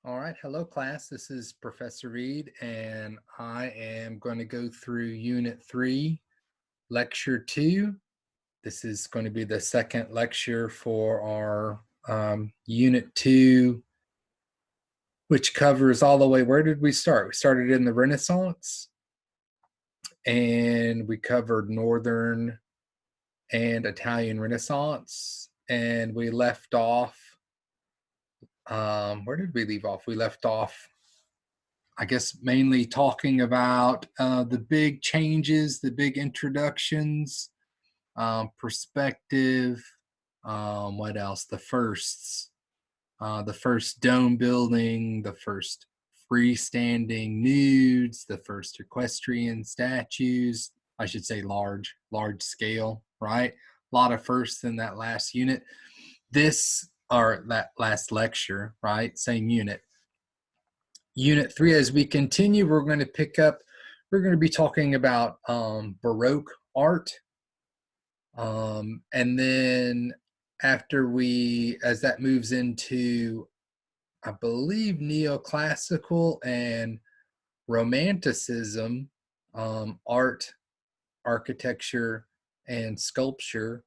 All right, hello class. This is Professor Reed, and I am going to go through Unit 3, Lecture 2. This is going to be the second lecture for our Unit 2, which covers all the way. Where did we start? We started in the Renaissance, and we covered Northern and Italian Renaissance, and we left off. Where did we leave off? We left off, I guess, mainly talking about the big changes, the big introductions, perspective, what else? The first dome building, the first freestanding nudes, the first equestrian statues, I should say large scale, right? A lot of firsts in that last unit. That last lecture, right? Same unit. Unit 3, as we continue, we're going to be talking about Baroque art. And then as that moves into, I believe, neoclassical and Romanticism, art, architecture, and sculpture,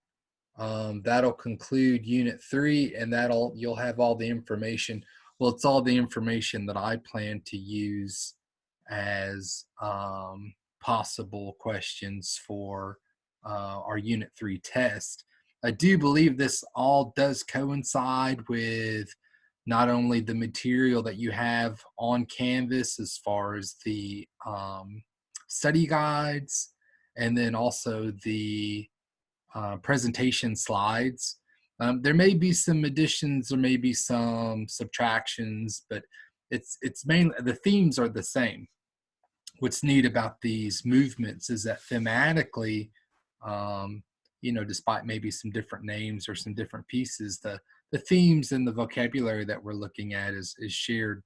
that'll conclude Unit 3, and you'll have all the information. Well, it's all the information that I plan to use as possible questions for our Unit 3 test. I do believe this all does coincide with not only the material that you have on Canvas as far as the study guides, and then also the presentation slides. There may be some additions, there may be some subtractions, but it's mainly the themes are the same. What's neat about these movements is that thematically, despite maybe some different names or some different pieces, the themes and the vocabulary that we're looking at is shared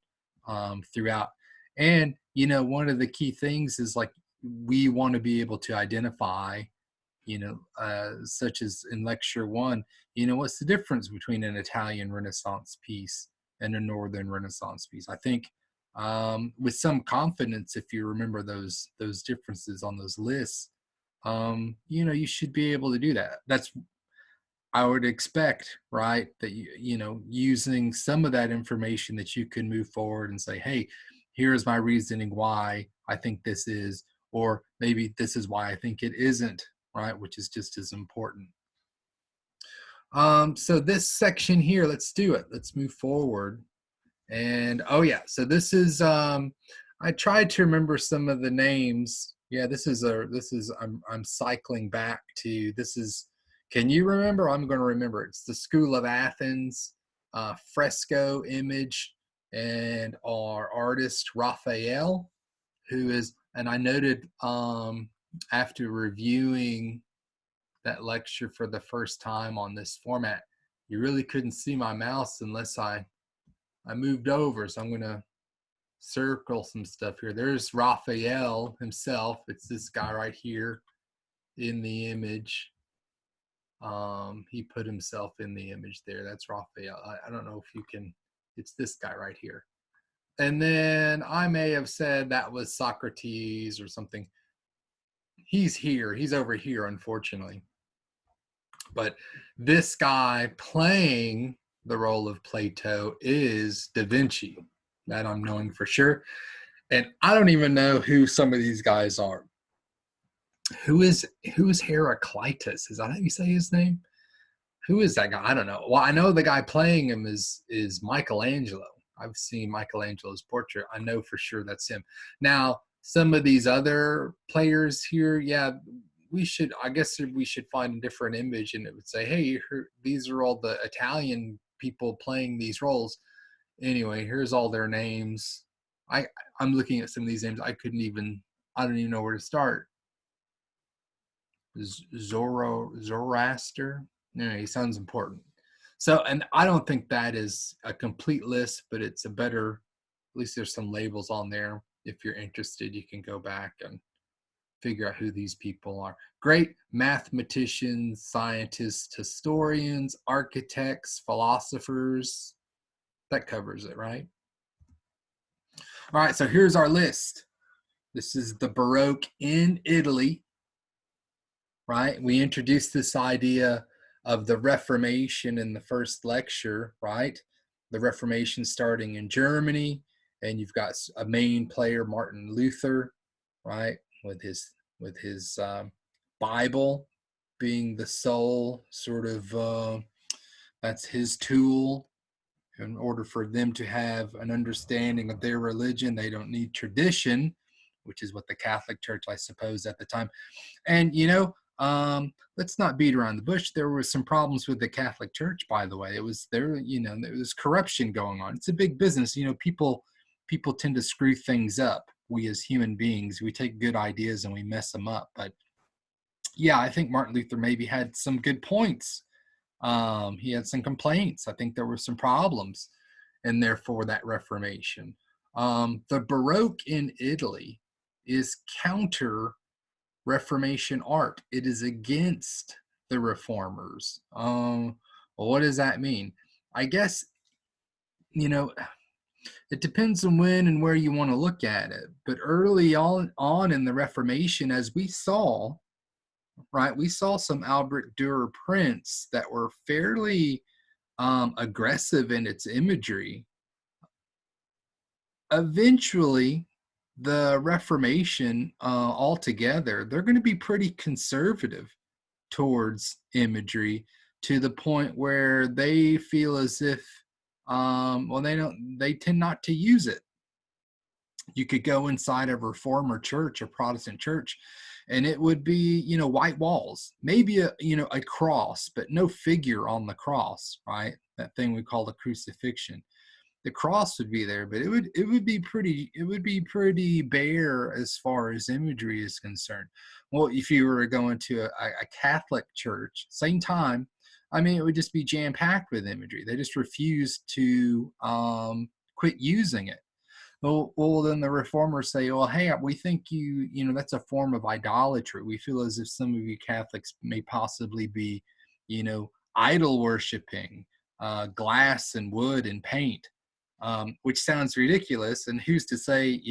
throughout. And one of the key things is, like, we want to be able to identify, such as in lecture 1, what's the difference between an Italian Renaissance piece and a Northern Renaissance piece. I think with some confidence, if you remember those differences on those lists, you should be able to do that. That's, I would expect, right, that using some of that information, that you can move forward and say, hey, here's my reasoning why I think this is, or maybe this is why I think it isn't, right, which is just as important. So this section here, let's do it. Let's move forward. And so this is I tried to remember some of the names. Yeah, I'm cycling back to, this is, can you remember? I'm going to remember. It's the School of Athens fresco image, and our artist Raphael, who is, and I noted after reviewing that lecture for the first time on this format, you really couldn't see my mouse unless I moved over. So I'm going to circle some stuff here. There's Raphael himself. It's this guy right here in the image. He put himself in the image there. That's Raphael. I don't know if you can, it's this guy right here. And then I may have said that was Socrates or something. He's here. He's over here, unfortunately. But this guy playing the role of Plato is Da Vinci. That I'm knowing for sure. And I don't even know who some of these guys are. Who is Heraclitus? Is that how you say his name? Who is that guy? I don't know. Well, I know the guy playing him is Michelangelo. I've seen Michelangelo's portrait. I know for sure that's him. Now, some of these other players here, yeah, I guess we should find a different image, and it would say, hey, these are all the Italian people playing these roles. Anyway, here's all their names. I'm looking at some of these names. I don't even know where to start. Zoroaster. No, he sounds important. So, and I don't think that is a complete list, but it's a better, at least there's some labels on there. If you're interested, you can go back and figure out who these people are. Great mathematicians, scientists, historians, architects, philosophers. That covers it, right? All right, so here's our list. This is the Baroque in Italy, right? We introduced this idea of the Reformation in the first lecture, right? The Reformation starting in Germany, and you've got a main player, Martin Luther, right, with his Bible being the sole sort of that's his tool. In order for them to have an understanding of their religion, they don't need tradition, which is what the Catholic Church, I suppose, at the time. And let's not beat around the bush. There were some problems with the Catholic Church, by the way. It was there, there was corruption going on. It's a big business. People tend to screw things up. We as human beings, we take good ideas and we mess them up. But yeah, I think Martin Luther maybe had some good points. He had some complaints. I think there were some problems in there for that Reformation. The Baroque in Italy is counter Reformation art. It is against the reformers. Well, what does that mean? I guess, it depends on when and where you want to look at it. But early on in the Reformation, as we saw, right, we saw some Albrecht Dürer prints that were fairly aggressive in its imagery. Eventually, the Reformation altogether, they're going to be pretty conservative towards imagery, to the point where they feel as if they tend not to use it. You could go inside a reformer church, a Protestant church, and it would be white walls, maybe a cross, but no figure on the cross, right? That thing we call the crucifixion. The cross would be there, but it would be pretty bare as far as imagery is concerned. Well, if you were going to a Catholic church, same time, I mean, it would just be jam packed with imagery. They just refused to quit using it. Well, then the reformers say, well, hey, we think that's a form of idolatry. We feel as if some of you Catholics may possibly be, idol worshiping, glass and wood and paint. Which sounds ridiculous. And who's to say,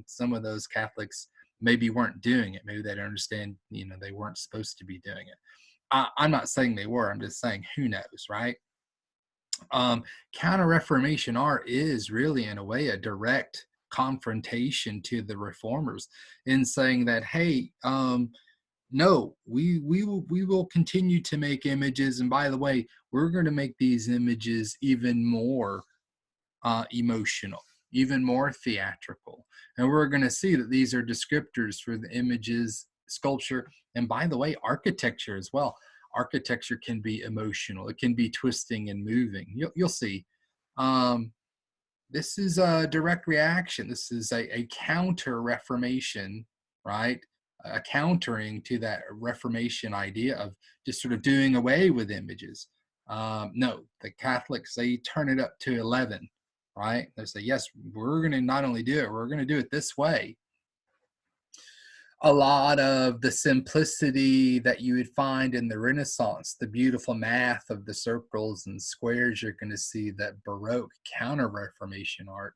some of those Catholics maybe weren't doing it. Maybe they don't understand, they weren't supposed to be doing it. I'm not saying they were. I'm just saying, who knows, right? Counter-Reformation art is really, in a way, a direct confrontation to the reformers in saying that, hey, no, we will continue to make images. And by the way, we're going to make these images even more emotional, even more theatrical. And we're going to see that these are descriptors for the images, sculpture, and by the way, architecture as well. Architecture can be emotional. It can be twisting and moving. You'll see. This is a direct reaction. This is a counter-Reformation, right? A countering to that Reformation idea of just sort of doing away with images. No, the Catholics, they turn it up to 11. Right? They say, yes, we're going to not only do it, we're going to do it this way. A lot of the simplicity that you would find in the Renaissance, the beautiful math of the circles and squares, you're going to see that Baroque Counter-Reformation art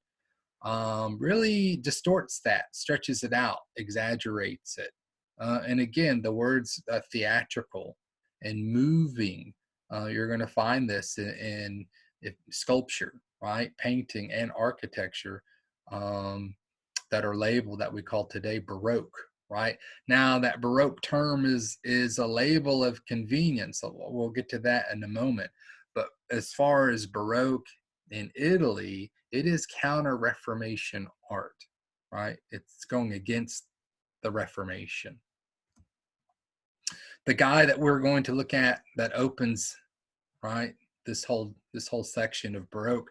really distorts that, stretches it out, exaggerates it. And again, the words theatrical and moving, you're going to find this in sculpture, right? Painting and architecture that are labeled, that we call today Baroque, right? Now that Baroque term is a label of convenience. So we'll get to that in a moment. But as far as Baroque in Italy, it is counter-Reformation art, right? It's going against the Reformation. The guy that we're going to look at that opens, right, this whole section of Baroque,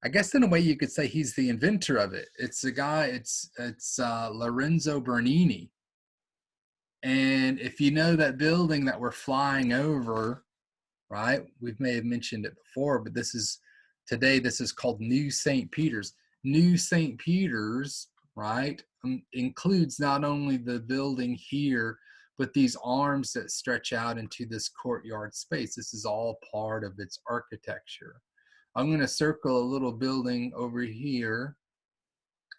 I guess in a way you could say he's the inventor of it. It's a guy, it's Lorenzo Bernini. And if you know that building that we're flying over, right, we may have mentioned it before, but this is called New St. Peter's. New St. Peter's, right, includes not only the building here, but these arms that stretch out into this courtyard space. This is all part of its architecture. I'm going to circle a little building over here.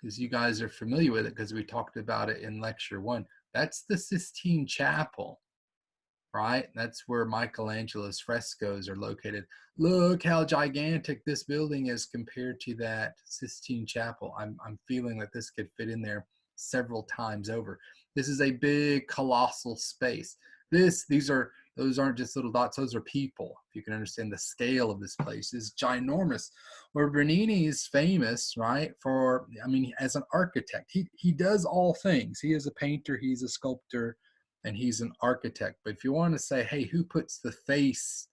because you guys are familiar with it because we talked about it in lecture 1. That's the Sistine Chapel, right? That's where Michelangelo's frescoes are located. Look how gigantic this building is compared to that Sistine Chapel. I'm feeling that this could fit in there several times over. This is a big, colossal space. Those aren't just little dots, those are people. If you can understand the scale of this place is ginormous. Where Bernini is famous, right, for, I mean, as an architect, he does all things. He is a painter, he's a sculptor, and he's an architect. But if you want to say, hey, who puts the face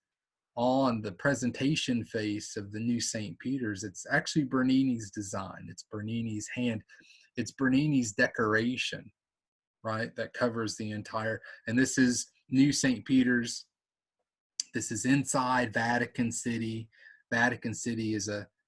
on the presentation face of the new St. Peter's, it's actually Bernini's design. It's Bernini's hand. It's Bernini's decoration, right, that covers the entire, and this is new St. Peter's. This is inside Vatican City. Vatican City is,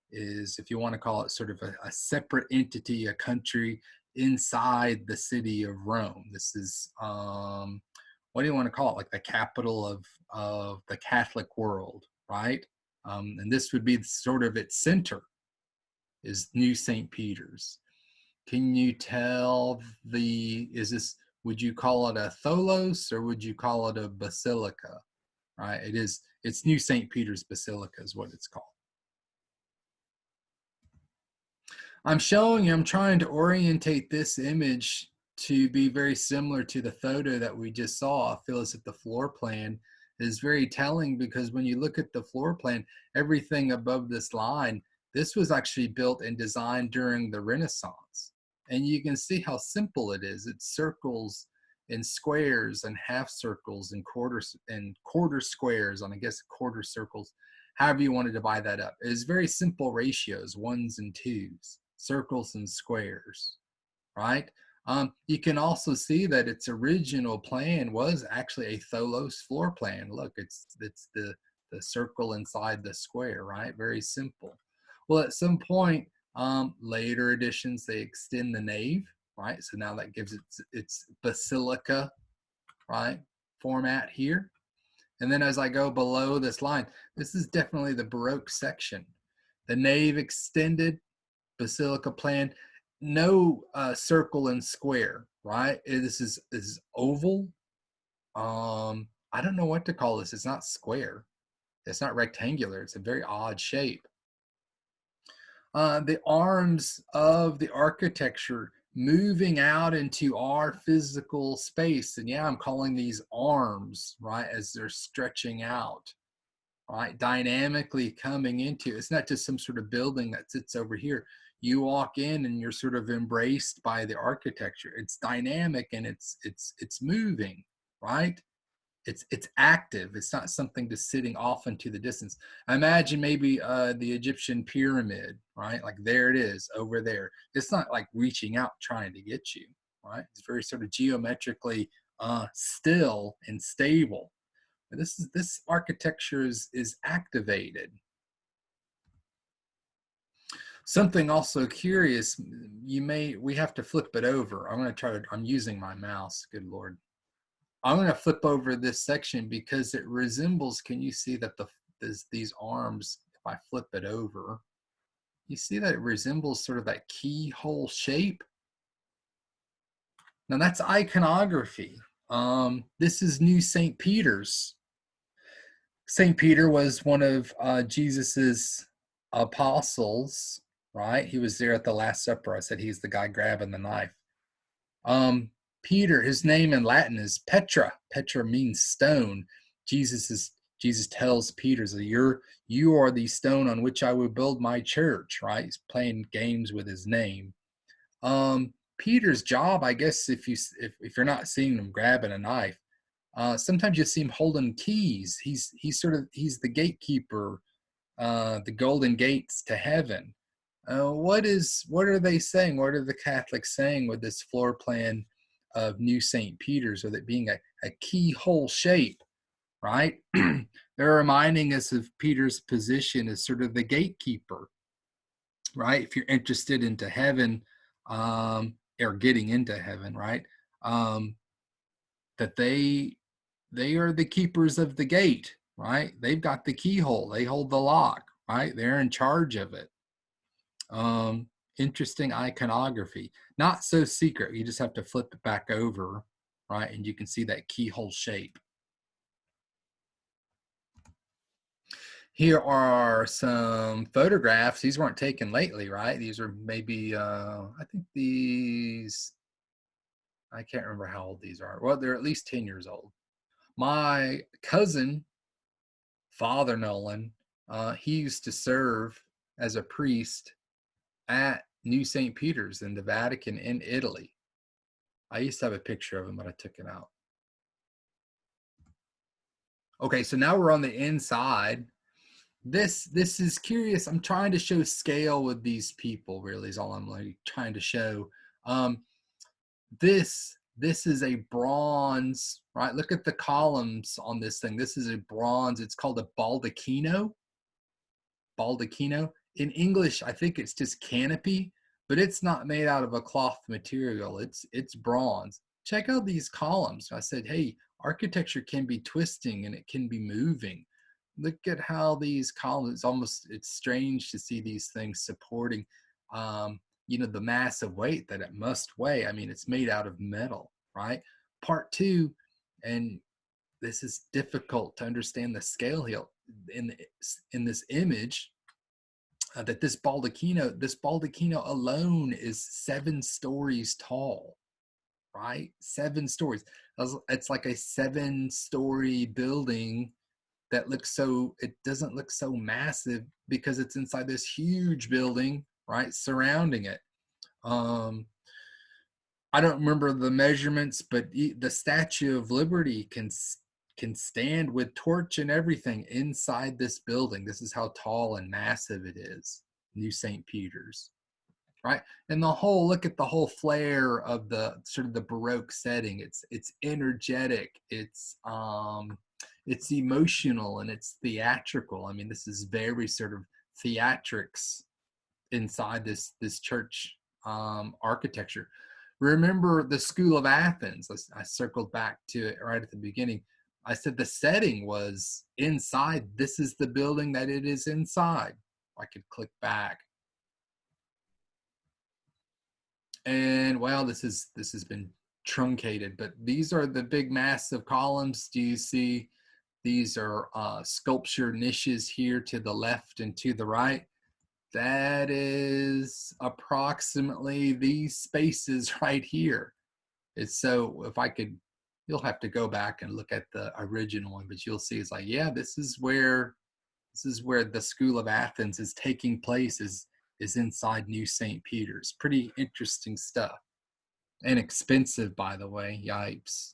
if you want to call it, sort of a separate entity, a country inside the city of Rome. This is, what do you want to call it? Like the capital of the Catholic world, right? And this would be sort of its center, is New St. Peter's. Can you tell would you call it a tholos or would you call it a basilica? Right? It's New St. Peter's Basilica is what it's called. I'm trying to orientate this image to be very similar to the photo that we just saw. I feel as if the floor plan is very telling, because when you look at the floor plan, everything above this line, this was actually built and designed during the Renaissance. And you can see how simple it is. It's circles and squares and half circles and quarter squares, and I guess quarter circles, however you want to divide that up. It's very simple ratios, 1s and 2s, circles and squares, right? You can also see that its original plan was actually a tholos floor plan. Look, it's the circle inside the square, right? Very simple. Well, at some point, later editions, they extend the nave, right? So now that gives its basilica, right, format here. And then as I go below this line, this is definitely the Baroque section. The nave extended, basilica plan, no circle and square, right? This is oval. I don't know what to call this. It's not square. It's not rectangular. It's a very odd shape. The arms of the architecture moving out into our physical space. And yeah, I'm calling these arms, right, as they're stretching out, right, dynamically coming into, it's not just some sort of building that sits over here. You walk in and you're sort of embraced by the architecture. It's dynamic and it's moving, right? It's active. It's not something just sitting off into the distance. I imagine maybe the Egyptian pyramid, right? Like there it is over there. It's not like reaching out trying to get you, right? It's very sort of geometrically still and stable. But this architecture is activated. Something also curious, we have to flip it over. I'm using my mouse, good Lord. I'm going to flip over this section because it resembles, can you see that these arms, if I flip it over, you see that it resembles sort of that keyhole shape? Now that's iconography. This is New St. Peter's. St. Peter was one of Jesus's apostles, right? He was there at the Last Supper. I said he's the guy grabbing the knife. Peter, his name in Latin is Petra. Petra means stone. Jesus tells Peter, you are the stone on which I will build my church, right? He's playing games with his name. Peter's job, I guess, if you're not seeing him grabbing a knife, sometimes you see him holding keys. He's the gatekeeper, the golden gates to heaven. What are they saying? What are the Catholics saying with this floor plan of New St. Peter's, with it being a keyhole shape, right? They're reminding us of Peter's position as sort of the gatekeeper, right? If you're interested into heaven, or getting into heaven, right? That they are the keepers of the gate, right? They've got the keyhole. They hold the lock, right? They're in charge of it. Interesting iconography. Not so secret. You just have to flip it back over, right? And you can see that keyhole shape. Here are some photographs. These weren't taken lately, right? These are maybe, I think these, I can't remember how old these are. Well, they're at least 10 years old. My cousin, Father Nolan, he used to serve as a priest at New St. Peter's in the Vatican in Italy. I used to have a picture of him, but I took it out. Okay, so now we're on the inside. This is curious. I'm trying to show scale with these people, really, is all I'm like trying to show. This is a bronze, right? Look at the columns on this thing. This is a bronze. It's called a baldacchino. Baldacchino. In English, I think it's just canopy, but it's not made out of a cloth material. It's bronze. Check out these columns. I said, hey, architecture can be twisting and it can be moving. Look at how these columns, it's strange to see these things supporting, the massive weight that it must weigh. I mean, it's made out of metal, right? Part two, and this is difficult to understand the scale here in this image, that this baldacchino alone is 7 stories tall, right? 7 stories. It's like a 7-story building that it doesn't look so massive because it's inside this huge building, right, surrounding it. I don't remember the measurements, but the Statue of Liberty can stand with torch and everything inside this building. This is how tall and massive it is, New St. Peter's, right? And look at the whole flair of the sort of the Baroque setting. It's energetic, it's emotional, and it's theatrical. I mean, this is very sort of theatrics inside this church architecture. Remember the School of Athens? I circled back to it right at the beginning. I said the setting was inside. This is the building that it is inside. I could click back. And well, this has been truncated, but these are the big massive columns. Do you see? These are sculpture niches here to the left and to the right. That is approximately these spaces right here. It's so, if I could, you'll have to go back and look at the original one, but you'll see it's like, yeah, this is where the School of Athens is taking place, is inside New St. Peter's. Pretty interesting stuff. And expensive, by the way. Yipes.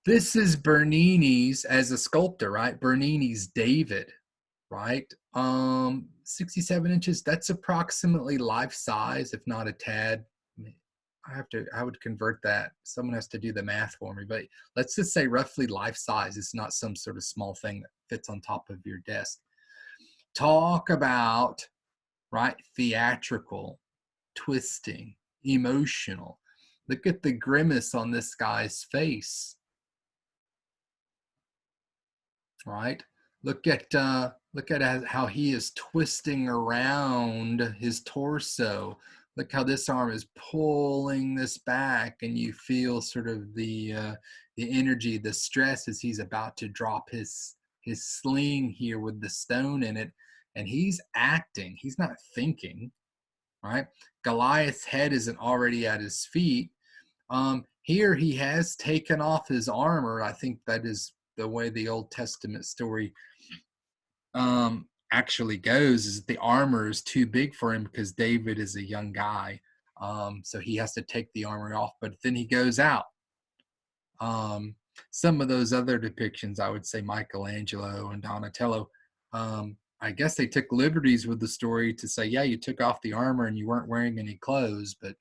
This is Bernini's as a sculptor, right? Bernini's David, right? 67 inches. That's approximately life size, if not a tad. I would convert that. Someone has to do the math for me, but let's just say roughly life size. It's not some sort of small thing that fits on top of your desk. Talk about, right, theatrical, twisting, emotional. Look at the grimace on this guy's face, right? Look at how he is twisting around his torso. Look how this arm is pulling this back, and you feel sort of the energy, the stress as he's about to drop his sling here with the stone in it, and he's acting. He's not thinking, right? Goliath's head isn't already at his feet. Here he has taken off his armor. I think that is the way the Old Testament story actually goes, is the armor is too big for him because David is a young guy. So he has to take the armor off, but then he goes out. Some of those other depictions, I would say Michelangelo and Donatello, I guess they took liberties with the story to say, yeah, you took off the armor and you weren't wearing any clothes, but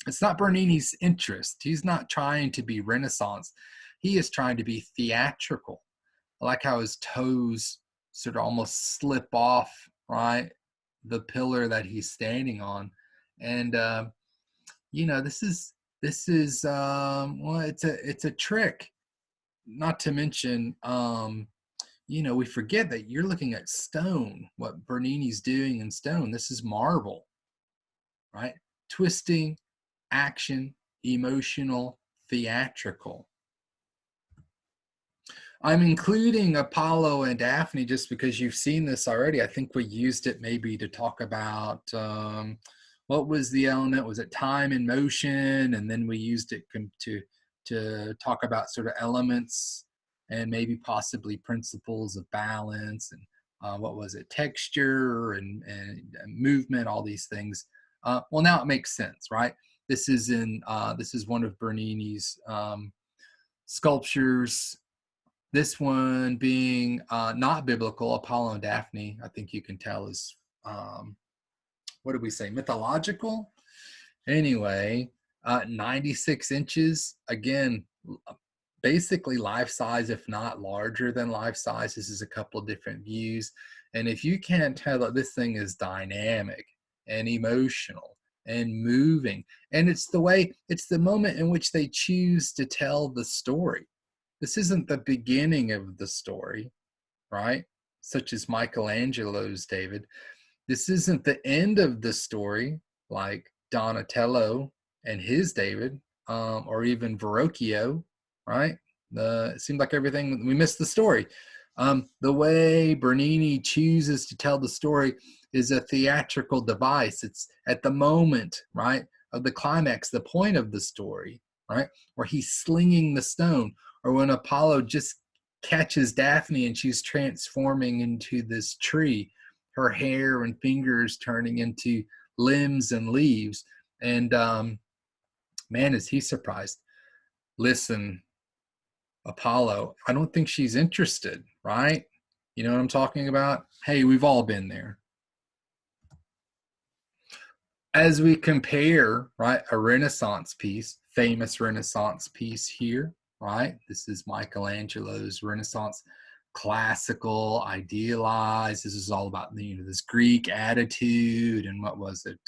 it's not Bernini's interest. He's not trying to be Renaissance. He is trying to be theatrical. I like how his toes sort of almost slip off, right, the pillar that he's standing on. And this is well, it's a trick. Not to mention you know, we forget that you're looking at stone, what Bernini's doing in stone. This is marble, right? Twisting, action, emotional, theatrical. I'm including Apollo and Daphne just because you've seen this already. I think we used it maybe to talk about what was the element? Was it time and motion? And then we used it to talk about sort of elements and maybe possibly principles of balance and what was it? Texture and movement, all these things. Well, now it makes sense, right? This is one of Bernini's sculptures. This one being not biblical, Apollo and Daphne, I think you can tell is, what did we say, mythological? Anyway, 96 inches, again, basically life size, if not larger than life size. This is a couple of different views. And if you can't tell that this thing is dynamic and emotional and moving, and it's the moment in which they choose to tell the story. This isn't the beginning of the story, right? Such as Michelangelo's David. This isn't the end of the story, like Donatello and his David, or even Verrocchio, right? It seemed like everything, we missed the story. The way Bernini chooses to tell the story is a theatrical device. It's at the moment, right, of the climax, the point of the story, right, where he's slinging the stone, or when Apollo just catches Daphne and she's transforming into this tree, her hair and fingers turning into limbs and leaves. And man, is he surprised. Listen, Apollo, I don't think she's interested, right? You know what I'm talking about? Hey, we've all been there. As we compare, right, a Renaissance piece, famous Renaissance piece here, right? This is Michelangelo's Renaissance, classical, idealized. This is all about, you know, this Greek attitude and what was it?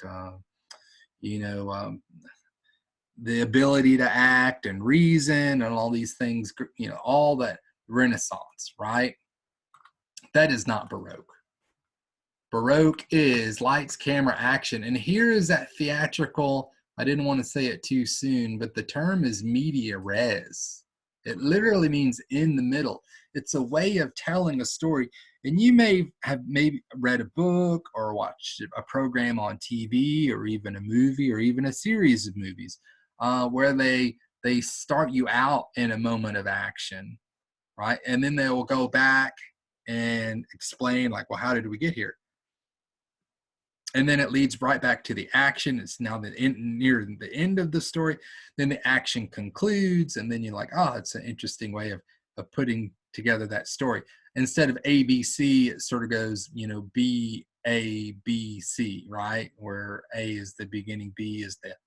The ability to act and reason and all these things, you know, all that Renaissance, right? That is not Baroque. Baroque is lights, camera, action. And here is that theatrical, I didn't want to say it too soon, but the term is media res. It literally means in the middle. It's a way of telling a story. And you may have maybe read a book or watched a program on TV or even a movie or even a series of movies where they start you out in a moment of action, right? And then they will go back and explain like, well, how did we get here? And then it leads right back to the action. It's now near the end of the story. Then the action concludes, and then you're like, oh, it's an interesting way of putting together that story. Instead of ABC, it sort of goes, you know, B, A, B, C, right? Where A is the beginning, B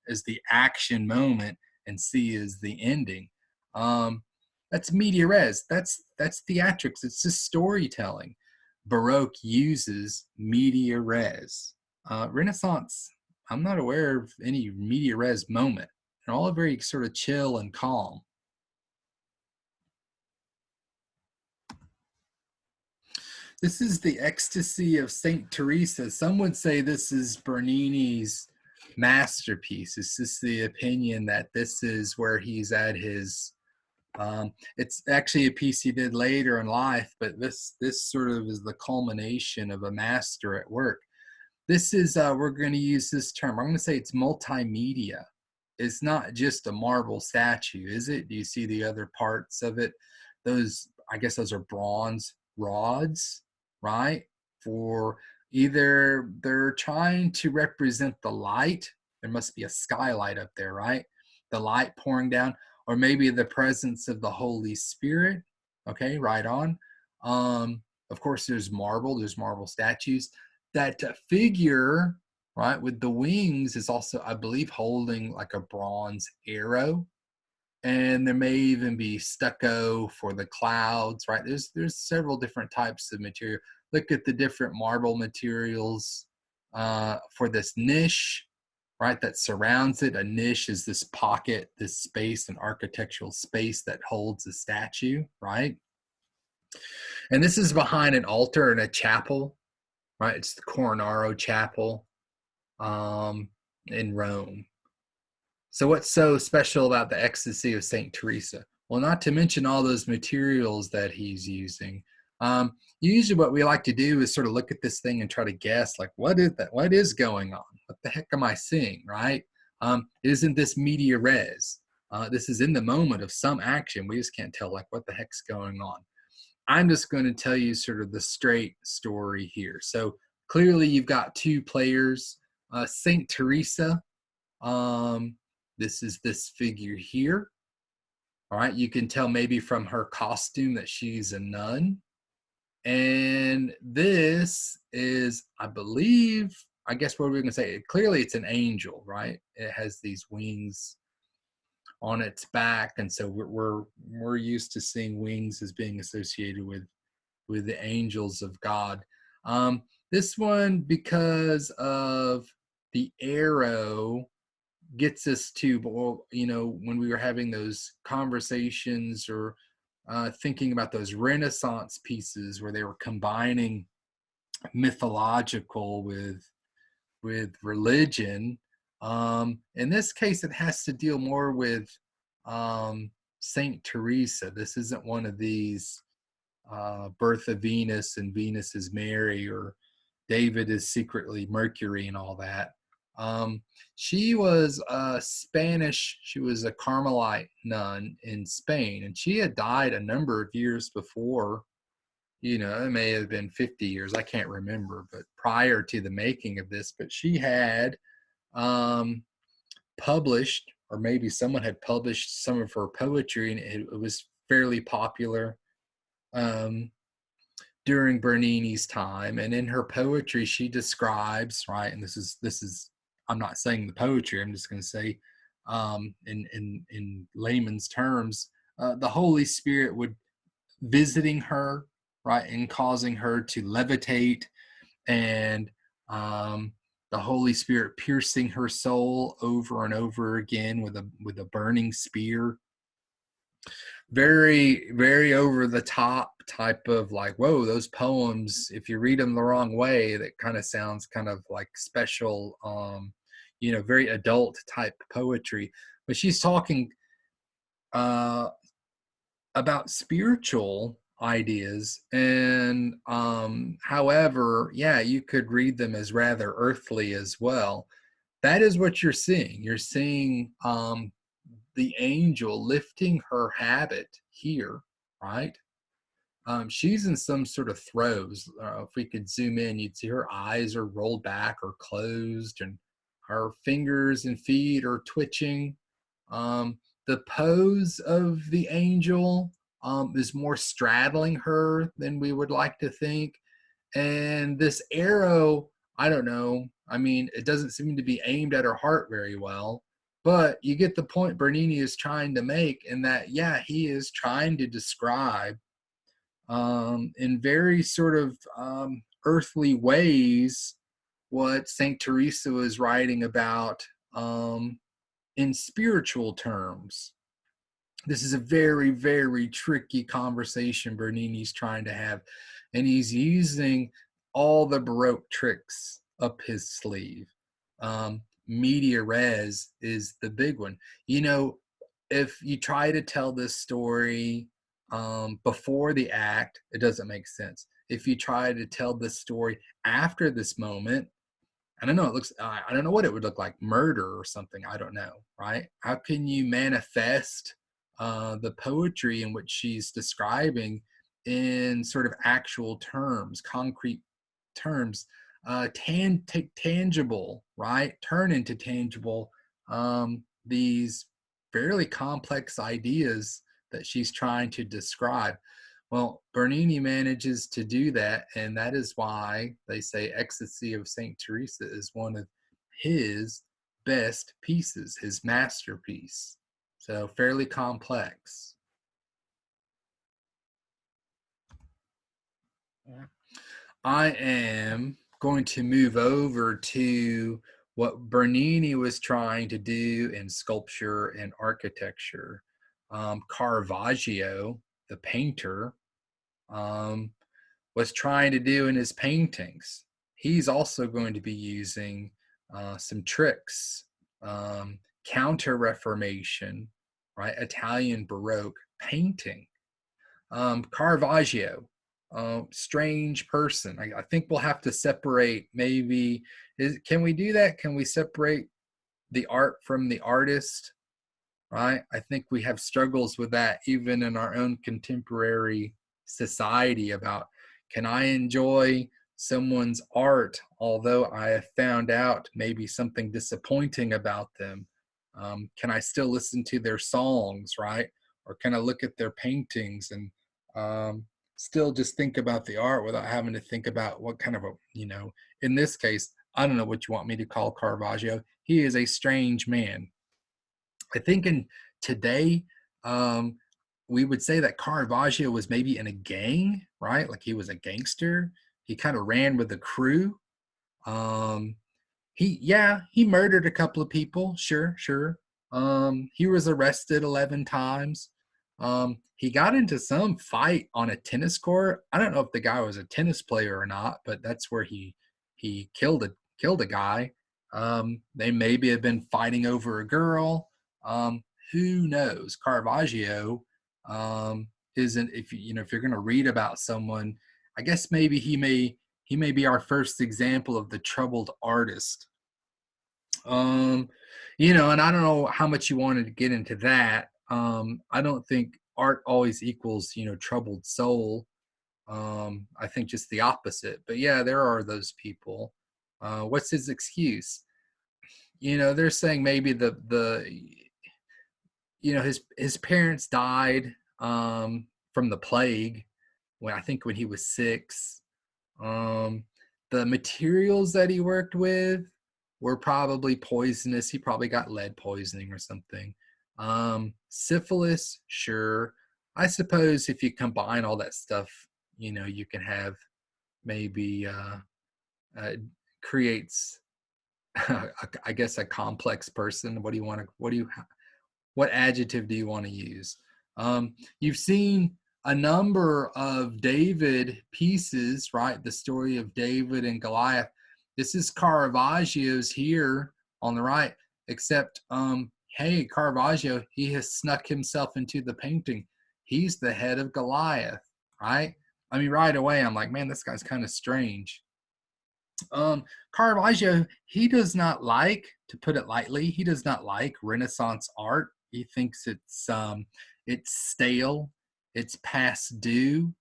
is the action moment, and C is the ending. That's media res. That's theatrics. It's just storytelling. Baroque uses media res. Renaissance, I'm not aware of any media res moment. They're all very sort of chill and calm. This is the Ecstasy of Saint Teresa. Some would say this is Bernini's masterpiece. Is this the opinion that this is where he's at his it's actually a piece he did later in life, but this sort of is the culmination of a master at work. This is, we're going to use this term. I'm going to say it's multimedia. It's not just a marble statue, is it? Do you see the other parts of it? Those, I guess those are bronze rods, right? For either they're trying to represent the light. There must be a skylight up there, right? The light pouring down, or maybe the presence of the Holy Spirit. Okay, right on. Of course, there's marble statues. That figure, right, with the wings is also, I believe, holding like a bronze arrow. And there may even be stucco for the clouds, right? There's several different types of material. Look at the different marble materials for this niche, right, that surrounds it. A niche is this pocket, this space, an architectural space that holds a statue, right? And this is behind an altar in a chapel, right? It's the Cornaro Chapel in Rome. So what's so special about the Ecstasy of St. Teresa? Well, not to mention all those materials that he's using. Usually what we like to do is sort of look at this thing and try to guess, like, what is that? What is going on? What the heck am I seeing, right? Isn't this media res? This is in the moment of some action. We just can't tell, like, what the heck's going on. I'm just going to tell you sort of the straight story here. So clearly you've got two players. St. Teresa, this is this figure here. All right, you can tell maybe from her costume that she's a nun. And this is, I believe, I guess what we're going to say, clearly it's an angel, right? It has these wings on its back, and so we're used to seeing wings as being associated with the angels of God. This one, because of the arrow, gets us to, well, you know, when we were having those conversations or thinking about those Renaissance pieces where they were combining mythological with religion. In this case, it has to deal more with Saint Teresa. This isn't one of these Birth of Venus and Venus is Mary or David is secretly Mercury and all that. She was a Spanish, she was a Carmelite nun in Spain, and she had died a number of years before. You know, it may have been 50 years, I can't remember, but prior to the making of this. But she had published, or maybe someone had published some of her poetry, and it was fairly popular during Bernini's time. And in her poetry, she describes, right, and this is I'm not saying the poetry, I'm just going to say in layman's terms, the Holy Spirit would visiting her, right, and causing her to levitate, and the Holy Spirit piercing her soul over and over again with a burning spear. Very, very over the top type of, like, whoa, those poems, if you read them the wrong way, that kind of sounds kind of like special, you know, very adult type poetry. But she's talking about spiritual ideas, and however, yeah, you could read them as rather earthly as well. That is what you're seeing. You're seeing the angel lifting her habit here, right? She's in some sort of throes. If we could zoom in, you'd see her eyes are rolled back or closed, and her fingers and feet are twitching. The pose of the angel is more straddling her than we would like to think. And this arrow, I don't know. I mean, it doesn't seem to be aimed at her heart very well. But you get the point Bernini is trying to make, in that, yeah, he is trying to describe in very sort of earthly ways what St. Teresa was writing about in spiritual terms. This is a very, very tricky conversation Bernini's trying to have, and he's using all the Baroque tricks up his sleeve. Media res is the big one. You know, if you try to tell this story before the act, it doesn't make sense. If you try to tell this story after this moment, I don't know, it looks, I don't know what it would look like, murder or something, I don't know, right? How can you manifest the poetry in which she's describing in sort of actual terms, concrete terms, take tangible, right? Turn into tangible these fairly complex ideas that she's trying to describe. Well, Bernini manages to do that, and that is why they say Ecstasy of St. Teresa is one of his best pieces, his masterpiece. So fairly complex. I am going to move over to what Bernini was trying to do in sculpture and architecture. Caravaggio, the painter, was trying to do in his paintings. He's also going to be using some tricks, Counter-Reformation, right? Italian Baroque painting. Caravaggio, strange person. I think we'll have to separate maybe, can we do that? Can we separate the art from the artist? Right? I think we have struggles with that even in our own contemporary society about, can I enjoy someone's art although I have found out maybe something disappointing about them? Can I still listen to their songs, right? Or can I look at their paintings and still just think about the art without having to think about what kind of a, in this case, I don't know what you want me to call Caravaggio. He is a strange man. I think in today, we would say that Caravaggio was maybe in a gang, right? Like he was a gangster. He kind of ran with the crew. Um, he murdered a couple of people. Sure, sure. He was arrested 11 times. He got into some fight on a tennis court. I don't know if the guy was a tennis player or not, but that's where he killed a guy. They maybe have been fighting over a girl. Who knows? Caravaggio isn't, if you're going to read about someone, I guess maybe he may be our first example of the troubled artist. And I don't know how much you wanted to get into that. I don't think art always equals, troubled soul. I think just the opposite. But yeah, there are those people. What's his excuse? They're saying maybe his parents died from the plague when he was 6. The materials that he worked with were probably poisonous. He probably got lead poisoning or something. Syphilis, sure. I suppose if you combine all that stuff, you can have maybe creates, I guess, a complex person. What adjective do you want to use? You've seen a number of David pieces, right? The story of David and Goliath. This is Caravaggio's here on the right, except, hey, Caravaggio, he has snuck himself into the painting. He's the head of Goliath, right? I mean, right away, I'm like, man, this guy's kind of strange. Caravaggio, he does not like, to put it lightly, he does not like Renaissance art. He thinks it's stale, it's past due.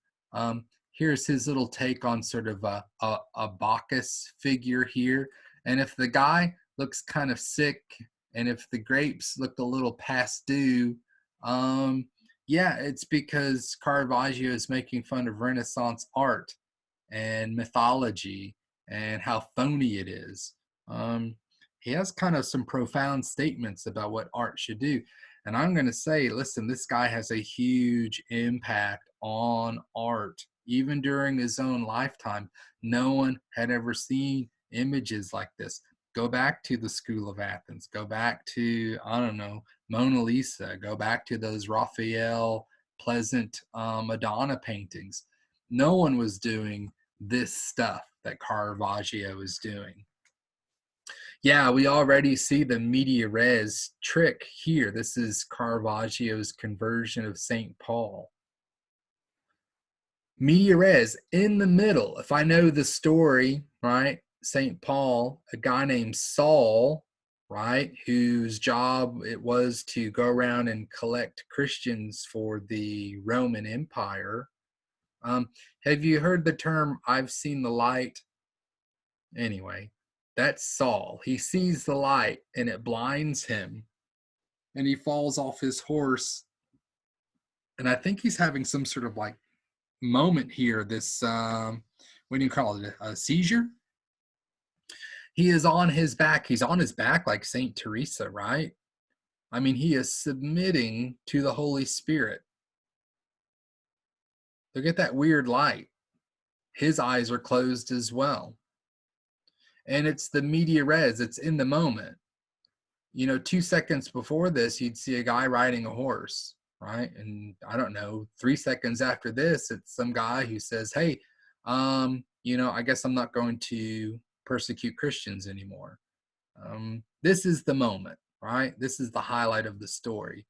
Here's his little take on sort of a Bacchus figure here. And if the guy looks kind of sick, and if the grapes look a little past due, yeah, it's because Caravaggio is making fun of Renaissance art and mythology and how phony it is. He has kind of some profound statements about what art should do. And I'm going to say, listen, this guy has a huge impact on art. Even during his own lifetime, no one had ever seen images like this. Go back to the School of Athens. Go back to, I don't know, Mona Lisa. Go back to those Raphael Pleasant Madonna paintings. No one was doing this stuff that Caravaggio is doing. Yeah, we already see the media res trick here. This is Caravaggio's conversion of St. Paul. Media res in the middle. If I know the story, right? St. Paul, a guy named Saul, right, whose job it was to go around and collect Christians for the Roman Empire. Have you heard the term, I've seen the light? Anyway, that's Saul. He sees the light and it blinds him and he falls off his horse. And I think he's having some sort of like moment here, this, what do you call it, a seizure? He is on his back. He's on his back like Saint Teresa, right? I mean, he is submitting to the Holy Spirit. Look at that weird light. His eyes are closed as well. And it's the media res, it's in the moment. 2 seconds before this, you'd see a guy riding a horse. right? And I don't know, 3 seconds after this, it's some guy who says, hey, I guess I'm not going to persecute Christians anymore. This is the moment, right? This is the highlight of the story.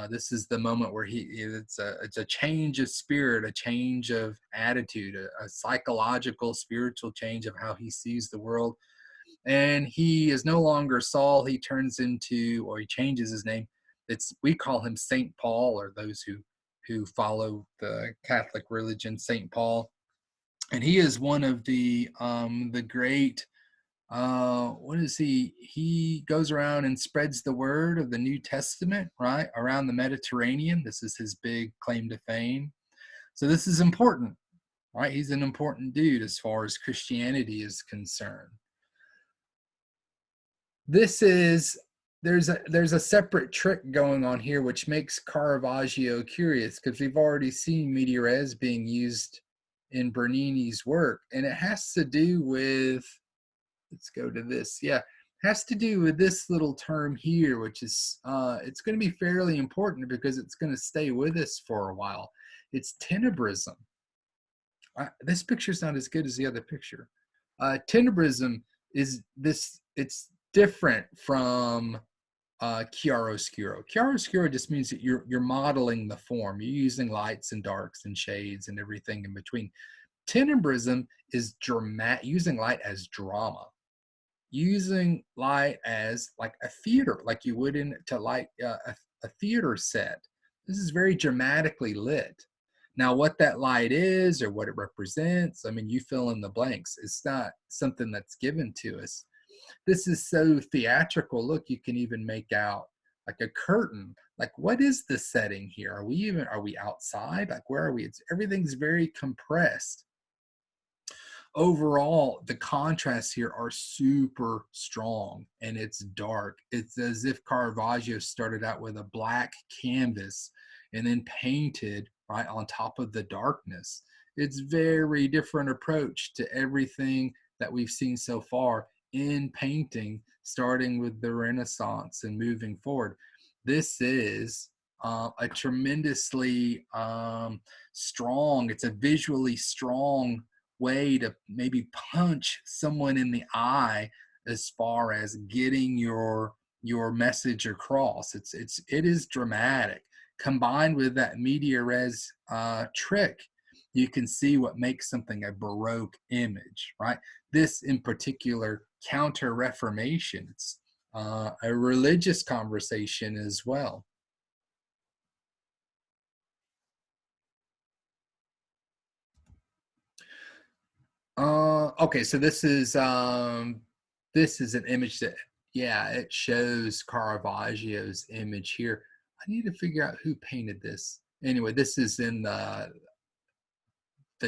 This is the moment where it's a change of spirit, a change of attitude, a psychological, spiritual change of how he sees the world. And he is no longer Saul. He turns into, or he changes his name. We call him Saint Paul, or those who follow the Catholic religion, Saint Paul. And he is one of the great, what is he goes around and spreads the word of the New Testament, right, around the Mediterranean. This is his big claim to fame. So this is important, right? He's an important dude as far as Christianity is concerned. There's a separate trick going on here which makes Caravaggio curious, because we've already seen media res being used in Bernini's work, and it has to do with, let's go to this, has to do with this little term here, which is it's going to be fairly important because it's going to stay with us for a while. It's tenebrism. This picture's not as good as the other picture. Tenebrism is this, it's different from chiaroscuro. Chiaroscuro just means that you're modeling the form. You're using lights and darks and shades and everything in between. Tenebrism is using light as drama, using light as like a theater, like you would to light a theater set. This is very dramatically lit. Now, what that light is or what it represents, I mean, you fill in the blanks. It's not something that's given to us. This is so theatrical. Look, you can even make out like a curtain. Like, what is the setting here? Are we outside? Like, where are we? Everything's very compressed. Overall, the contrasts here are super strong, and it's dark. It's as if Caravaggio started out with a black canvas and then painted right on top of the darkness. It's very different approach to everything that we've seen so far in painting, starting with the Renaissance and moving forward. This is a tremendously strong, it's a visually strong way to maybe punch someone in the eye as far as getting your message across. It is dramatic. Combined with that media res trick, you can see what makes something a Baroque image, right? This in particular, Counter-Reformation, it's a religious conversation as well. Okay, so this is an image that, it shows Caravaggio's image here. I need to figure out who painted this. Anyway, this is in the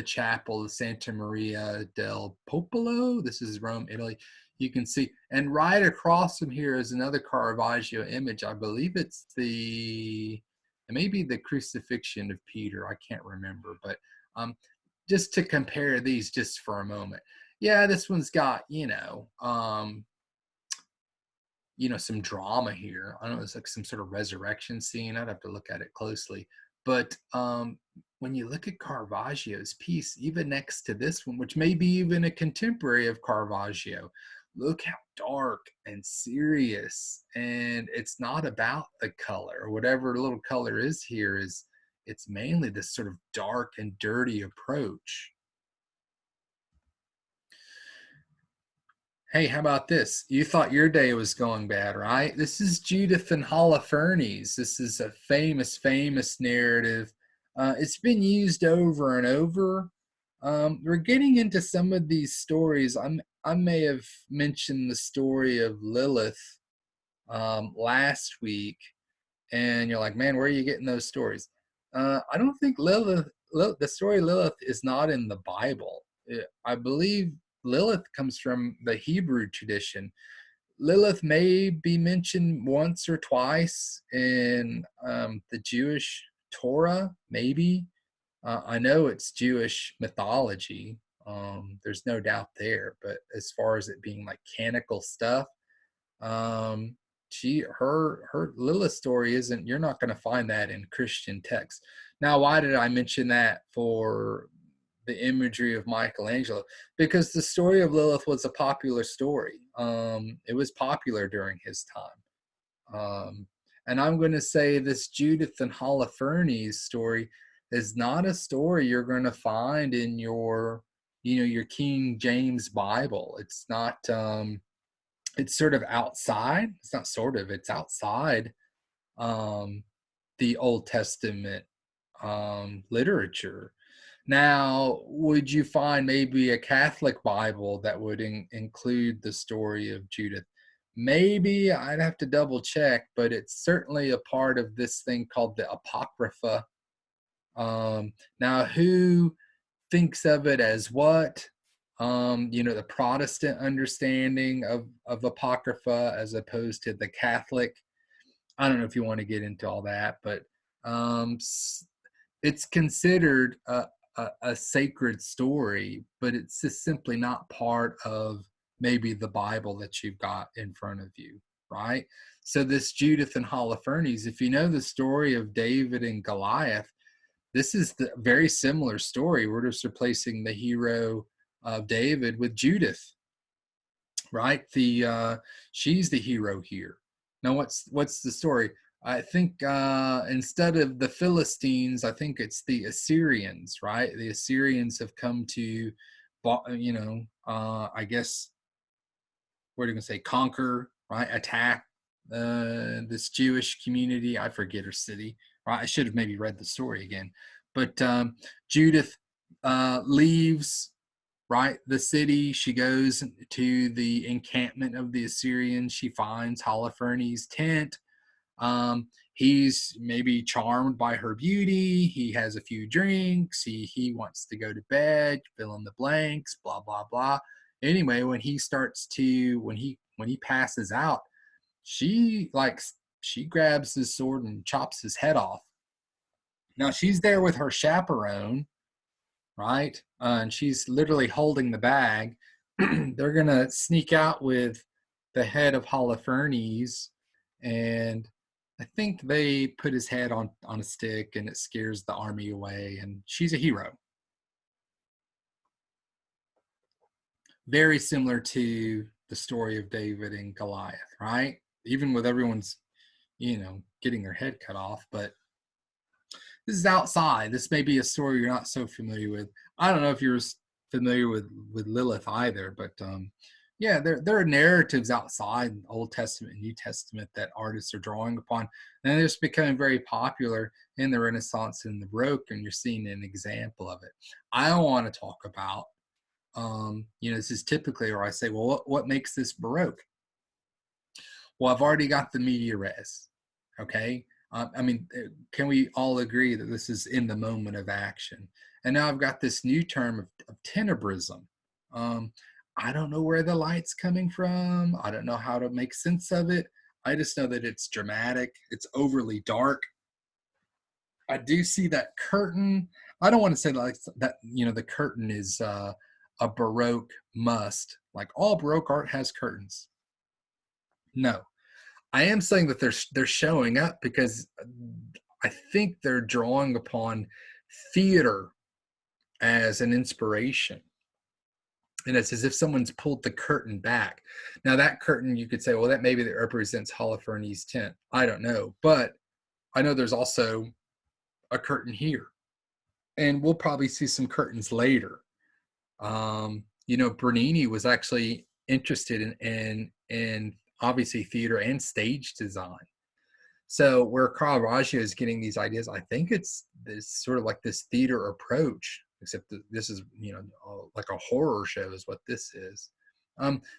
chapel of Santa Maria del Popolo. This is Rome, Italy. You can see, and right across from here is another Caravaggio image. I believe it's maybe the crucifixion of Peter. I can't remember, but just to compare these just for a moment. Yeah, this one's got, some drama here. I don't know, it's like some sort of resurrection scene. I'd have to look at it closely. But when you look at Caravaggio's piece, even next to this one, which may be even a contemporary of Caravaggio, look how dark and serious. And it's not about the color. Whatever little color is here it's mainly this sort of dark and dirty approach. Hey, how about this? You thought your day was going bad, right? This is Judith and Holofernes. This is a famous, famous narrative. It's been used over and over. We're getting into some of these stories. I may have mentioned the story of Lilith last week, and you're like, man, where are you getting those stories? I don't think the story Lilith is not in the Bible. I believe Lilith comes from the Hebrew tradition. Lilith may be mentioned once or twice in the Jewish Torah, maybe. I know it's Jewish mythology. There's no doubt there. But as far as it being like canonical stuff, her Lilith story isn't, you're not going to find that in Christian texts. Now, why did I mention that for the imagery of Michelangelo? Because the story of Lilith was a popular story. It was popular during his time. And I'm going to say this Judith and Holofernes story is not a story you're going to find in your, your King James Bible. It's not, it's sort of outside. It's not sort of, it's outside the Old Testament literature. Now, would you find maybe a Catholic Bible that would include the story of Judith? Maybe, I'd have to double check, but it's certainly a part of this thing called the Apocrypha. Now, who thinks of it as what? The Protestant understanding of Apocrypha as opposed to the Catholic. I don't know if you want to get into all that, but it's considered a sacred story, but it's just simply not part of maybe the Bible that you've got in front of you, right? So this Judith and Holofernes, if you know the story of David and Goliath, this is the very similar story. We're just replacing the hero of David with Judith, right? She's the hero here. Now, what's the story? I think instead of the Philistines, I think it's the Assyrians, right? The Assyrians have come to, I guess, what are you going to say, conquer, right? Attack this Jewish community. I forget her city, right? I should have maybe read the story again. But Judith leaves, right, the city. She goes to the encampment of the Assyrians. She finds Holofernes' tent. He's maybe charmed by her beauty. He has a few drinks. He wants to go to bed, fill in the blanks, blah, blah, blah. Anyway, when he passes out, she grabs his sword and chops his head off. Now she's there with her chaperone, right? And she's literally holding the bag. They're going to sneak out with the head of Holofernes, and I think they put his head on a stick, and it scares the army away, and she's a hero. Very similar to the story of David and Goliath, right? Even with everyone's, getting their head cut off, but this is outside. This may be a story you're not so familiar with. I don't know if you're familiar with Lilith either, but yeah, there are narratives outside Old Testament and New Testament that artists are drawing upon, and they're just becoming very popular in the Renaissance and the Baroque, and you're seeing an example of it. I want to talk about, this is typically where I say, well, what makes this Baroque? Well, I've already got the media res, okay? Can we all agree that this is in the moment of action? And now I've got this new term of tenebrism. I don't know where the light's coming from. I don't know how to make sense of it. I just know that it's dramatic. It's overly dark. I do see that curtain. I don't want to say like that, the curtain is a Baroque must. Like all Baroque art has curtains. No. I am saying that they're showing up because I think they're drawing upon theater as an inspiration. And it's as if someone's pulled the curtain back. Now that curtain, you could say, well, that maybe that represents Holofernes' tent. I don't know. But I know there's also a curtain here. And we'll probably see some curtains later. Bernini was actually interested in obviously theater and stage design. So where Caravaggio is getting these ideas, I think it's this sort of like this theater approach, except that this is, like a horror show is what this is.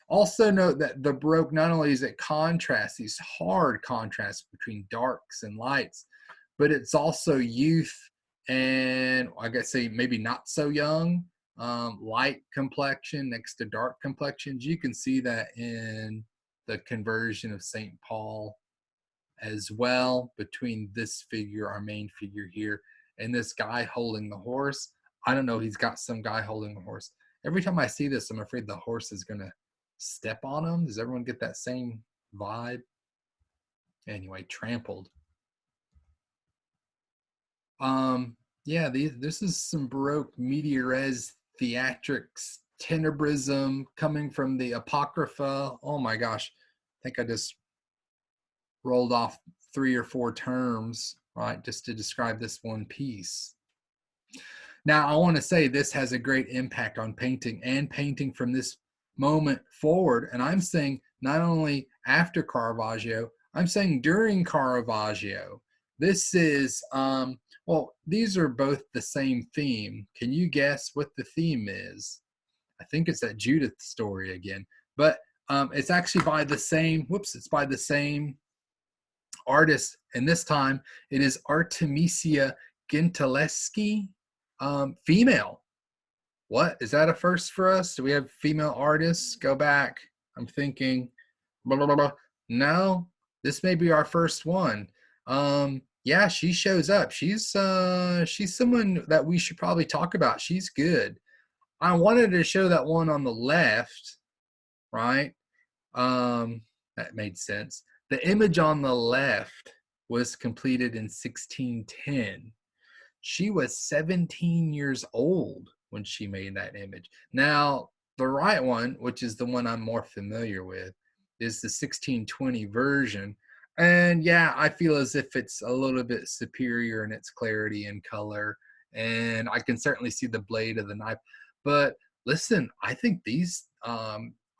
Also note that the Baroque, not only is it contrast, these hard contrasts between darks and lights, but it's also youth and I guess say maybe not so young, light complexion next to dark complexions. You can see that in the Conversion of St. Paul as well, between this figure, our main figure here, and this guy holding the horse. I don't know, he's got some guy holding a horse. Every time I see this, I'm afraid the horse is going to step on him. Does everyone get that same vibe? Anyway, trampled. Yeah, this is some Baroque media res theatrics, tenebrism coming from the Apocrypha. Oh my gosh, I think I just rolled off 3 or 4 terms, right, just to describe this one piece. Now, I want to say this has a great impact on painting and painting from this moment forward. And I'm saying not only after Caravaggio, I'm saying during Caravaggio. This is, well, these are both the same theme. Can you guess what the theme is? I think it's that Judith story again, but it's actually by the same, it's by the same artist. And this time it is Artemisia Gentileschi, female. What is that, a first for us? Do we have female artists? Go back. I'm thinking blah, blah, blah. No, this may be our first one. Yeah, she shows up. She's someone that we should probably talk about. She's good. I wanted to show that one on the left, right? That made sense. The image on the left was completed in 1610. She was 17 years old when she made that image. Now, the right one, which is the one I'm more familiar with, is the 1620 version. And yeah, I feel as if it's a little bit superior in its clarity and color. And I can certainly see the blade of the knife. But listen, I think these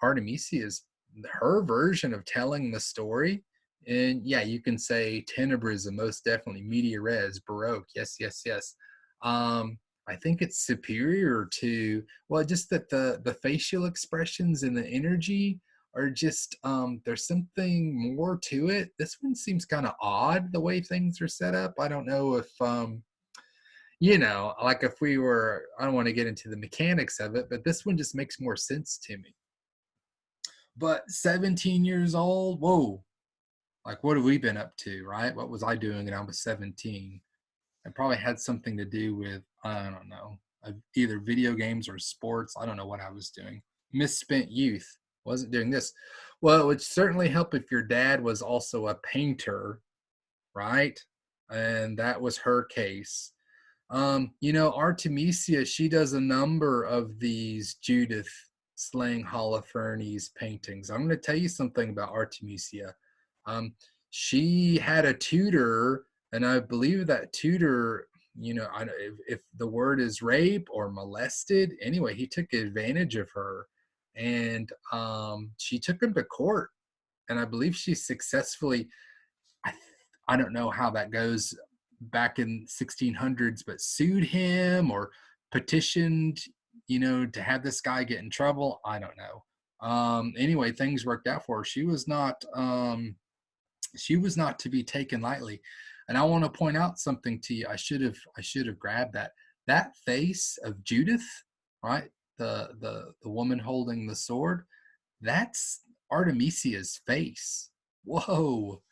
Artemisia is her version of telling the story. And yeah, you can say tenebrism, most definitely, media res, Baroque, yes, yes, yes. I think it's superior to, well, just that the facial expressions and the energy are just, there's something more to it. This one seems kind of odd, the way things are set up. I don't know if, you know, like if we were, I don't want to get into the mechanics of it, but this one just makes more sense to me. But 17 years old, whoa, like what have we been up to, right? What was I doing when I was 17? It probably had something to do with, I don't know, either video games or sports. I don't know what I was doing. Misspent youth. Wasn't doing this. Well, it would certainly help if your dad was also a painter, right? And that was her case. You know, Artemisia, she does a number of these Judith slaying Holofernes paintings. I'm going to tell you something about Artemisia. She had a tutor, and I believe that tutor, you know, if the word is rape or molested, anyway, he took advantage of her, and she took him to court, and I believe she successfully, I, I don't know how that goes back in 1600s, but sued him or petitioned, you know, to have this guy get in trouble. I don't know. Anyway, things worked out for her. She was not to be taken lightly. And I want to point out something to you. I should have grabbed that face of Judith, right? The woman holding the sword. That's Artemisia's face. Whoa,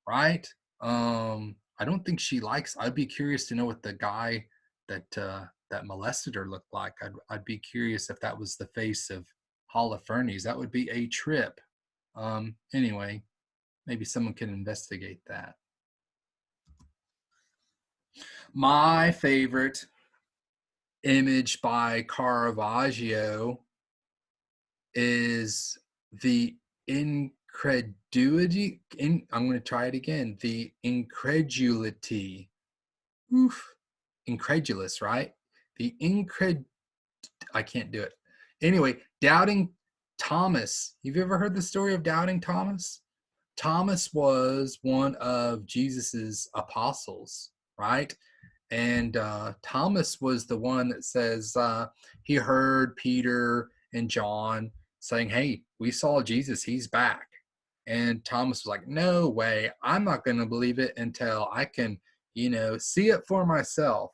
right? I don't think she likes. I'd be curious to know what the guy that molested her looked like. I'd be curious if that was the face of Holofernes. That would be a trip. Anyway, maybe someone can investigate that. My favorite image by Caravaggio is the incredulity. I'm going to try it again. The incredulity. Oof. Incredulous, right? I can't do it. Anyway, doubting Thomas. Have you ever heard the story of doubting Thomas? Thomas was one of Jesus's apostles, right? And Thomas was the one that says he heard Peter and John saying, hey, we saw Jesus, he's back. And Thomas was like, no way, I'm not going to believe it until I can, you know, see it for myself.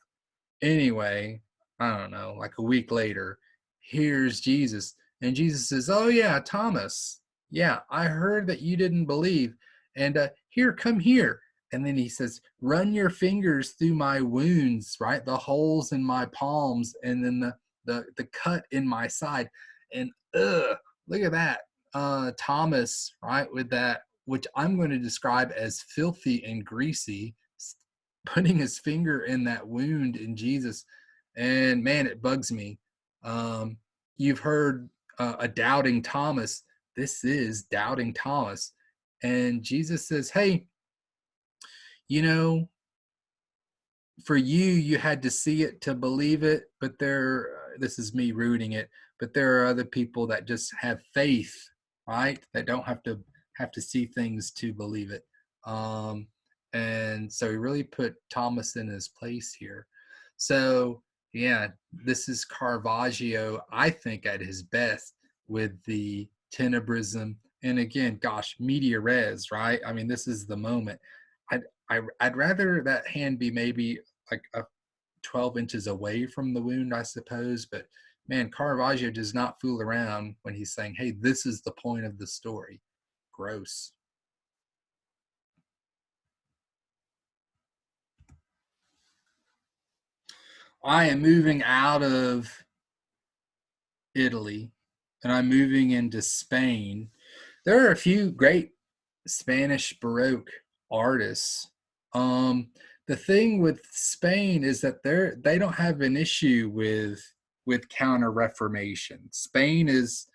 Anyway, I don't know, like a week later, here's Jesus. And Jesus says, oh yeah, Thomas, yeah, I heard that you didn't believe. And here, come here. And then he says, run your fingers through my wounds, right? The holes in my palms, and then the cut in my side. And look at that. Thomas, right, with that which I'm going to describe as filthy and greasy, putting his finger in that wound in Jesus. And man, it bugs me. You've heard a doubting Thomas. This is doubting Thomas. And Jesus says, hey, you know, for you, you had to see it to believe it, but this is me rooting it, but there are other people that just have faith, right? That don't have to see things to believe it. And so he really put Thomas in his place here. So yeah, this is Caravaggio, I think, at his best with the tenebrism. And again, gosh, media res, right? I mean, this is the moment. I'd rather that hand be maybe like 12 inches away from the wound, I suppose. But man, Caravaggio does not fool around when he's saying, hey, this is the point of the story. Gross. I am moving out of Italy and I'm moving into Spain. There are a few great Spanish Baroque artists. The thing with Spain is that they don't have an issue with Counter-Reformation. Spain is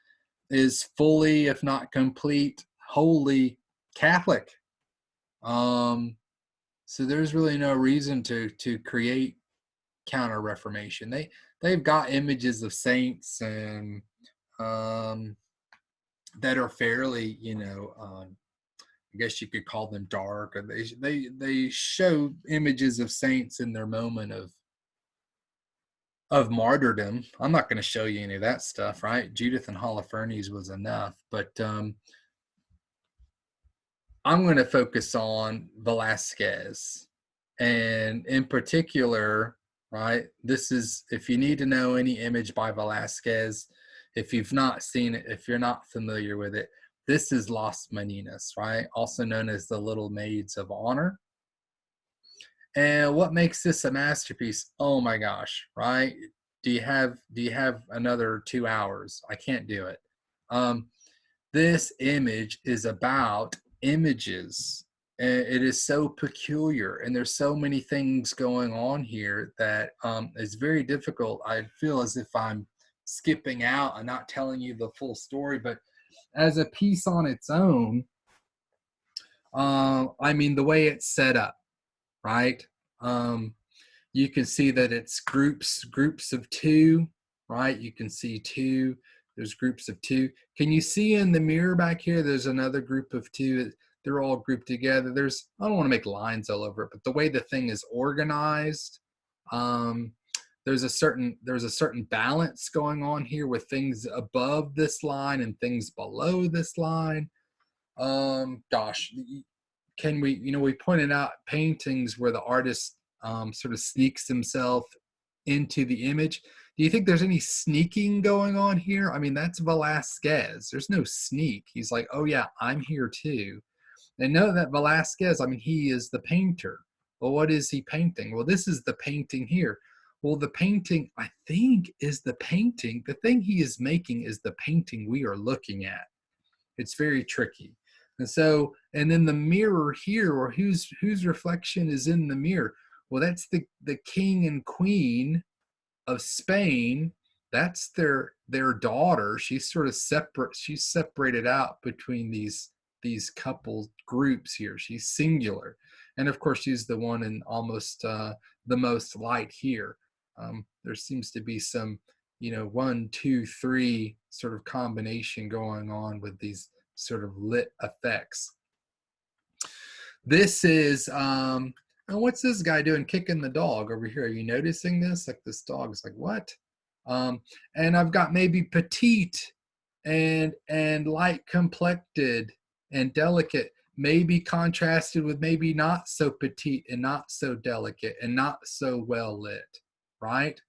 fully, if not complete, wholly Catholic. So there's really no reason to create Counter-Reformation. They've got images of saints and that are fairly, I guess you could call them dark, or they show images of saints in their moment of martyrdom. I'm not going to show you any of that stuff, right? Judith and Holofernes was enough, but I'm going to focus on Velázquez, and in particular, right? This is, if you need to know any image by Velázquez, if you've not seen it, if you're not familiar with it, this is Las Meninas, right? Also known as the Little Maids of Honor. And what makes this a masterpiece? Oh my gosh, right? Do you have another 2 hours? I can't do it. This image is about images. It is so peculiar, and there's so many things going on here that it's very difficult. I feel as if I'm skipping out and not telling you the full story, but as a piece on its own, I mean, the way it's set up, right? You can see that it's groups of two, right? You can see two. There's groups of two. Can you see in the mirror back here? There's another group of two. They're all grouped together. I don't want to make lines all over it, but the way the thing is organized, there's a certain balance going on here with things above this line and things below this line. Gosh, can we pointed out paintings where the artist sort of sneaks himself into the image. Do you think there's any sneaking going on here? I mean, that's Velázquez. There's no sneak. He's like, oh yeah, I'm here too. And know that Velázquez, I mean, he is the painter. Well, what is he painting? Well, this is the painting here. Well, the painting, I think, is the painting. The thing he is making is the painting we are looking at. It's very tricky. And so, and then the mirror here, or whose reflection is in the mirror? Well, that's the king and queen of Spain. That's their daughter. She's sort of separate. She's separated out between these couple groups here. She's singular, and of course, she's the one in almost the most light here. There seems to be some, 1, 2, 3 sort of combination going on with these sort of lit effects. This is and what's this guy doing kicking the dog over here? Are you noticing this? Like, this dog is like, what? And I've got maybe petite and light complected and delicate, maybe contrasted with maybe not so petite and not so delicate and not so well lit, right?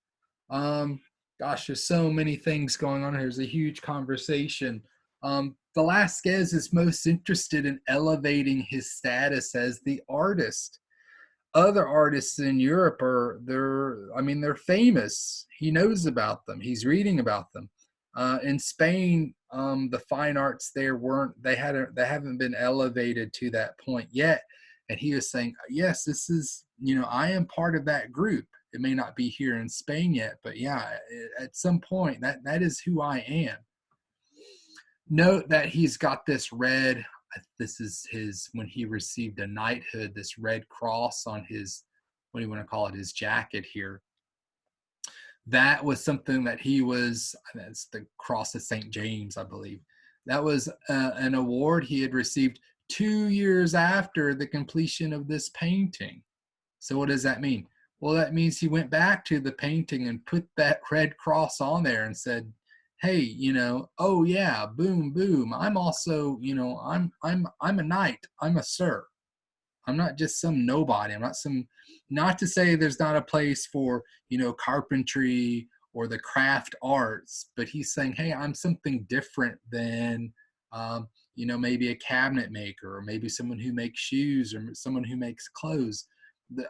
Gosh, there's so many things going on here. There's a huge conversation. Velázquez is most interested in elevating his status as the artist. Other artists in Europe they're famous. He knows about them. He's reading about them. In Spain, the fine arts there they haven't been elevated to that point yet. And he was saying, yes, this is, I am part of that group. It may not be here in Spain yet, but yeah, at some point that is who I am. Note that he's got this red, this is his, when he received a knighthood, this red cross on his, what do you want to call it, his jacket here. That was something that that's the Cross of St. James, I believe. That was an award he had received 2 years after the completion of this painting. So what does that mean? Well, that means he went back to the painting and put that red cross on there and said, hey, oh yeah, boom, boom. I'm also, I'm a knight. I'm a sir. I'm not just some nobody. Not to say there's not a place for, carpentry or the craft arts, but he's saying, hey, I'm something different than, maybe a cabinet maker, or maybe someone who makes shoes, or someone who makes clothes.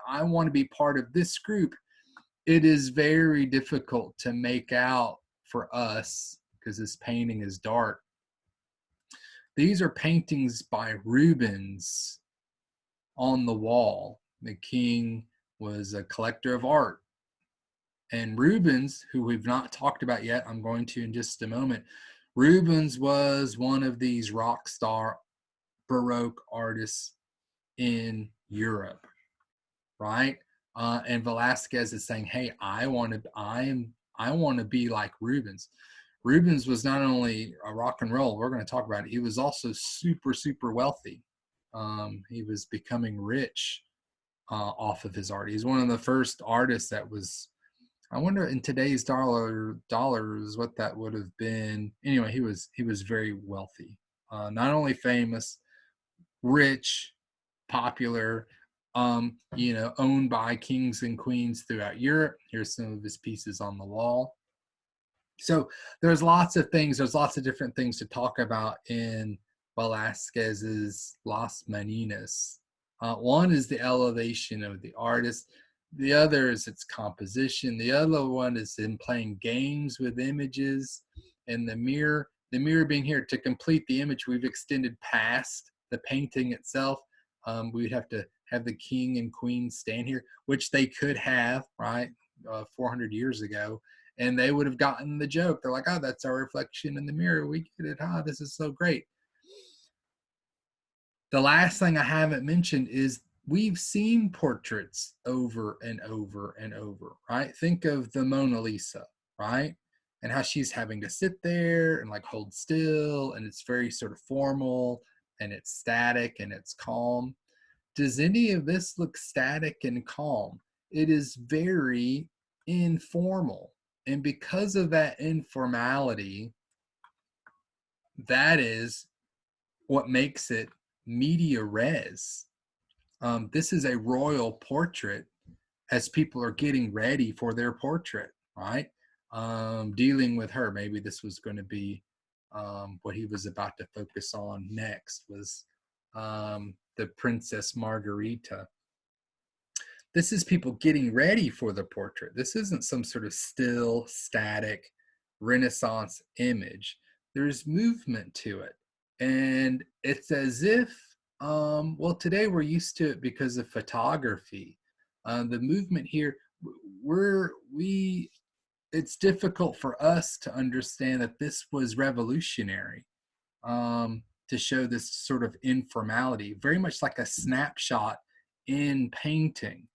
I want to be part of this group. It is very difficult to make out for us because this painting is dark. These are paintings by Rubens on the wall. The king was a collector of art. And Rubens, who we've not talked about yet, I'm going to in just a moment, Rubens was one of these rock star Baroque artists in Europe, right? And Velasquez is saying, hey, I want to be like Rubens. Rubens was not only a rock and roll, we're going to talk about it, he was also super, super wealthy. He was becoming rich off of his art. He's one of the first artists that was, I wonder in today's dollars what that would have been. Anyway, he was very wealthy, not only famous, rich, popular, owned by kings and queens throughout Europe. Here's some of his pieces on the wall. So there's lots of different things to talk about in Velasquez's Las Meninas. One is the elevation of the artist. The other is its composition. The other one is in playing games with images. And the mirror being here to complete the image, we've extended past the painting itself. We'd have to have the king and queen stand here, which they could have, right, 400 years ago. And they would have gotten the joke. They're like, oh, that's our reflection in the mirror. We get it. Ah, this is so great. The last thing I haven't mentioned is we've seen portraits over and over and over, right? Think of the Mona Lisa, right? And how she's having to sit there and like hold still, and it's very sort of formal, and it's static, and it's calm. Does any of this look static and calm? It is very informal. And because of that informality, that is what makes it media res. This is a royal portrait as people are getting ready for their portrait, right? Dealing with her. Maybe this was going to be what he was about to focus on next was the Princess Margarita. This is people getting ready for the portrait. This isn't some sort of still, static, Renaissance image. There's movement to it. And it's as if, well, today we're used to it because of photography. The movement here, it's difficult for us to understand that this was revolutionary, to show this sort of informality, very much like a snapshot in painting.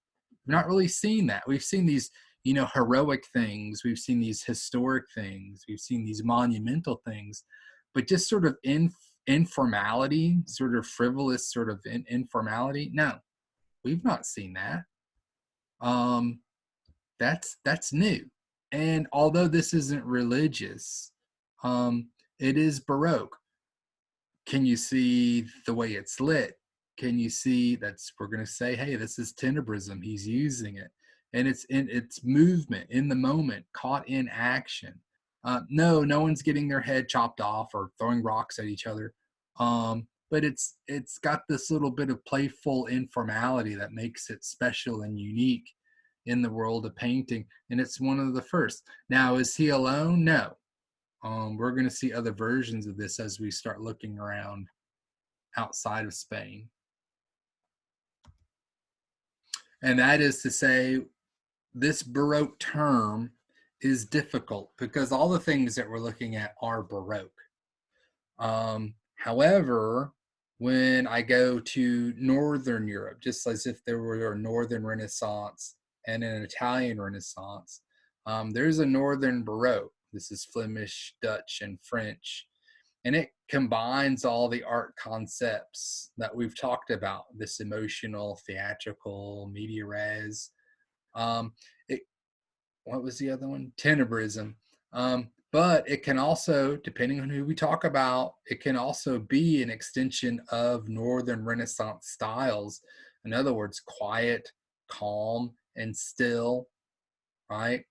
We've not really seen that. We've seen these, heroic things. We've seen these historic things. We've seen these monumental things, but just sort of informality, sort of frivolous, sort of informality. No, we've not seen that. That's new. And although this isn't religious, it is Baroque. Can you see the way it's lit? Can you see we're going to say, hey, this is tenebrism. He's using it. And it's in its movement, in the moment, caught in action. No one's getting their head chopped off or throwing rocks at each other. But it's got this little bit of playful informality that makes it special and unique in the world of painting. And it's one of the first. Now, is he alone? No. We're going to see other versions of this as we start looking around outside of Spain. And that is to say, this Baroque term is difficult because all the things that we're looking at are Baroque. However, when I go to Northern Europe, just as if there were a Northern Renaissance and an Italian Renaissance, there's a Northern Baroque. This is Flemish, Dutch, and French. And it combines all the art concepts that we've talked about, this emotional, theatrical, media res. What was the other one? Tenebrism. But it can also, depending on who we talk about, it can also be an extension of Northern Renaissance styles. In other words, quiet, calm, and still, right?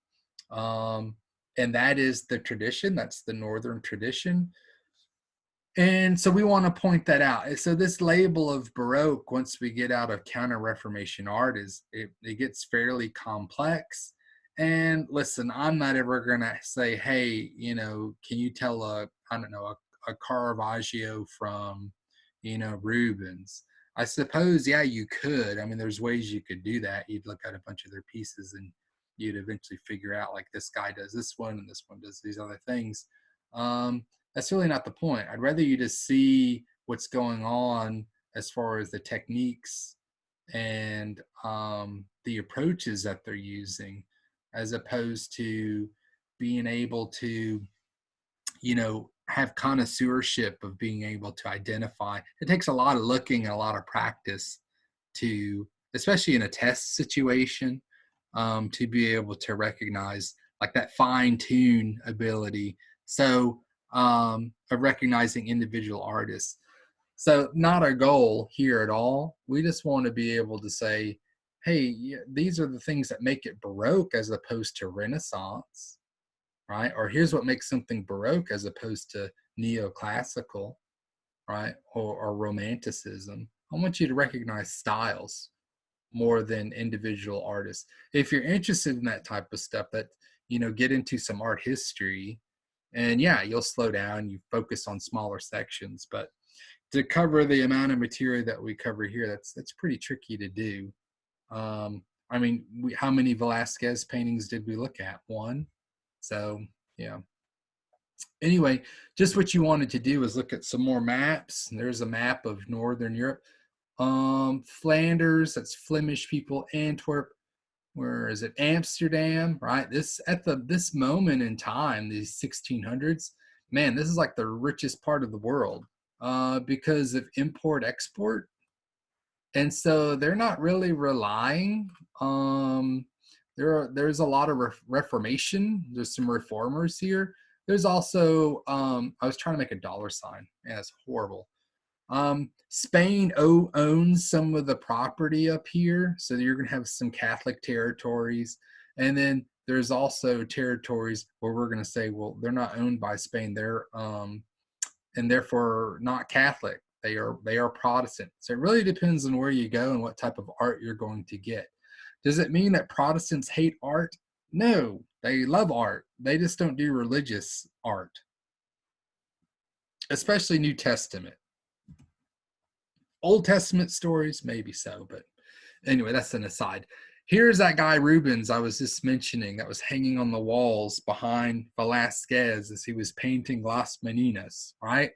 And that is the tradition. That's the Northern tradition. And so we want to point that out. So this label of Baroque, once we get out of Counter-Reformation art, it gets fairly complex. And listen, I'm not ever going to say, hey, can you tell a Caravaggio from, Rubens? I suppose, yeah, you could. I mean, there's ways you could do that. You'd look at a bunch of their pieces and you'd eventually figure out, like, this guy does this one and this one does these other things. That's really not the point. I'd rather you just see what's going on as far as the techniques and the approaches that they're using, as opposed to being able to, have connoisseurship of being able to identify. It takes a lot of looking and a lot of practice to, especially in a test situation, to be able to recognize, like, that fine-tune ability. So of recognizing individual artists. So not our goal here at all. We just want to be able to say, hey, these are the things that make it Baroque as opposed to Renaissance, right? Or here's what makes something Baroque as opposed to neoclassical, right? Or Romanticism. I want you to recognize styles more than individual artists. If you're interested in that type of stuff, that, get into some art history, and yeah, you'll slow down, you focus on smaller sections, but to cover the amount of material that we cover here, that's pretty tricky to do. I mean, how many Velázquez paintings did we look at? One. So yeah. Anyway, just what you wanted to do is look at some more maps. There's a map of Northern Europe. Flanders, that's Flemish people. Antwerp, where is it? Amsterdam, right? This moment in time, these 1600s, man, this is like the richest part of the world because of import export. And so they're not really relying. There's a lot of reformation. There's some reformers here. There's also, I was trying to make a dollar sign. Yeah, it's horrible. Spain owns some of the property up here, so you're going to have some Catholic territories, and then there's also territories where we're going to say, well, they're not owned by Spain, they're and therefore not Catholic. They are Protestant. So it really depends on where you go and what type of art you're going to get. Does it mean that Protestants hate art? No, they love art. They just don't do religious art, especially New Testament. Old Testament stories, maybe so, but anyway, that's an aside. Here's that guy Rubens I was just mentioning that was hanging on the walls behind Velázquez as he was painting Las Meninas, right?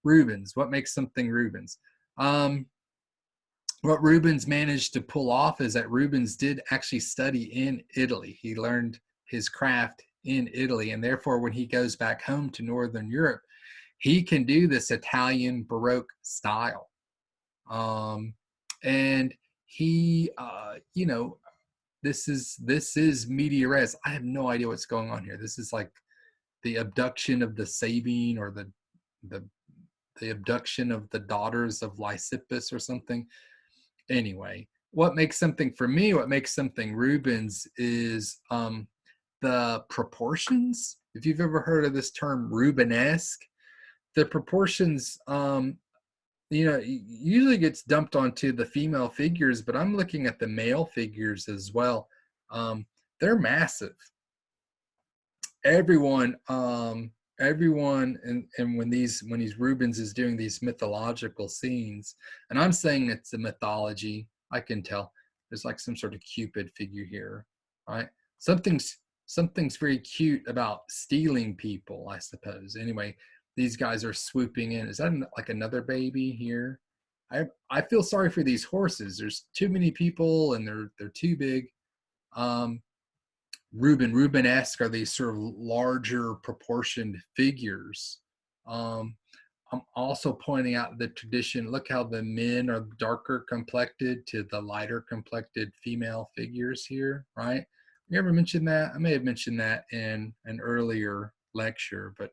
Rubens, what makes something Rubens? What Rubens managed to pull off is that Rubens did actually study in Italy. He learned his craft in Italy, and therefore when he goes back home to Northern Europe, he can do this Italian Baroque style. And he, this is media res. I have no idea what's going on here. This is like the abduction of the Sabine, or the abduction of the daughters of Lysippus or something. Anyway, what makes something, for me, what makes something Rubens is the proportions. If you've ever heard of this term Rubenesque, the proportions, usually gets dumped onto the female figures, but I'm looking at the male figures as well. They're massive. Everyone everyone, and when these Rubens is doing these mythological scenes, and I'm saying it's a mythology, I can tell there's like some sort of Cupid figure here, right? Something's very cute about stealing people, I suppose. Anyway, these guys are swooping in. Is that like another baby here? I feel sorry for these horses. There's too many people and they're too big. Um, Rubenesque are these sort of larger proportioned figures. Um, I'm also pointing out the tradition. Look how the men are darker complected to the lighter complected female figures here, right? You ever mentioned that? I may have mentioned that in an earlier lecture, but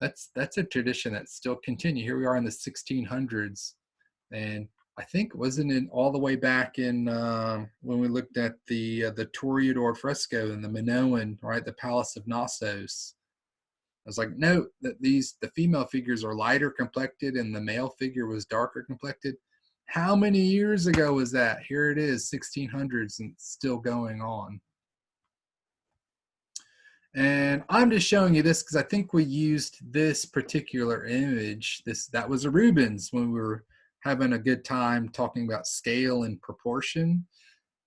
that's a tradition that still continue. Here we are in the 1600s, and I think wasn't it all the way back in when we looked at the Toreador fresco in the Minoan, right, the Palace of Knossos. I was like, note that the female figures are lighter complected and the male figure was darker complected. How many years ago was that? Here it is, 1600s, and it's still going on. And I'm just showing you this because I think we used this particular image. That was a Rubens when we were having a good time talking about scale and proportion.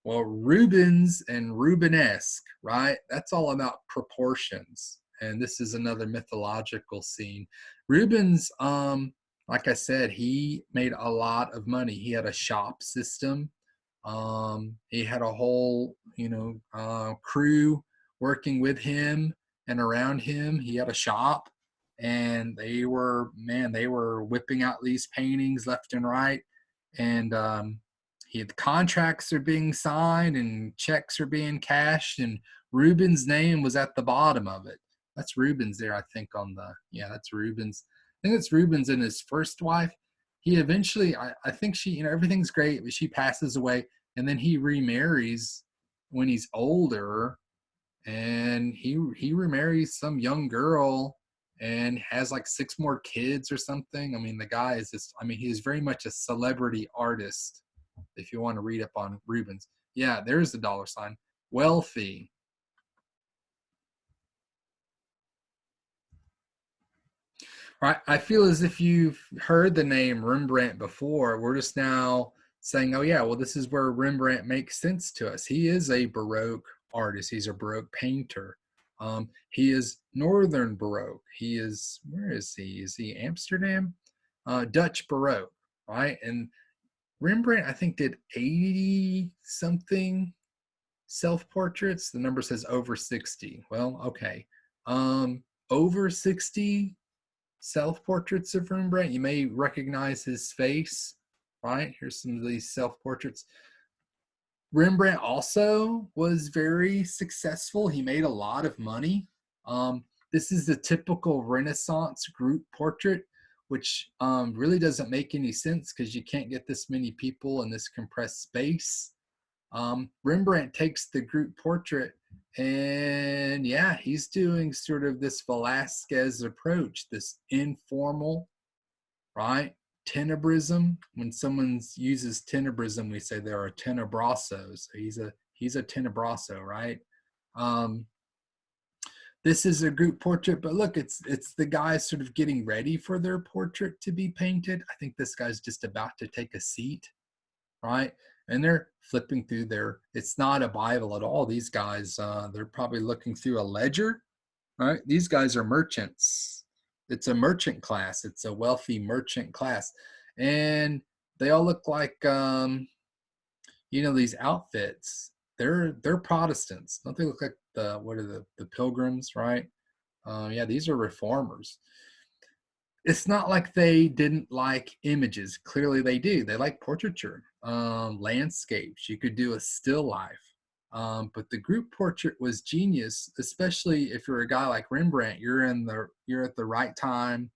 Well, Rubens and Rubenesque, right? That's all about proportions. And this is another mythological scene. Rubens, like I said, he made a lot of money. He had a shop system. He had a whole, crew working with him and around him. He had a shop, and they were whipping out these paintings left and right. And the contracts are being signed and checks are being cashed, and Rubens' name was at the bottom of it. That's Rubens there, I think, that's Rubens. I think it's Rubens and his first wife. He eventually, I think she, everything's great, but she passes away, and then he remarries when he's older, and he remarries some young girl and has like 6 more kids or something. I mean, the guy is just, he is very much a celebrity artist. If you want to read up on Rubens. Yeah, there's the dollar sign. Wealthy. I feel as if you've heard the name Rembrandt before. We're just now saying, oh yeah, well, this is where Rembrandt makes sense to us. He is a Baroque artist. He's a Baroque painter. He is Northern Baroque. He is, where is he? Is he Amsterdam? Dutch Baroque, right? And Rembrandt, I think, did 80 something self-portraits. The number says over 60. Well, okay. Over 60 self-portraits of Rembrandt. You may recognize his face, right? Here's some of these self-portraits. Rembrandt also was very successful. He made a lot of money. This is the typical Renaissance group portrait, which really doesn't make any sense because you can't get this many people in this compressed space. Rembrandt takes the group portrait, and yeah, he's doing sort of this Velasquez approach, this informal, right? Tenebrism. When someone uses tenebrism, we say they're a tenebrasso. So he's a tenebrasso, right? This is a group portrait, but look, it's the guys sort of getting ready for their portrait to be painted. I think this guy's just about to take a seat, right? And they're flipping through it's not a Bible at all. These guys, they're probably looking through a ledger, right? These guys are merchants. It's a merchant class. It's a wealthy merchant class. And they all look like, these outfits. They're Protestants. Don't they look like the Pilgrims, right? Yeah, these are reformers. It's not like they didn't like images. Clearly they do. They like portraiture, landscapes. You could do a still life. But the group portrait was genius, especially if you're a guy like Rembrandt. You're at the right time.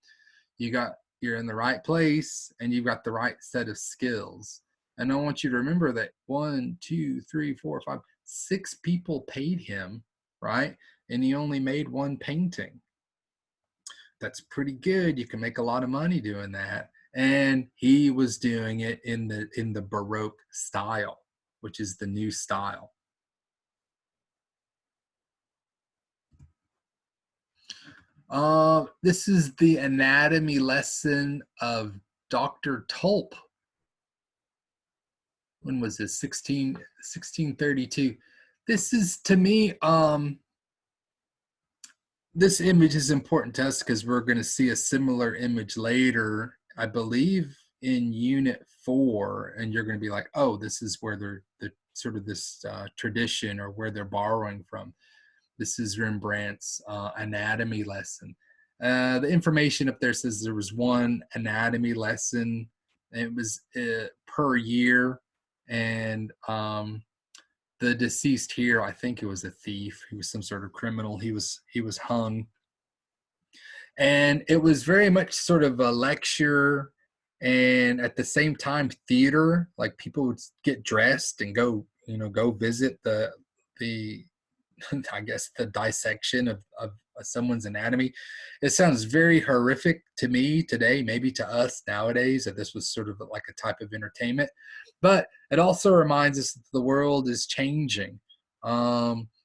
You're in the right place, and you've got the right set of skills. And I want you to remember that 1, 2, 3, 4, 5, 6 people paid him, right? And he only made one painting. That's pretty good. You can make a lot of money doing that. And he was doing it in the Baroque style, which is the new style. This is the anatomy lesson of Dr. Tulp. When was this? 1632. This is, to me, this image is important to us because we're going to see a similar image later, I believe, in Unit 4, and you're going to be like, oh, this is where they're the sort of this tradition or where they're borrowing from. This is Rembrandt's anatomy lesson. The information up there says there was one anatomy lesson. It was per year, and the deceased here, I think it was a thief. He was some sort of criminal. He was hung, and it was very much sort of a lecture, and at the same time theater. Like people would get dressed and go visit the I guess the dissection of someone's anatomy. It sounds very horrific to me today, maybe to us nowadays, that this was sort of like a type of entertainment. But it also reminds us that the world is changing.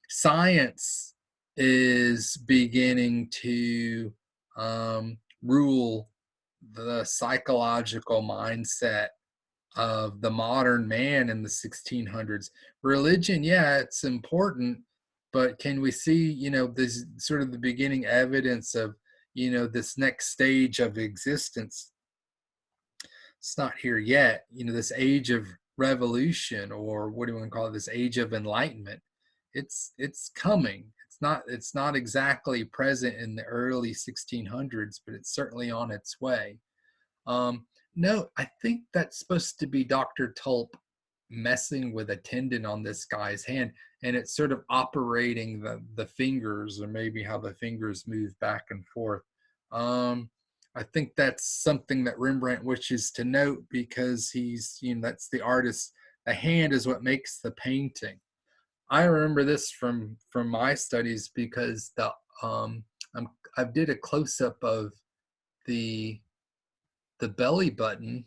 Science is beginning to rule the psychological mindset of the modern man in the 1600s. Religion, yeah, it's important, but can we see, this sort of the beginning evidence of, this next stage of existence? It's not here yet. This age of revolution, or what do you want to call it? This age of enlightenment. It's coming. It's not exactly present in the early 1600s, but it's certainly on its way. No, I think that's supposed to be Dr. Tulp messing with a tendon on this guy's hand, and it's sort of operating the fingers, or maybe how the fingers move back and forth. I think that's something that Rembrandt wishes to note, because he's, that's the artist. The hand is what makes the painting. I remember this from my studies, because I did a close up of the belly button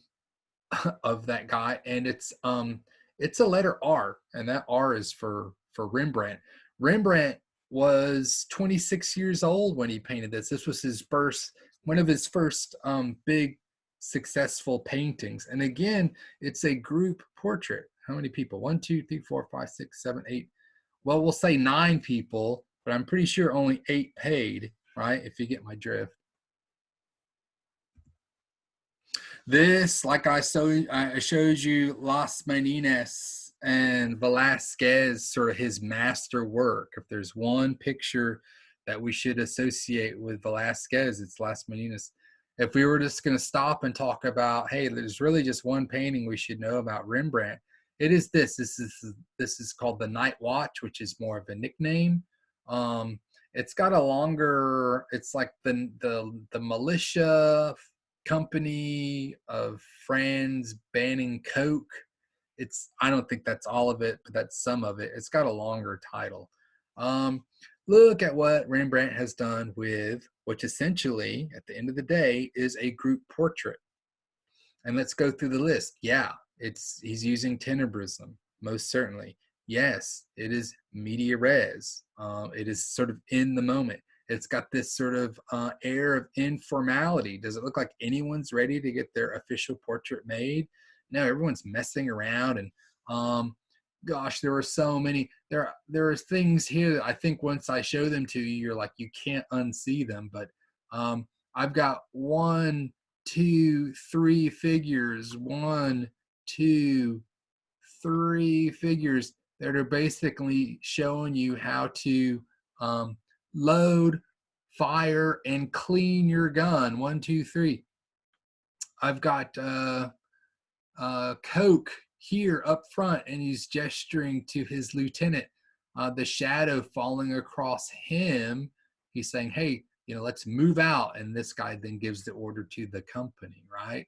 of that guy, and it's a letter R, and that R is for Rembrandt. Rembrandt was 26 years old when he painted this. This was one of his first big successful paintings. And again, it's a group portrait. How many people? 1, 2, 3, 4, 5, 6, 7, 8. Well, we'll say 9 people, but I'm pretty sure only 8 paid, right? If you get my drift. This, like I showed you, Las Meninas and Velasquez, sort of his master work. If there's one picture that we should associate with Velasquez, it's Las Meninas. If we were just going to stop and talk about, hey, there's really just one painting we should know about Rembrandt, it is this. This is called the Nightwatch, which is more of a nickname. It's got a longer. It's like the militia company of friends banning coke. I don't think that's all of it, but that's some of it. It's got a longer title. Look at what Rembrandt has done with, which essentially at the end of the day is a group portrait. And let's go through the list. Yeah, he's using tenebrism, most certainly. Yes, it is media res. It is sort of in the moment. It's got this sort of air of informality. Does it look like anyone's ready to get their official portrait made? No, everyone's messing around. And gosh, there were so many. There are things here that I think once I show them to you, you're like, you can't unsee them. But I've got 1, 2, 3 figures. 1, 2, 3 figures that are basically showing you how to load, fire, and clean your gun. 1, 2, 3. I've got Coke here up front, and he's gesturing to his lieutenant. The shadow falling across him, he's saying, hey, let's move out. And this guy then gives the order to the company, right?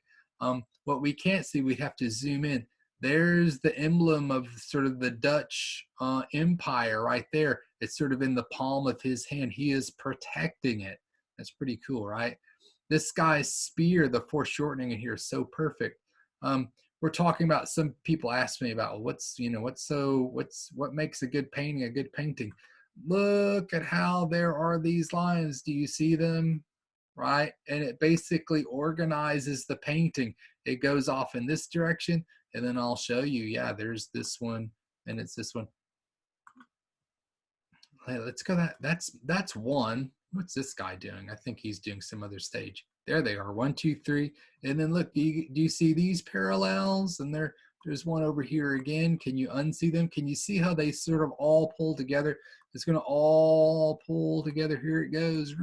What we can't see, we have to zoom in. There's the emblem of sort of the Dutch Empire right there. It's sort of in the palm of his hand. He is protecting it. That's pretty cool, right? This guy's spear, the foreshortening in here is so perfect. We're talking about, some people ask me about what makes a good painting a good painting. Look at how there are these lines. Do you see them? Right? And it basically organizes the painting. It goes off in this direction, and then I'll show you, yeah, there's this one, and it's this one. Hey, let's go that's one. What's this guy doing? I think he's doing some other stage. There they are, 1, 2, 3. And then look, do you see these parallels? And there's one over here again. Can you unsee them? Can you see how they sort of all pull together? It's going to all pull together. Here it goes.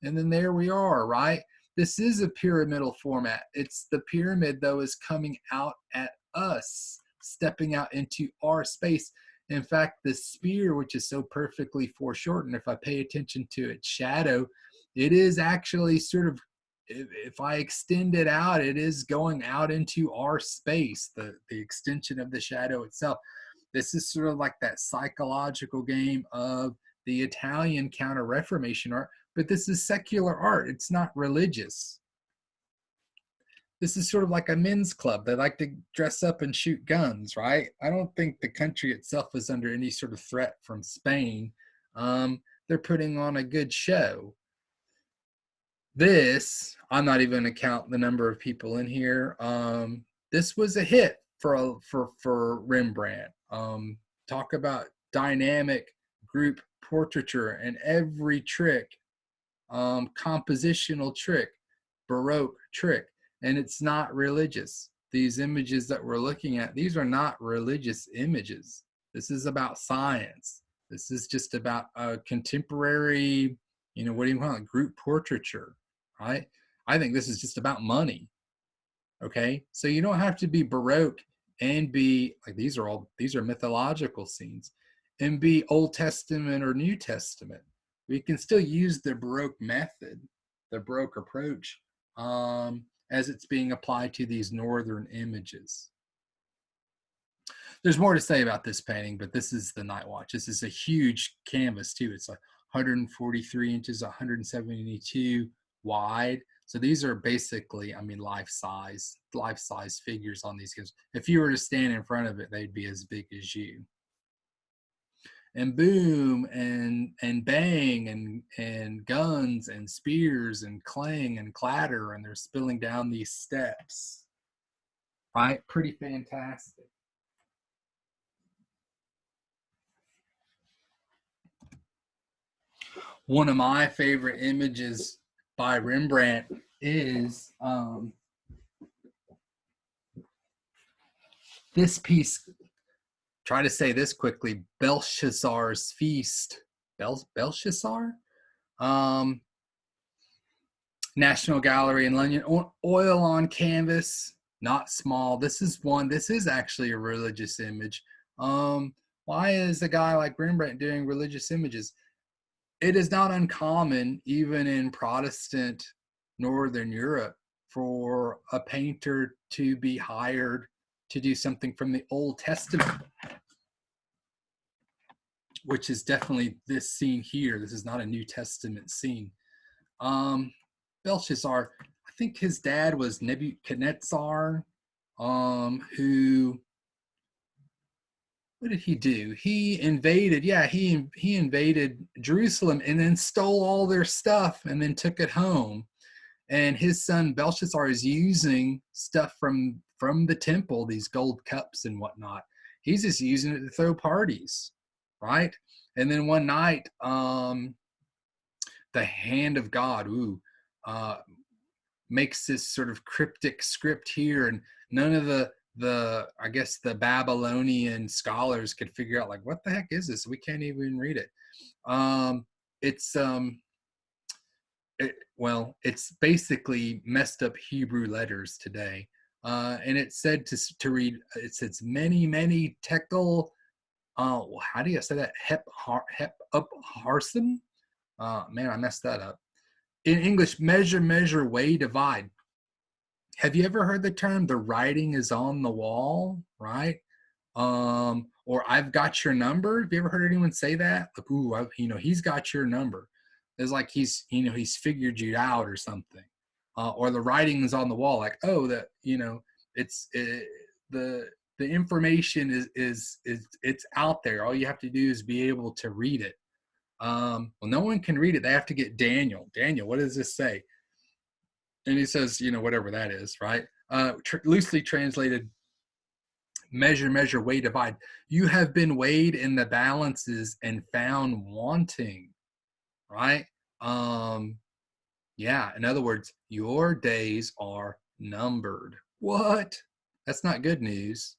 And then there we are, right? This is a pyramidal format. It's the pyramid, though, is coming out at us, stepping out into our space. In fact, the spear, which is so perfectly foreshortened, if I pay attention to its shadow, it is actually sort of, if I extend it out, it is going out into our space, the extension of the shadow itself. This is sort of like that psychological game of the Italian Counter-Reformation art, but this is secular art. It's not religious. This is sort of like a men's club. They like to dress up and shoot guns, right? I don't think the country itself is under any sort of threat from Spain. They're putting on a good show. This, I'm not even going to count the number of people in here. This was a hit for Rembrandt. Talk about dynamic group portraiture and every trick, compositional trick, Baroque trick. And it's not religious. These images that we're looking at, these are not religious images. This is about science. This is just about a contemporary, what do you want, group portraiture, right? I think this is just about money, okay? So you don't have to be Baroque and be, like these are mythological scenes, and be Old Testament or New Testament. We can still use the Baroque method, the Baroque approach, as it's being applied to these northern images. There's more to say about this painting, but this is the Nightwatch. This is a huge canvas too. It's 143 inches, 172 wide. So these are basically, life-size figures on these kids. If you were to stand in front of it, they'd be as big as you. And boom, and bang, and guns, and spears, and clang, and clatter, and they're spilling down these steps. Right? Pretty fantastic. One of my favorite images by Rembrandt is this piece. Try to say this quickly. Belshazzar's Feast. Belshazzar? National Gallery in London. Oil on canvas, not small. This is actually a religious image. Why is a guy like Rembrandt doing religious images? It is not uncommon, even in Protestant Northern Europe, for a painter to be hired to do something from the Old Testament, which is definitely this scene here. This is not a New Testament scene. Belshazzar, I think his dad was Nebuchadnezzar, who, what did he do? He invaded, he invaded Jerusalem and then stole all their stuff and then took it home. And his son Belshazzar is using stuff from the temple, these gold cups and whatnot. He's just using it to throw parties, right? And then one night, the hand of God, makes this sort of cryptic script here, and none of the I guess the Babylonian scholars could figure out, like, what the heck is this? We can't even read it. It's basically messed up Hebrew letters today. And it said to read, it says many tekel, how do you say that? Hep up harsim? Man, I messed that up. In English, measure, weigh, divide. Have you ever heard the term, the writing is on the wall, right? Or I've got your number. Have you ever heard anyone say that? Like, he's got your number. It's like he's figured you out or something. Or the writing is on the wall, like, the The information is it's out there. All you have to do is be able to read it. Well, no one can read it. They have to get Daniel. Daniel, what does this say? And he says, you know, whatever that is, right? Loosely translated, measure, measure, weigh, divide. You have been weighed in the balances and found wanting, right? Yeah, in other words, your days are numbered. What? That's not good news.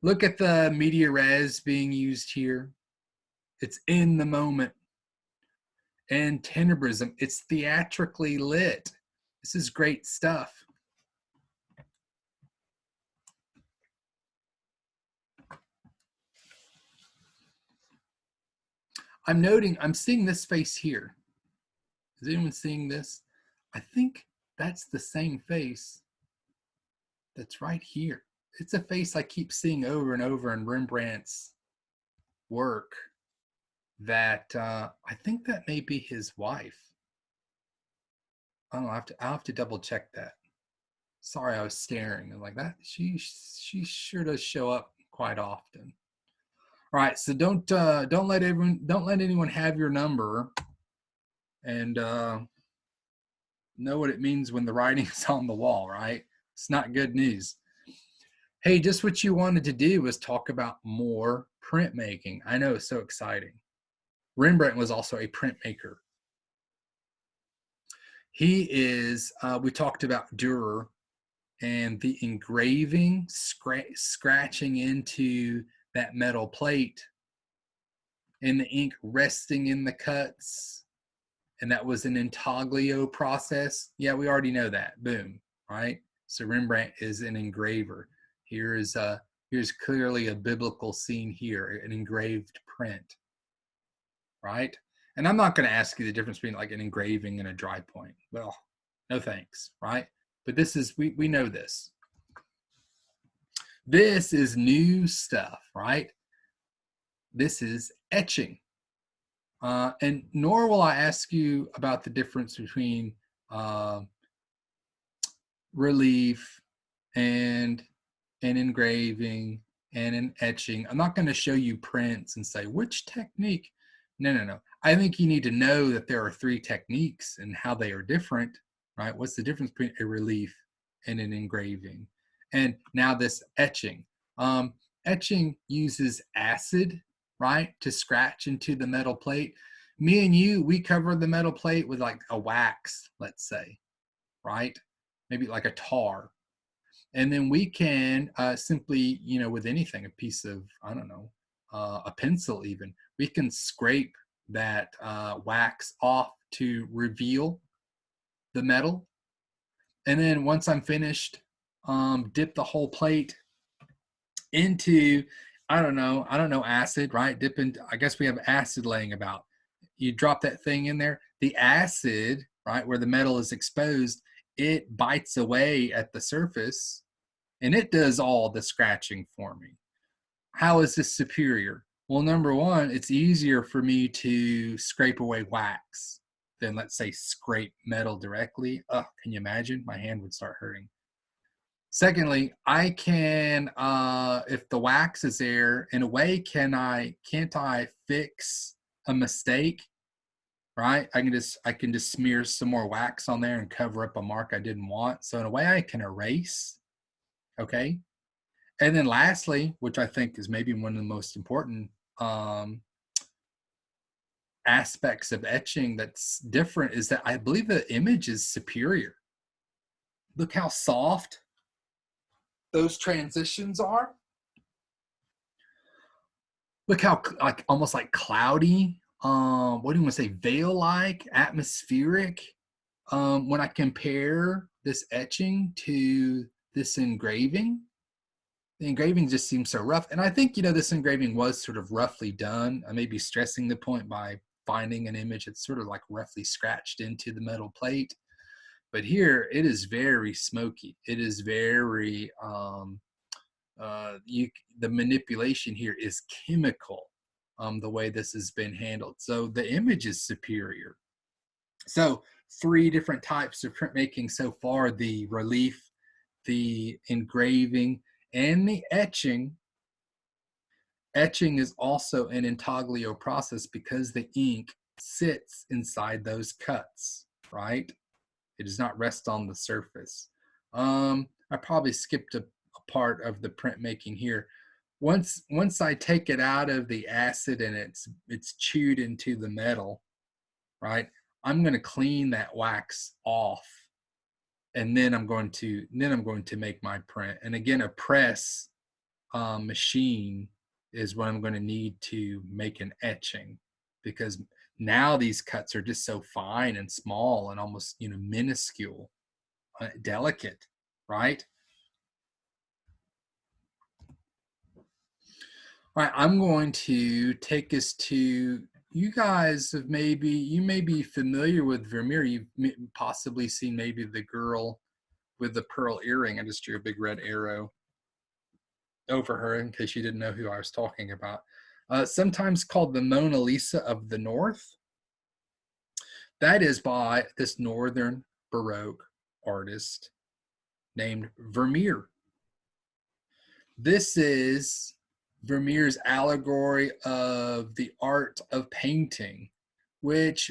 Look at the media res being used here. It's in the moment. And tenebrism, it's theatrically lit. This is great stuff. I'm seeing this face here. Is anyone seeing this? I think that's the same face that's right here. It's a face I keep seeing over and over in Rembrandt's work that I think that may be his wife. I don't know, I'll have to double check that. Sorry, I was staring. I'm like that. She sure does show up quite often. All right, so don't let anyone have your number, and know what it means when the writing's on the wall, right? It's not good news. Hey, just what you wanted to do was talk about more printmaking. I know, it's so exciting. Rembrandt was also a printmaker. He is, we talked about Dürer and the engraving, scratching into that metal plate and the ink resting in the cuts. And that was an intaglio process. Yeah, we already know that. Boom, right? So Rembrandt is an engraver. Here's clearly a biblical scene here, an engraved print, right? And I'm not going to ask you the difference between like an engraving and a dry point. Well, no thanks, right? But this is, we know this. This is new stuff, right? This is etching. And nor will I ask you about the difference between relief and an engraving and an etching. I'm not going to show you prints and say which technique. No. I think you need to know that there are three techniques and how they are different, right? What's the difference between a relief and an engraving? And now this etching. Etching uses acid, right, to scratch into the metal plate. Me and you, we cover the metal plate with like a wax, let's say, right? Maybe like a tar. And then we can simply, you know, with anything, a piece of, I don't know, a pencil even, we can scrape that wax off to reveal the metal. And then once I'm finished, dip the whole plate into, I don't know, acid, right? Dip into, I guess we have acid laying about. You drop that thing in there, the acid, right, where the metal is exposed, it bites away at the surface and it does all the scratching for me. How is this superior? Well, number one, it's easier for me to scrape away wax than, let's say, scrape metal directly. Can you imagine? My hand would start hurting. Secondly, I can, if the wax is there, in a way, can't I fix a mistake? Right? I can just smear some more wax on there and cover up a mark I didn't want. So in a way, I can erase. Okay. And then lastly, which I think is maybe one of the most important aspects of etching that's different, is that I believe the image is superior. Look how soft those transitions are. Look how like almost like cloudy, what do you want to say, veil-like, atmospheric. When I compare this etching to this engraving, the engraving just seems so rough. And I think, you know, this engraving was sort of roughly done. I may be stressing the point by finding an image that's sort of like roughly scratched into the metal plate. But here, it is very smoky. It is very, the manipulation here is chemical, the way this has been handled. So the image is superior. So 3 different types of printmaking so far: the relief, the engraving, and the etching. Etching is also an intaglio process because the ink sits inside those cuts, right? It does not rest on the surface. I probably skipped a part of the printmaking here. Once I take it out of the acid and it's chewed into the metal, right? I'm going to clean that wax off, and then I'm going to make my print. And again, a press machine is what I'm going to need to make an etching, because now these cuts are just so fine and small and almost, minuscule, delicate, right? All right, I'm going to take us to, you guys you may be familiar with Vermeer. You've possibly seen maybe the girl with the pearl earring. I just drew a big red arrow over her in case you didn't know who I was talking about. Sometimes called the Mona Lisa of the North. That is by this Northern Baroque artist named Vermeer. This is Vermeer's allegory of the art of painting, which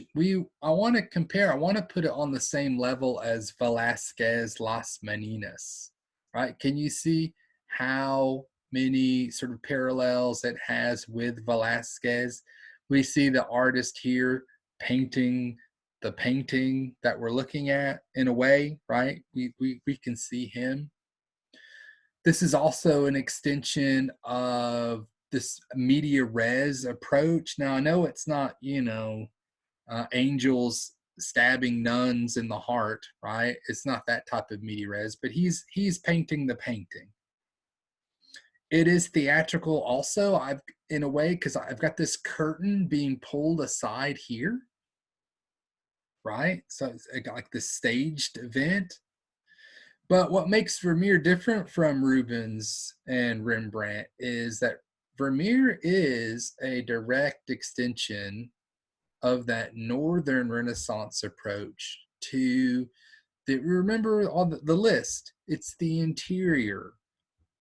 I want to compare. I want to put it on the same level as Velázquez Las Meninas, right? Can you see how many sort of parallels it has with Velázquez? We see the artist here painting the painting that we're looking at in a way, right? We can see him. This is also an extension of this media res approach. Now, I know it's not, angels stabbing nuns in the heart, right? It's not that type of media res, but he's painting the painting. It is theatrical also, in a way, because I've got this curtain being pulled aside here, right? So it's like this staged event. But what makes Vermeer different from Rubens and Rembrandt is that Vermeer is a direct extension of that Northern Renaissance approach to remember all the list. It's the interior,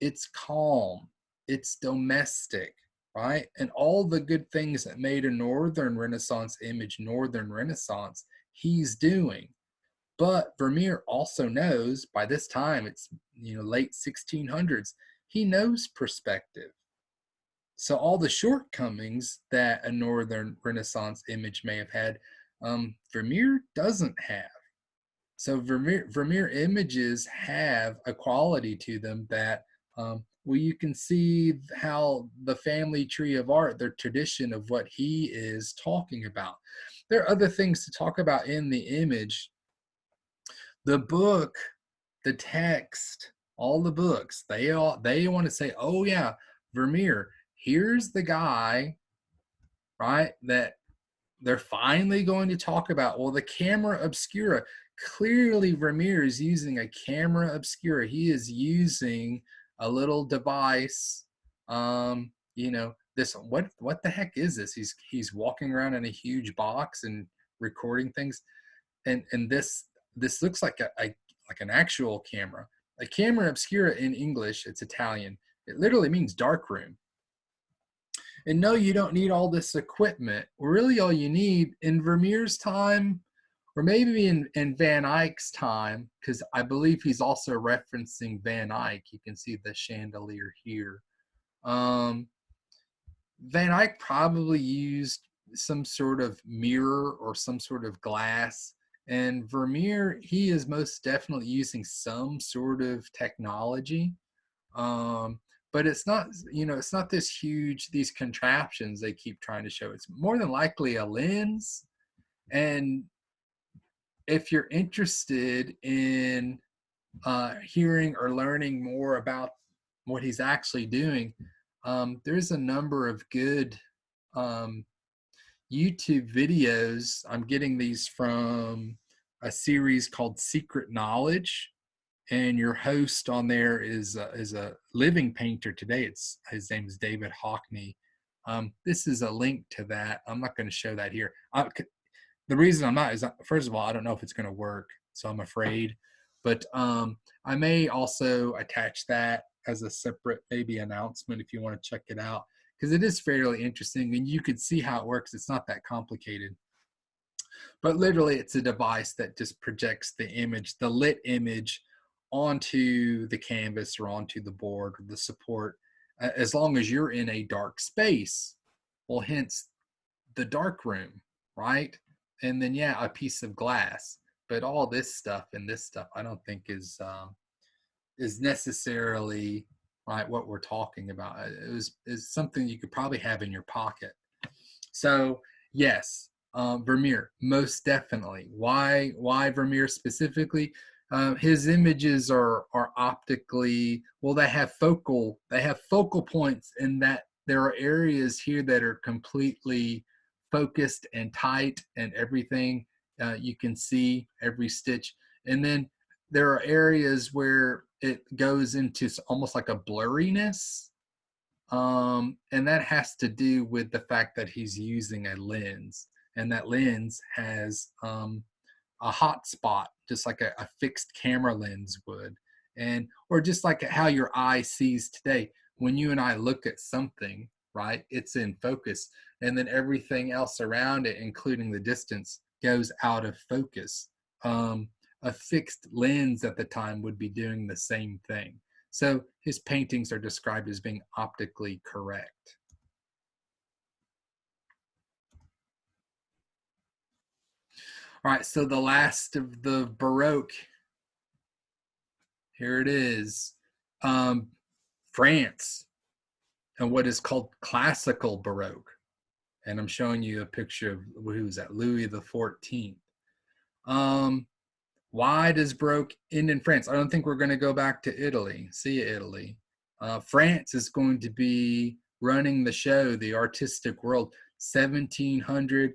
it's calm, it's domestic, right? And all the good things that made a Northern Renaissance image Northern Renaissance, he's doing. But Vermeer also knows, by this time, it's late 1600s, he knows perspective. So all the shortcomings that a Northern Renaissance image may have had, Vermeer doesn't have. So Vermeer images have a quality to them that, well, you can see how the family tree of art, their tradition of what he is talking about. There are other things to talk about in the image. The book, the text, all the books, they want to say, oh yeah, Vermeer, here's the guy, right, that they're finally going to talk about. Well, the camera obscura, clearly Vermeer is using a camera obscura. He is using a little device, this, what the heck is this? He's walking around in a huge box and recording things. And this looks like like an actual camera. A camera obscura in English, it's Italian. It literally means dark room. And no, you don't need all this equipment. Really, all you need in Vermeer's time, or maybe in Van Eyck's time, because I believe he's also referencing Van Eyck. You can see the chandelier here. Van Eyck probably used some sort of mirror or some sort of glass. And Vermeer, he is most definitely using some sort of technology. But it's not, it's not this huge, these contraptions they keep trying to show. It's more than likely a lens. And if you're interested in hearing or learning more about what he's actually doing, there's a number of good YouTube videos. I'm getting these from a series called Secret Knowledge, and your host on there is a living painter today. His name is David Hockney. This is a link to that. I'm not going to show that here. The reason I'm not is, first of all, I don't know if it's going to work, so I'm afraid. But I may also attach that as a separate maybe announcement if you want to check it out, because it is fairly interesting and you could see how it works. It's not that complicated. But literally, it's a device that just projects the image, the lit image, onto the canvas or onto the board or the support, as long as you're in a dark space. Well, hence the dark room, right? And then, yeah, a piece of glass. But all this stuff and this stuff, I don't think is necessarily right what we're talking about. Is something you could probably have in your pocket. So yes, Vermeer, most definitely. Why Vermeer specifically? His images are optically, well, they have focal points in that there are areas here that are completely focused and tight and everything. You can see every stitch. And then there are areas where it goes into almost like a blurriness. And that has to do with the fact that he's using a lens, and that lens has a hot spot, just like a fixed camera lens would, and or just like how your eye sees today. When you and I look at something, right, it's in focus, and then everything else around it, including the distance, goes out of focus. A fixed lens at the time would be doing the same thing. So his paintings are described as being optically correct. All right, so the last of the Baroque, here it is. France, and what is called classical Baroque. And I'm showing you a picture of, who's that, Louis the 14th. Why does Baroque end in France? I don't think we're going to go back to Italy. See you, Italy. France is going to be running the show, the artistic world, 1700,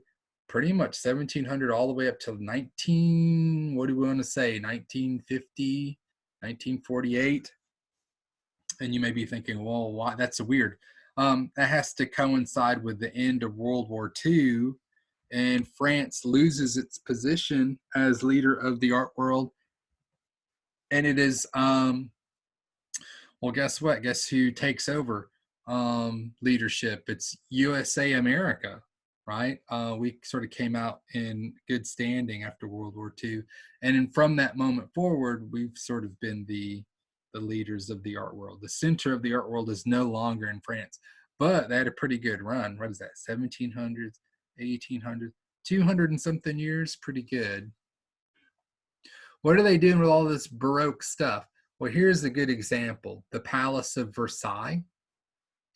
pretty much 1700 all the way up to 19, what do we want to say, 1950, 1948. And you may be thinking, well, why? That's weird. That has to coincide with the end of World War II, and France loses its position as leader of the art world. And it is, well, guess what? Guess who takes over leadership? It's USA America, right? We sort of came out in good standing after World War II. And from that moment forward, we've sort of been the leaders of the art world. The center of the art world is no longer in France, but they had a pretty good run. What is that, 1700s, 1800s, 200 and something years? Pretty good. What are they doing with all this Baroque stuff? Well, here's a good example. The Palace of Versailles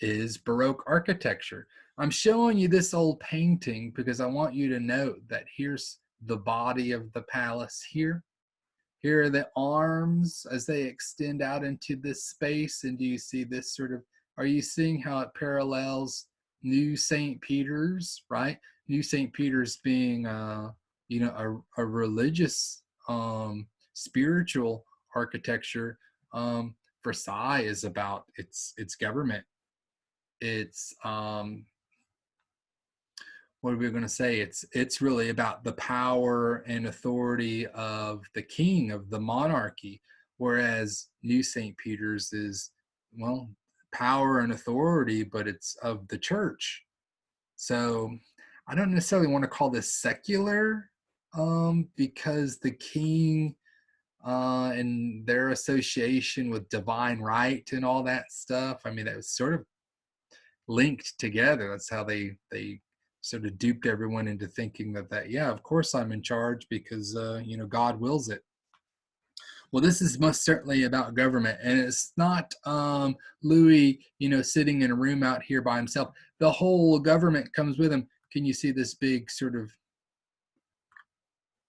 is Baroque architecture. I'm showing you this old painting because I want you to note that here's the body of the palace here. Here are the arms as they extend out into this space. And do you see this sort of, are you seeing how it parallels New St. Peter's, right? New St. Peter's being, you know, a religious, spiritual architecture. Versailles is about its government. It's what are we going to say? It's really about the power and authority of the king, of the monarchy, whereas New St. Peter's is, well, power and authority, but it's of the church. So I don't necessarily want to call this secular, because the king and their association with divine right and all that stuff, I mean, that was sort of linked together. That's how they sort of duped everyone into thinking that yeah, of course I'm in charge because you know, God wills it. Well, this is most certainly about government, and it's not Louis, you know, sitting in a room out here by himself. The whole government comes with him. Can you see this big sort of,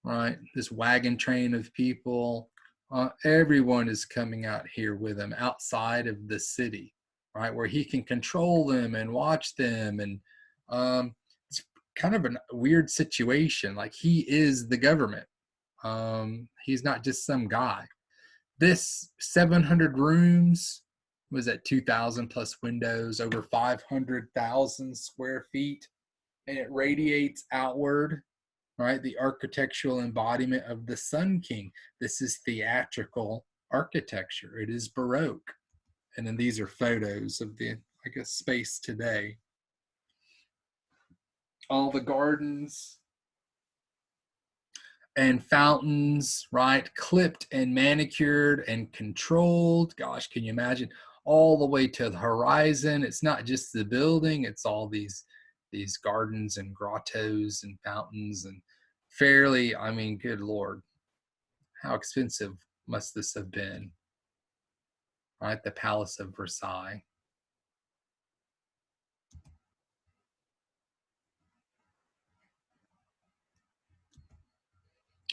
right, this wagon train of people? Everyone is coming out here with him outside of the city, right, where he can control them and watch them. And it's kind of a weird situation. Like, he is the government. He's not just some guy. This 700 rooms, was at 2,000 plus windows, over 500,000 square feet, and it radiates outward, right? The architectural embodiment of the Sun King. This is theatrical architecture. It is Baroque. And then these are photos of the, I guess, space today. All the gardens and fountains, right? Clipped and manicured and controlled. Gosh, can you imagine? All the way to the horizon. It's not just the building, it's all these gardens and grottos and fountains and fairly, I mean, good Lord, how expensive must this have been, right? The Palace of Versailles.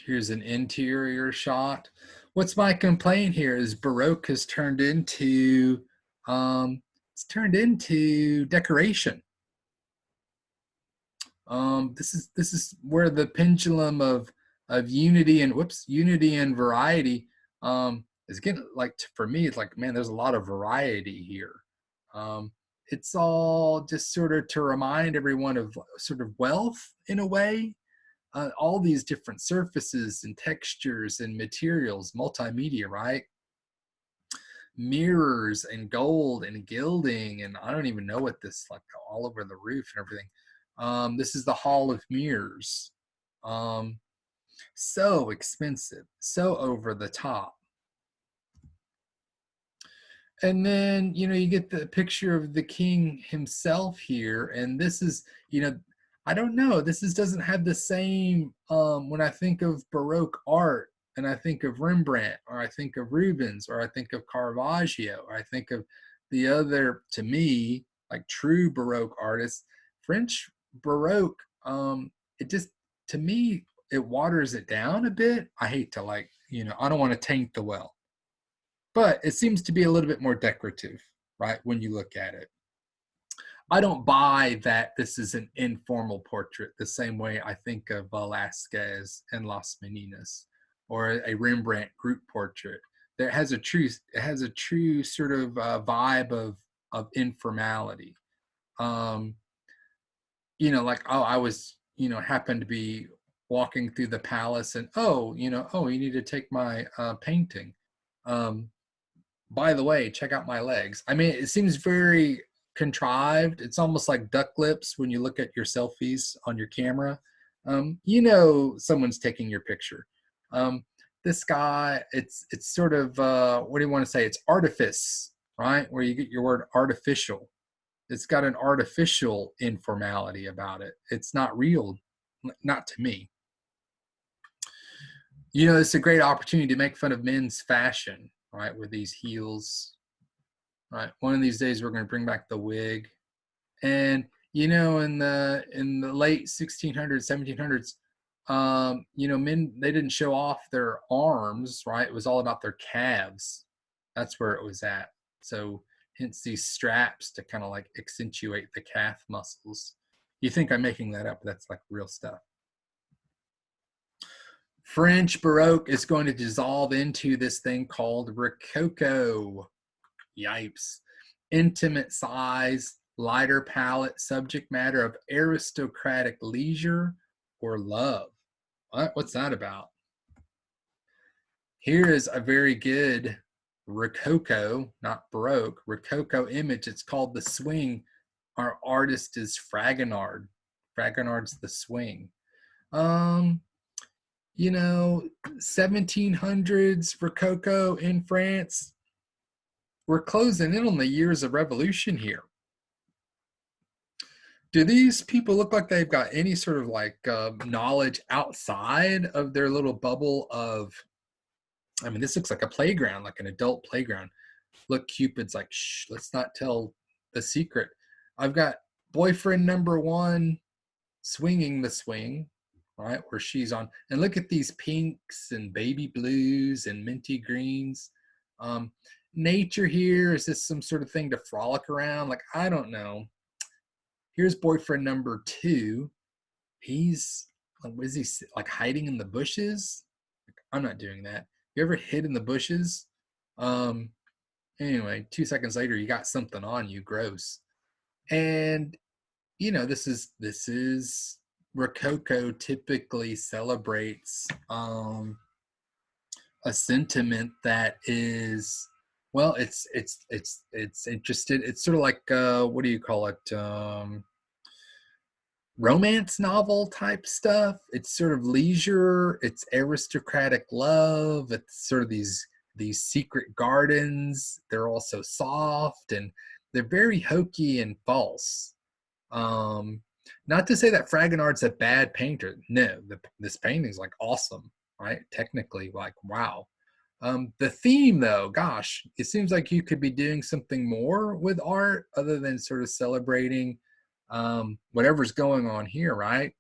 Here's an interior shot. What's my complaint here is Baroque has turned into, it's turned into decoration. This is where the pendulum of unity and unity and variety is getting, like, for me, it's like, man, there's a lot of variety here. It's all just sort of to remind everyone of sort of wealth in a way. All these different surfaces and textures and materials, multimedia, right? Mirrors and gold and gilding, and I don't even know what this, like, all over the roof and everything. This is the Hall of Mirrors. So expensive, so over the top. And then, you know, you get the picture of the king himself here, and this is, you know, I don't know, this is doesn't have the same, when I think of Baroque art and I think of Rembrandt, or I think of Rubens, or I think of Caravaggio, or I think of the other, to me, like true Baroque artists, French Baroque, it just, to me, it waters it down a bit. I hate to, like, you know, I don't want to taint the well, but it seems to be a little bit more decorative, right, when you look at it. I don't buy that this is an informal portrait the same way I think of Velázquez and Las Meninas, or a Rembrandt group portrait. There has a true, it has a true sort of vibe of informality. You know, like, oh, I was, you know, happened to be walking through the palace, and oh, you know, oh, you need to take my painting. By the way, check out my legs. I mean, it seems very contrived. It's almost like duck lips when you look at your selfies on your camera. You know, someone's taking your picture. This guy, it's sort of, what do you want to say? It's artifice, right? Where you get your word artificial. It's got an artificial informality about it. It's not real, not to me. You know, it's a great opportunity to make fun of men's fashion, right? With these heels, right? One of these days we're going to bring back the wig. And, you know, in the late 1600s, 1700s, you know, men, they didn't show off their arms, right? It was all about their calves. That's where it was at. So hence these straps to kind of like accentuate the calf muscles. You think I'm making that up, but that's like real stuff. French Baroque is going to dissolve into this thing called Rococo. Yipes. Intimate size, lighter palette, subject matter of aristocratic leisure or love. What's that about? Here is a very good Rococo, not Baroque, Rococo image. It's called The Swing. Our artist is Fragonard. Fragonard's The Swing. You know, 1700s Rococo in France. We're closing in on the years of revolution here. Do these people look like they've got any sort of like knowledge outside of their little bubble of, I mean, this looks like a playground, like an adult playground. Look, Cupid's like, shh, let's not tell the secret. I've got boyfriend number one swinging the swing, right, where she's on. And look at these pinks and baby blues and minty greens. Nature here, is this some sort of thing to frolic around? Like, I don't know. Here's boyfriend number two. He's, what is he, like hiding in the bushes? I'm not doing that. You ever hid in the bushes? Anyway, 2 seconds later, you got something on you, gross. And, you know, this is Rococo typically celebrates a sentiment that is Well, it's interested. It's sort of like what do you call it? Romance novel type stuff. It's sort of leisure. It's aristocratic love. It's sort of these secret gardens. They're also soft and they're very hokey and false. Um, Not to say that Fragonard's a bad painter. No, this painting's like awesome, right? Technically, like wow. The theme, though, gosh, it seems like you could be doing something more with art other than sort of celebrating whatever's going on here, right?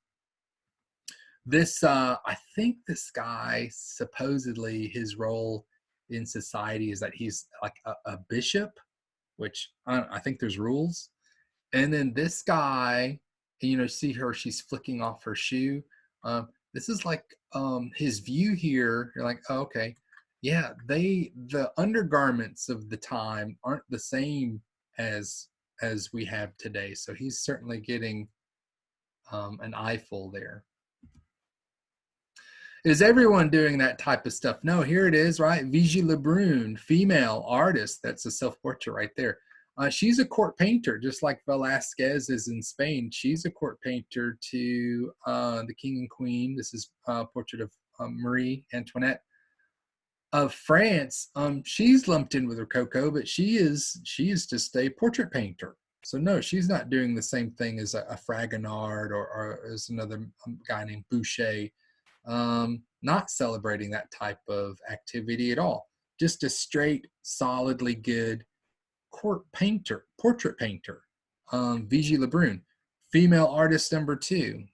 This, I think this guy, supposedly his role in society is that he's like a bishop, which I think there's rules. And then this guy, you know, see her, she's flicking off her shoe. This is like his view here. You're like, oh, okay. Yeah, the undergarments of the time aren't the same as we have today. So he's certainly getting an eyeful there. Is everyone doing that type of stuff? No, here it is, right? Vigie Lebrun, female artist. That's a self-portrait right there. She's a court painter, just like Velázquez is in Spain. She's a court painter to the king and queen. This is a portrait of Marie Antoinette of France. She's lumped in with Rococo, but she is just a portrait painter. So no, she's not doing the same thing as a Fragonard or as another guy named Boucher. Not celebrating that type of activity at all. Just a straight, solidly good court painter, portrait painter. Vigie Lebrun, female artist number 2.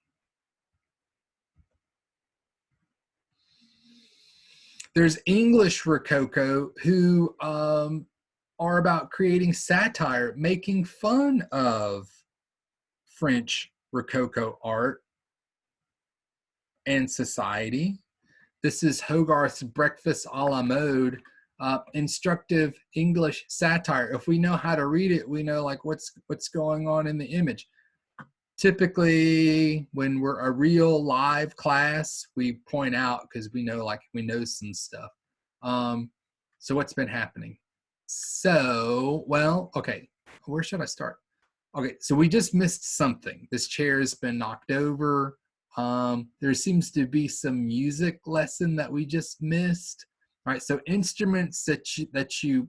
There's English Rococo who are about creating satire, making fun of French Rococo art and society. This is Hogarth's Breakfast a la Mode, instructive English satire. If we know how to read it, we know like what's going on in the image. Typically, when we're a real live class, we point out because we know some stuff. So what's been happening? So, well, okay, where should I start? Okay, so we just missed something. This chair has been knocked over. There seems to be some music lesson that we just missed. All right, so instruments that you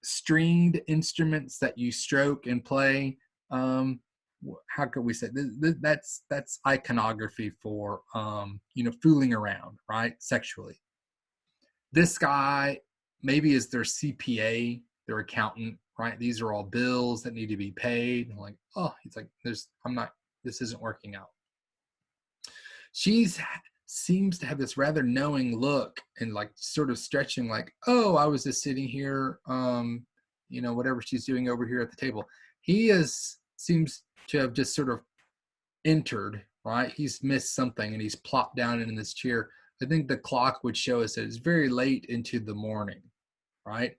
stringed instruments that you stroke and play. How could we say that's iconography for you know, fooling around, right, sexually. This guy maybe is their CPA, their accountant, right? These are all bills that need to be paid. I'm like, oh, he's like, this isn't working out. She's seems to have this rather knowing look and like sort of stretching like, oh, I was just sitting here, you know, whatever she's doing over here at the table. He seems to have just sort of entered, right? He's missed something and he's plopped down in this chair. I think the clock would show us that it's very late into the morning, right?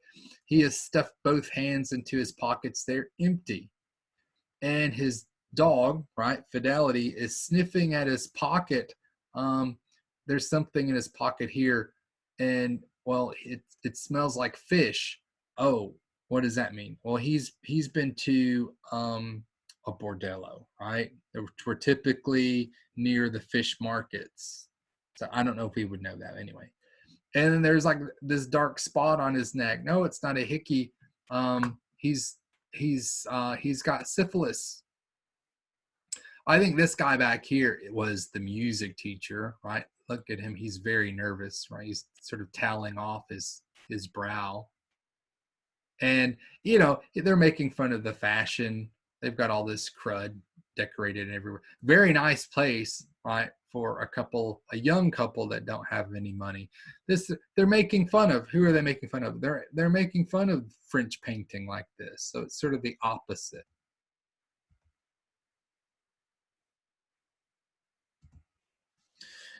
He has stuffed both hands into his pockets. They're empty. And his dog, right, Fidelity, is sniffing at his pocket. There's something in his pocket here. And, well, it smells like fish. Oh, what does that mean? Well, he's been to a bordello, right? We're typically near the fish markets. So I don't know if he would know that anyway. And then there's like this dark spot on his neck. No, it's not a hickey. He's got syphilis. I think this guy back here was the music teacher, right? Look at him. He's very nervous, right? He's sort of toweling off his brow. And, you know, they're making fun of the fashion. They've got all this crud decorated everywhere. Very nice place, right? For a young couple that don't have any money. They're making fun of. Who are they making fun of? They're making fun of French painting like this. So it's sort of the opposite.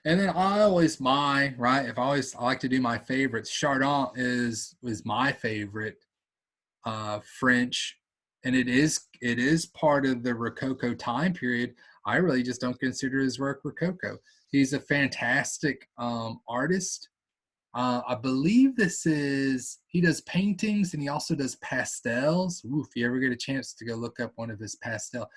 And then I like to do my favorites. Chardin is my favorite French, and it is part of the Rococo time period. I really just don't consider his work Rococo. He's a fantastic artist. I believe he does paintings and he also does pastels. Ooh, if you ever get a chance to go look up one of his pastel.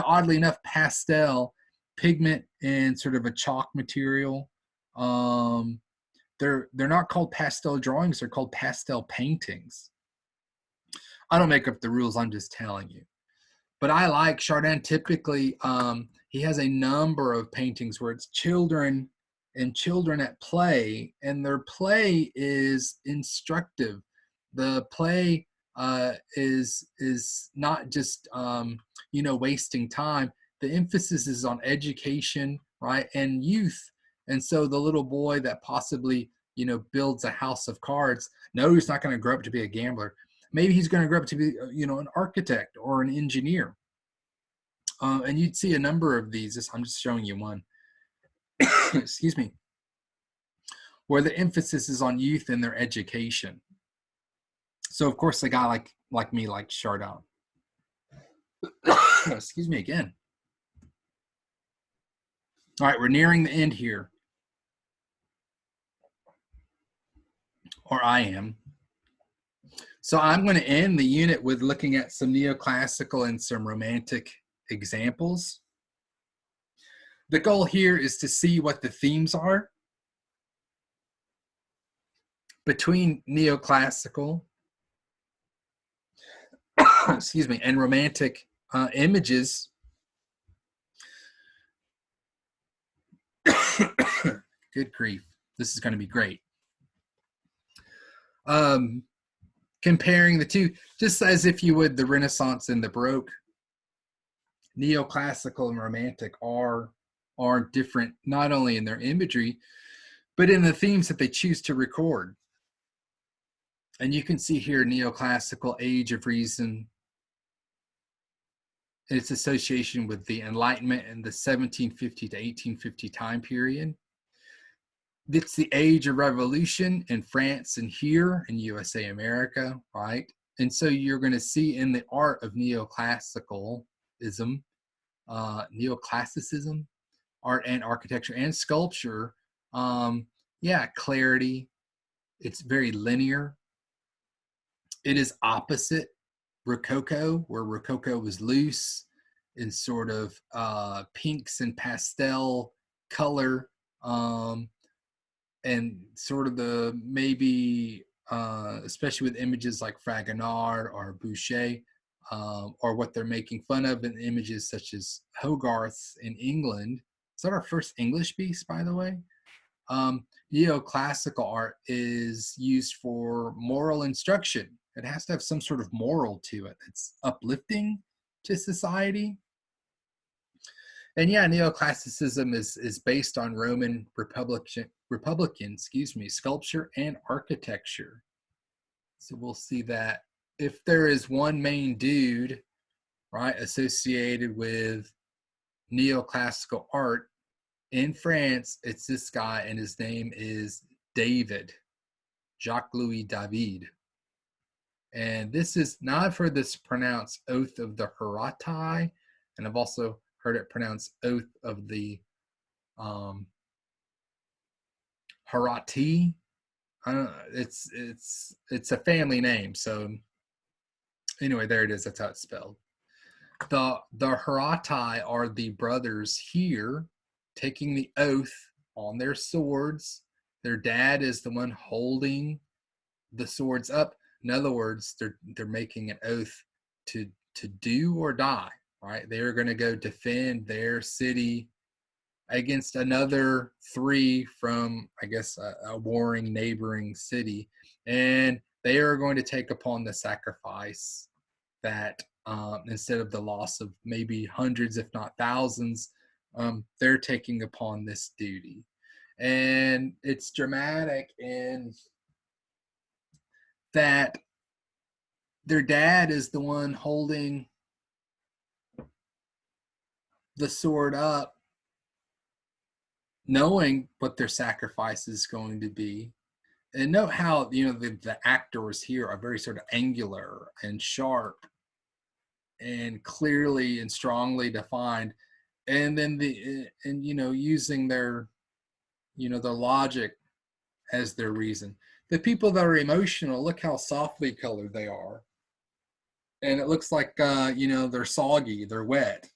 Oddly enough, pastel, pigment and sort of a chalk material, they're not called pastel drawings, they're called pastel paintings. I don't make up the rules, I'm just telling you. But I like Chardin. Typically, he has a number of paintings where it's children and children at play, and their play is instructive. The play is not just wasting time. The emphasis is on education, right, and youth. And so the little boy that possibly builds a house of cards, no, he's not going to grow up to be a gambler. Maybe he's going to grow up to be an architect or an engineer. And you'd see a number of these. I'm just showing you one. Excuse me. Where the emphasis is on youth and their education. So of course, a guy like me likes Chardin. Excuse me again. All right, we're nearing the end here. Or I am. So I'm going to end the unit with looking at some neoclassical and some romantic examples. The goal here is to see what the themes are between neoclassical excuse me, and romantic images. Good grief. This is going to be great. Comparing the two, just as if you would the Renaissance and the Baroque, neoclassical and romantic are different, not only in their imagery, but in the themes that they choose to record. And you can see here neoclassical Age of Reason, its association with the Enlightenment and the 1750 to 1850 time period. It's the age of revolution in France and here in USA, America, right? And so you're going to see in the art of neoclassicism, art and architecture and sculpture, clarity. It's very linear. It is opposite Rococo, where Rococo was loose in sort of pinks and pastel color, and sort of the maybe, especially with images like Fragonard or Boucher, or what they're making fun of in images such as Hogarth's in England. Is that our first English piece, by the way? Neoclassical art is used for moral instruction. It has to have some sort of moral to it. It's uplifting to society. And neoclassicism is based on Roman Republican, sculpture and architecture. So we'll see that if there is one main dude, right, associated with neoclassical art in France, it's this guy, and his name is David, Jacques-Louis David. And this is, now I've heard this pronounced Oath of the Horatii, and I've also heard it pronounced Oath of the Harati. It's a family name. So anyway, there it is. That's how it's spelled. The Horatii are the brothers here taking the oath on their swords. Their dad is the one holding the swords up. In other words, they're making an oath to do or die, right? They're going to go defend their city against another three from, I guess, a warring neighboring city. And they are going to take upon the sacrifice that instead of the loss of maybe hundreds, if not thousands, they're taking upon this duty. And it's dramatic in that their dad is the one holding the sword up, knowing what their sacrifice is going to be. And note how, the actors here are very sort of angular and sharp and clearly and strongly defined. And then using their, their logic as their reason. The people that are emotional, look how softly colored they are. And it looks like, they're soggy, they're wet.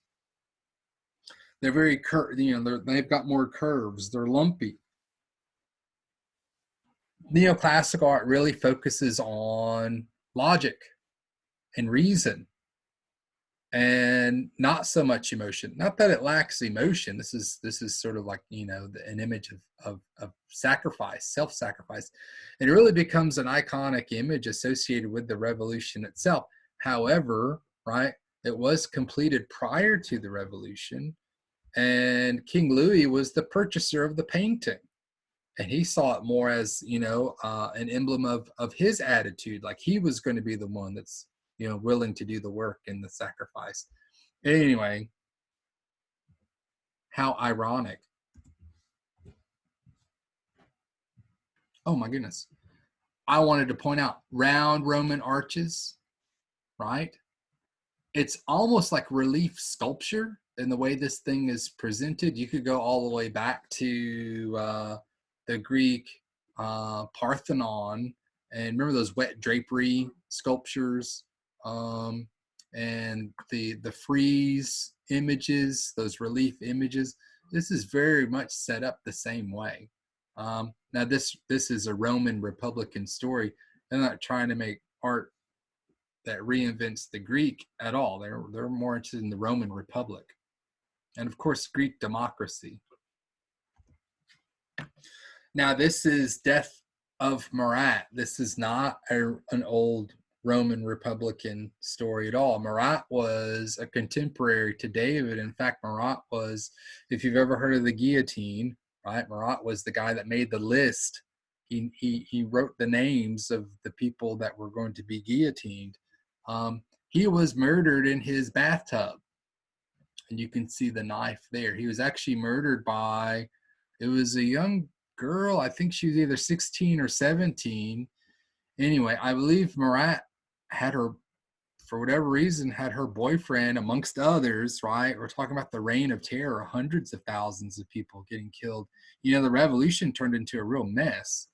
They're very they've got more curves, they're lumpy. Neoclassical art really focuses on logic and reason and not so much emotion. Not that it lacks emotion. This is sort of like, an image of sacrifice, self-sacrifice. It really becomes an iconic image associated with the revolution itself. However, right, it was completed prior to the revolution, and King Louis was the purchaser of the painting. And he saw it more as, an emblem of his attitude, like he was going to be the one that's, willing to do the work and the sacrifice. Anyway, how ironic. Oh my goodness. I wanted to point out round Roman arches, right? It's almost like relief sculpture in the way this thing is presented. You could go all the way back to the Greek Parthenon, and remember those wet drapery sculptures, and the frieze images, those relief images. This is very much set up the same way. Now this is a Roman Republican story. They're not trying to make art that reinvents the Greek at all. They're more interested in the Roman Republic, and of course Greek democracy. Now this is Death of Marat. This is not an old Roman Republican story at all. Marat was a contemporary to David. In fact, Marat was, if you've ever heard of the guillotine, right? Marat was the guy that made the list. He wrote the names of the people that were going to be guillotined. He was murdered in his bathtub, and you can see the knife there. He was actually murdered by, it was a young girl. I think she was either 16 or 17. Anyway, I believe Marat had her, for whatever reason, had her boyfriend, amongst others, right? We're talking about the reign of terror, hundreds of thousands of people getting killed. The revolution turned into a real mess.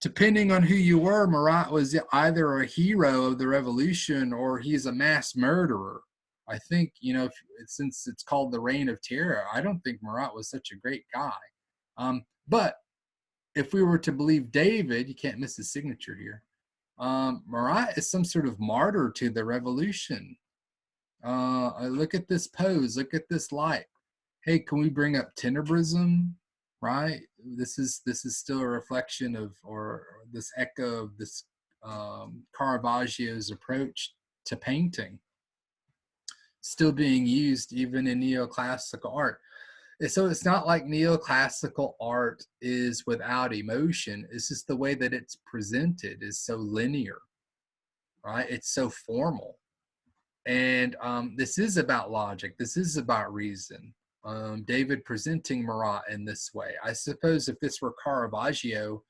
Depending on who you were, Marat was either a hero of the revolution or he's a mass murderer. I think, since it's called the Reign of Terror, I don't think Marat was such a great guy. But if we were to believe David, you can't miss his signature here. Marat is some sort of martyr to the revolution. Look at this pose. Look at this light. Hey, can we bring up tenebrism? Right? This is still a reflection of, or this echo of this Caravaggio's approach to painting, still being used even in neoclassical art. So it's not like neoclassical art is without emotion. It's just the way that it's presented is so linear, right? It's so formal. And this is about logic. This is about reason. David presenting Marat in this way. I suppose if this were Caravaggio,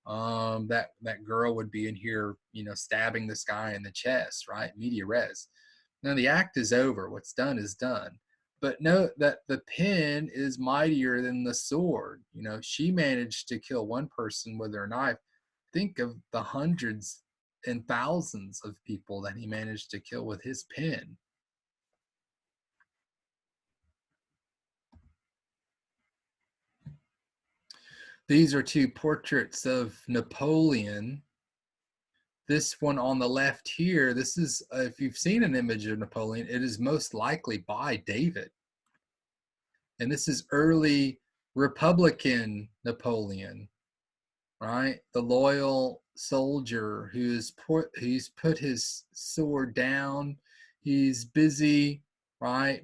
that girl would be in here, stabbing this guy in the chest, right? Media res. Now the act is over. What's done is done. But note that the pen is mightier than the sword. She managed to kill one person with her knife. Think of the hundreds and thousands of people that he managed to kill with his pen. These are two portraits of Napoleon. This one on the left here, this is, if you've seen an image of Napoleon, it is most likely by David. And this is early Republican Napoleon, right? The loyal soldier he's put his sword down. He's busy, right,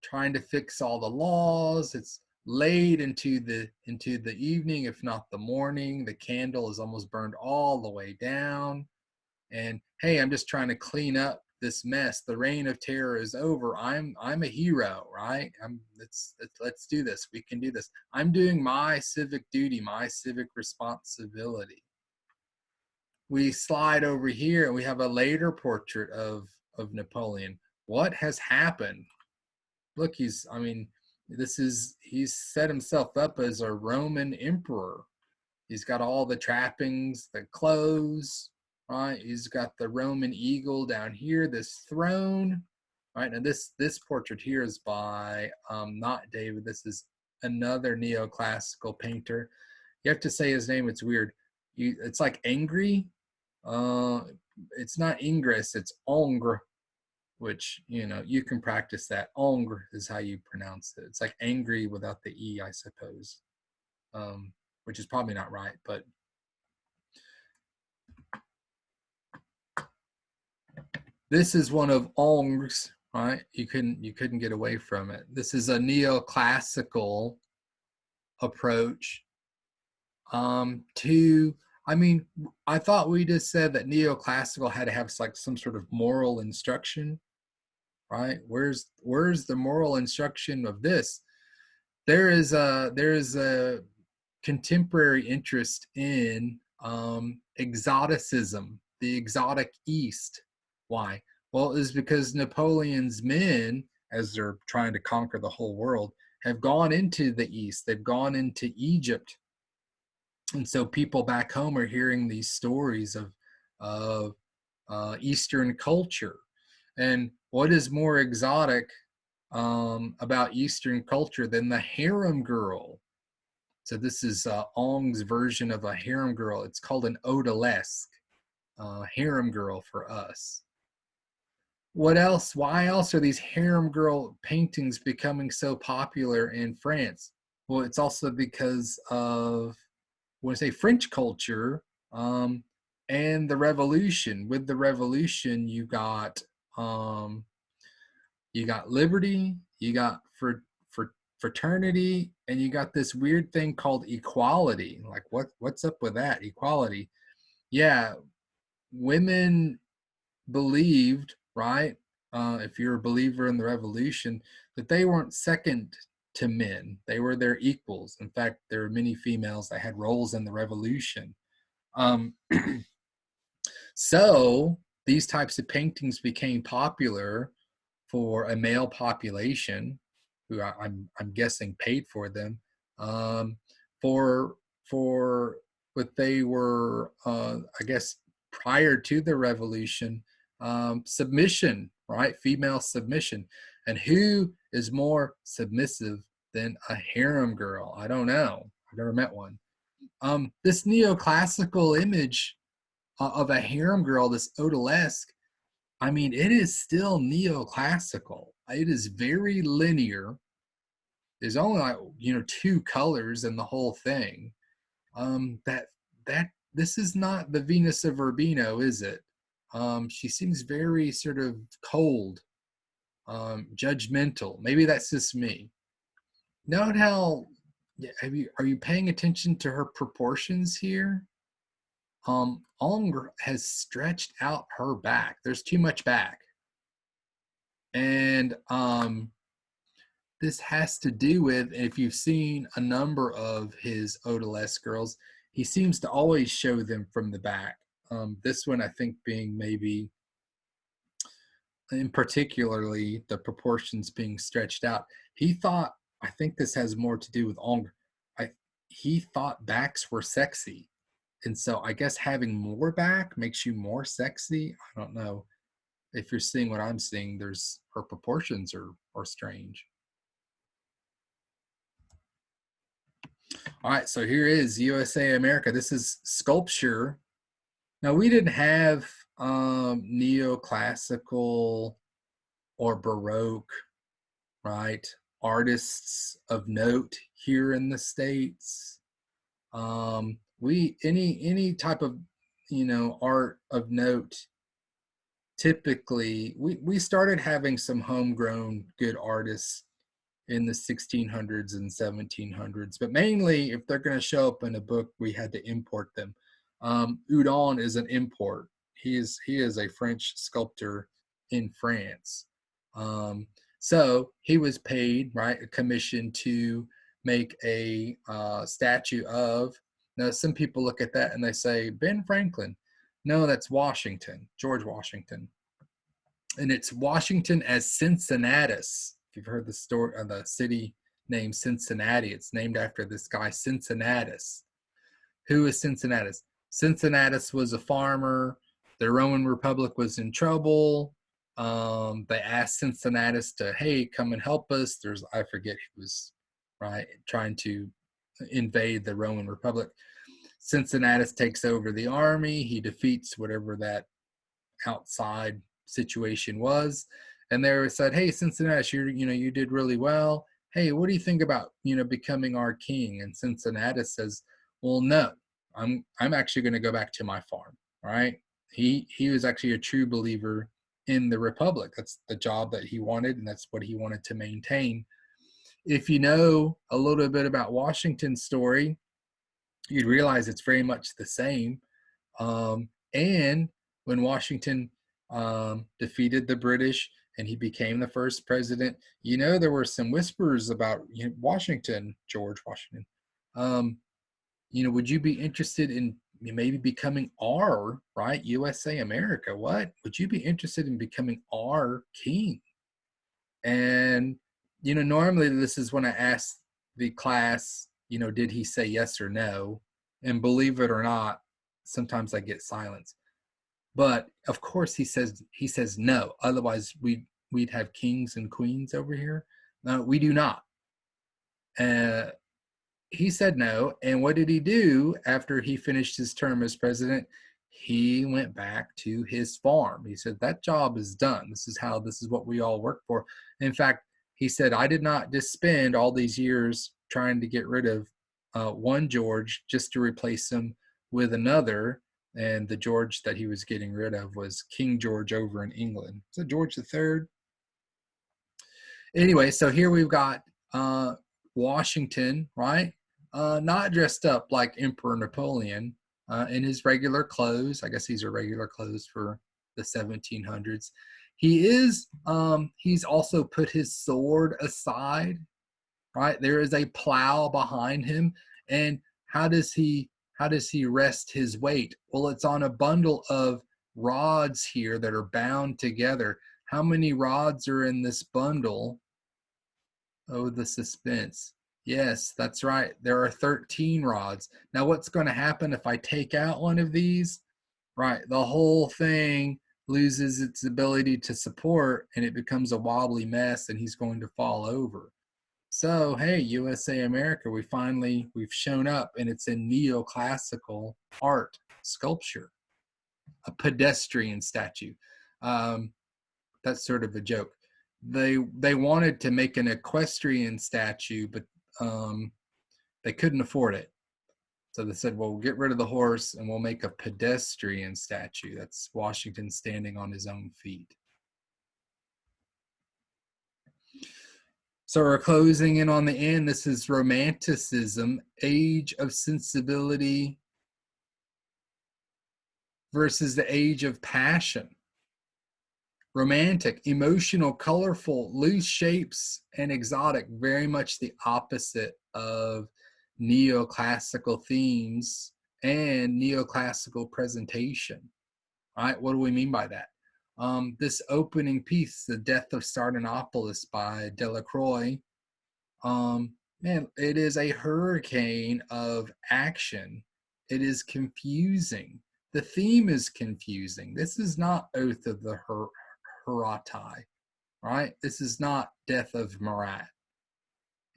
trying to fix all the laws. It's late into the evening, if not the morning. The candle is almost burned all the way down. And hey, I'm just trying to clean up this mess. The reign of terror is over. I'm a hero, right? Let's do this. We can do this. I'm doing my civic duty, my civic responsibility. We slide over here and we have a later portrait of Napoleon. What has happened? Look, he's set himself up as a Roman emperor. He's got all the trappings, the clothes, right? He's got the Roman eagle down here, this throne, right? And this portrait here is by not David. This is another neoclassical painter. You have to say his name. It's weird. It's like angry. It's not Ingress. It's Ongre, which you can practice that. Ongre is how you pronounce it. It's like angry without the e, I suppose. Which is probably not right, but this is one of Ongre's, right? You couldn't get away from it. This is a neoclassical approach to, I mean, I thought we just said that neoclassical had to have like some sort of moral instruction, right? Where's the moral instruction of this? There is a contemporary interest in exoticism, the exotic East. Why? Well, it's because Napoleon's men, as they're trying to conquer the whole world, have gone into the East. They've gone into Egypt. And so people back home are hearing these stories of Eastern culture. And what is more exotic about Eastern culture than the harem girl? So this is Ong's version of a harem girl. It's called an odalisque, harem girl for us. What else? Why else are these harem girl paintings becoming so popular in France? Well, it's also because of, when I say French culture, and the revolution. With the revolution, you got liberty, you got fraternity, and you got this weird thing called equality. Like what's up with that? Equality. Yeah, women believed, right? If you're a believer in the revolution, that they weren't second to men. They were their equals. In fact, there were many females that had roles in the revolution. So these types of paintings became popular for a male population, who I'm guessing paid for them, for what they were, I guess, prior to the revolution, submission, right? Female submission. And who is more submissive than a harem girl? I don't know. I've never met one. This neoclassical image of a harem girl, this odalisque, I mean, it is still neoclassical. It is very linear. There's only like, two colors in the whole thing. That this is not the Venus of Urbino, is it? She seems very sort of cold, judgmental. Maybe that's just me. Note how, are you paying attention to her proportions here? Ongre has stretched out her back. There's too much back. And this has to do with, if you've seen a number of his odalisque girls, he seems to always show them from the back. This one, I think, being maybe, in particularly the proportions being stretched out. He thought, I think this has more to do with Ongre, he thought backs were sexy. And so I guess having more back makes you more sexy. I don't know. If you're seeing what I'm seeing, her proportions are strange. All right, so here is USA America. This is sculpture. Now, we didn't have neoclassical or Baroque, right, artists of note here in the States. Any type of art of note, typically we started having some homegrown good artists in the 1600s and 1700s, but mainly if they're going to show up in a book, we had to import them. Houdon is an import. He is a French sculptor in France. So he was paid, right, a commission to make a statue of. Now, some people look at that and they say, Ben Franklin. No, that's Washington, George Washington. And it's Washington as Cincinnatus. If you've heard the story of the city named Cincinnati. It's named after this guy Cincinnatus. Who is Cincinnatus? Cincinnatus was a farmer. The Roman Republic was in trouble. They asked Cincinnatus to, hey, come and help us. I forget who was, right, trying to invade the Roman Republic. Cincinnatus takes over the army. He defeats whatever that outside situation was. And they said, hey, Cincinnatus, you did really well. Hey, what do you think about, becoming our king? And Cincinnatus says, well, no, I'm actually going to go back to my farm. Right? He was actually a true believer in the Republic. That's the job that he wanted, and that's what he wanted to maintain. If you know a little bit about Washington's story, you'd realize it's very much the same. And when Washington defeated the British and he became the first president, there were some whispers about George Washington. Would you be interested in maybe becoming our, right, USA, America? What? Would you be interested in becoming our king? And, normally this is when I ask the class, did he say yes or no? And believe it or not, sometimes I get silence. But of course he says no. Otherwise we'd have kings and queens over here. No, we do not. He said no. And what did he do after he finished his term as president? He went back to his farm. He said, that job is done. This is what we all work for. In fact, he said, I did not just spend all these years trying to get rid of one George just to replace him with another. And the George that he was getting rid of was King George over in England. So George III. Anyway, so here we've got Washington, right? Not dressed up like Emperor Napoleon, in his regular clothes. I guess these are regular clothes for the 1700s. He's also put his sword aside, right? There is a plow behind him. And how does he rest his weight? Well, it's on a bundle of rods here that are bound together. How many rods are in this bundle? Oh, the suspense. Yes, that's right. There are 13 rods. Now, what's going to happen if I take out one of these? Right, the whole thing loses its ability to support, and it becomes a wobbly mess, and he's going to fall over. So, hey, USA America, we've shown up, and it's in neoclassical art, sculpture, a pedestrian statue. That's sort of a joke. They wanted to make an equestrian statue, but they couldn't afford it. So they said, well, we'll get rid of the horse and we'll make a pedestrian statue. That's Washington standing on his own feet. So we're closing in on the end. This is Romanticism, Age of Sensibility versus the Age of Passion. Romantic, emotional, colorful, loose shapes, and exotic, very much the opposite of neoclassical themes and neoclassical presentation. All right, what do we mean by that? This opening piece, The Death of Sardanapalus by Delacroix, man, it is a hurricane of action. It is confusing. The theme is confusing. This is not Oath of the Heratai, right? This is not Death of Marat.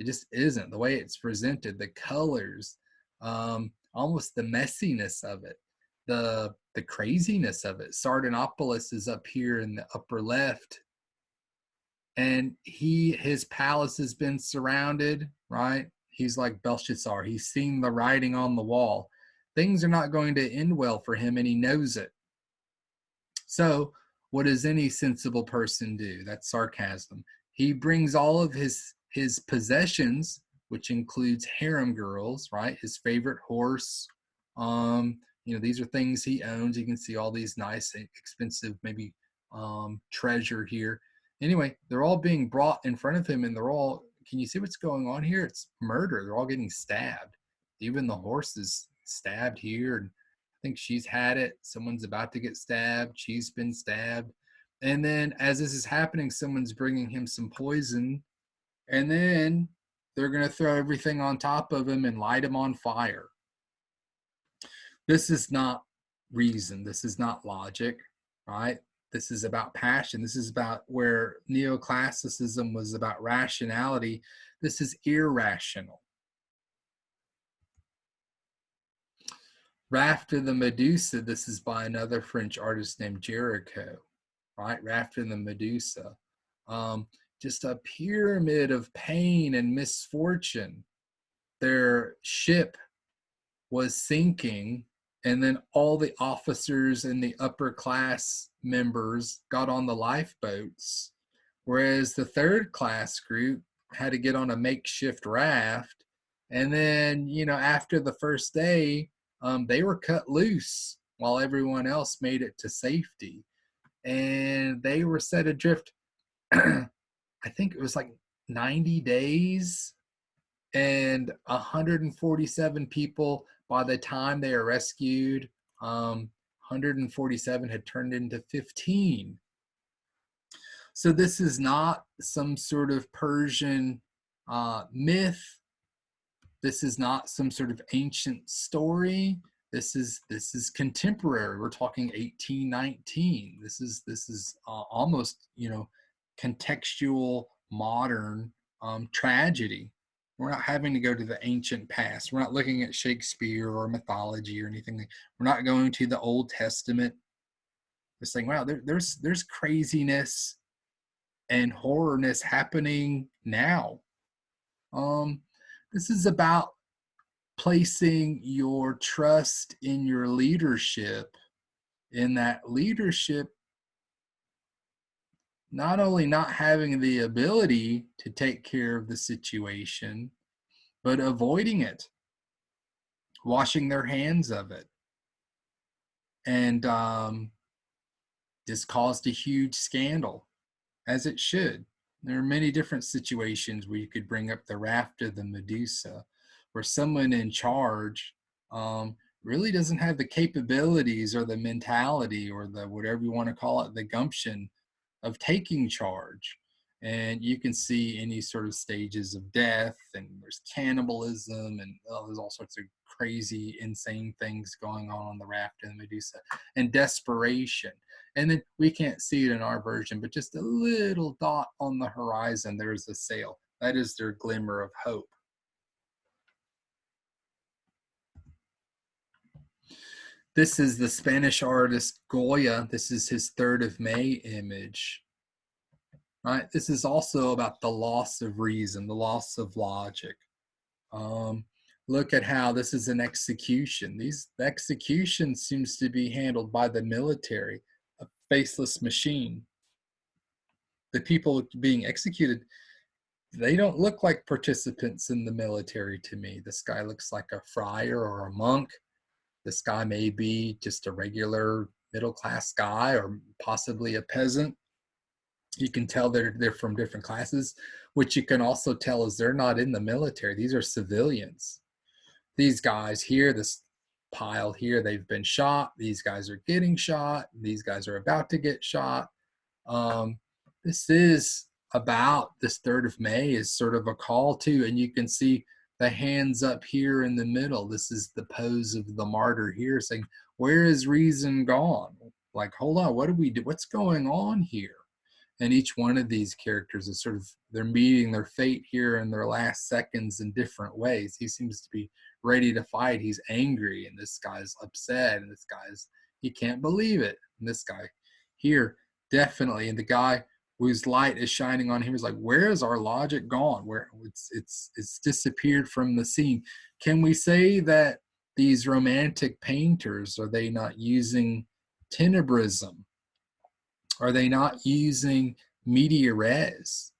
It just isn't. The way it's presented, the colors, almost the messiness of it, the craziness of it. Sardanapalus is up here in the upper left, and his palace has been surrounded, right? He's like Belshazzar. He's seen the writing on the wall. Things are not going to end well for him, and he knows it. So what does any sensible person do? That's sarcasm. He brings all of his possessions, which includes harem girls, right? His favorite horse. These are things he owns. You can see all these nice, expensive, maybe treasure here. Anyway, they're all being brought in front of him, and they're all, can you see what's going on here? It's murder. They're all getting stabbed. Even the horse is stabbed here, and I think she's had it. Someone's about to get stabbed. She's been stabbed. And then as this is happening, someone's bringing him some poison. And then they're going to throw everything on top of him and light him on fire. This is not reason. This is not logic, right? This is about passion. This is about where neoclassicism was about rationality. This is irrational. Raft of the Medusa, this is by another French artist named Jericho, right? Raft of the Medusa. Just a pyramid of pain and misfortune. Their ship was sinking, and then all the officers and the upper class members got on the lifeboats, whereas the third class group had to get on a makeshift raft. And then, you know, after the first day, they were cut loose while everyone else made it to safety. And they were set adrift, I think it was like 90 days, and 147 people, by the time they are rescued, 147 had turned into 15. So this is not some sort of Persian myth. This is not some sort of ancient story. This is contemporary. We're talking 1819. This is almost, you know, contextual modern tragedy. We're not having to go to the ancient past. We're not looking at Shakespeare or mythology or anything. We're not going to the Old Testament. We're saying, wow, there's craziness and horrorness happening now. This is about placing your trust in your leadership, in that leadership not only not having the ability to take care of the situation, but avoiding it, washing their hands of it. And this caused a huge scandal, as it should. There are many different situations where you could bring up the raft of the Medusa, where someone in charge really doesn't have the capabilities or the mentality or the, whatever you want to call it, the gumption of taking charge. And you can see any sort of stages of death, and there's cannibalism, and there's all sorts of crazy, insane things going on the raft of the Medusa, and desperation. And then we can't see it in our version, but just a little dot on the horizon, there's a sail. That is their glimmer of hope. This is the Spanish artist Goya. This is his 3rd of May image. Right? This is also about the loss of reason, the loss of logic. Look at how this is an execution. The execution seems to be handled by the military, a faceless machine. The people being executed, they don't look like participants in the military to me. This guy looks like a friar or a monk. This guy may be just a regular middle-class guy, or possibly a peasant. You can tell they're from different classes, which you can also tell is they're not in the military. These are civilians. These guys here, this pile here, they've been shot. These guys are getting shot. These guys are about to get shot. This is about this 3rd of May is sort of a call to, and you can see the hands up here in the middle. This is the pose of the martyr here, saying, where is reason gone? Like, hold on, what do we do? What's going on here? And each one of these characters is sort of, they're meeting their fate here in their last seconds in different ways. He seems to be ready to fight. He's angry, and this guy's upset, and this guy's, he can't believe it. And this guy here, definitely, and the guy whose light is shining on him is like, where is our logic gone? Where it's disappeared from the scene. Can we say that these romantic painters, are they not using tenebrism? Are they not using media res?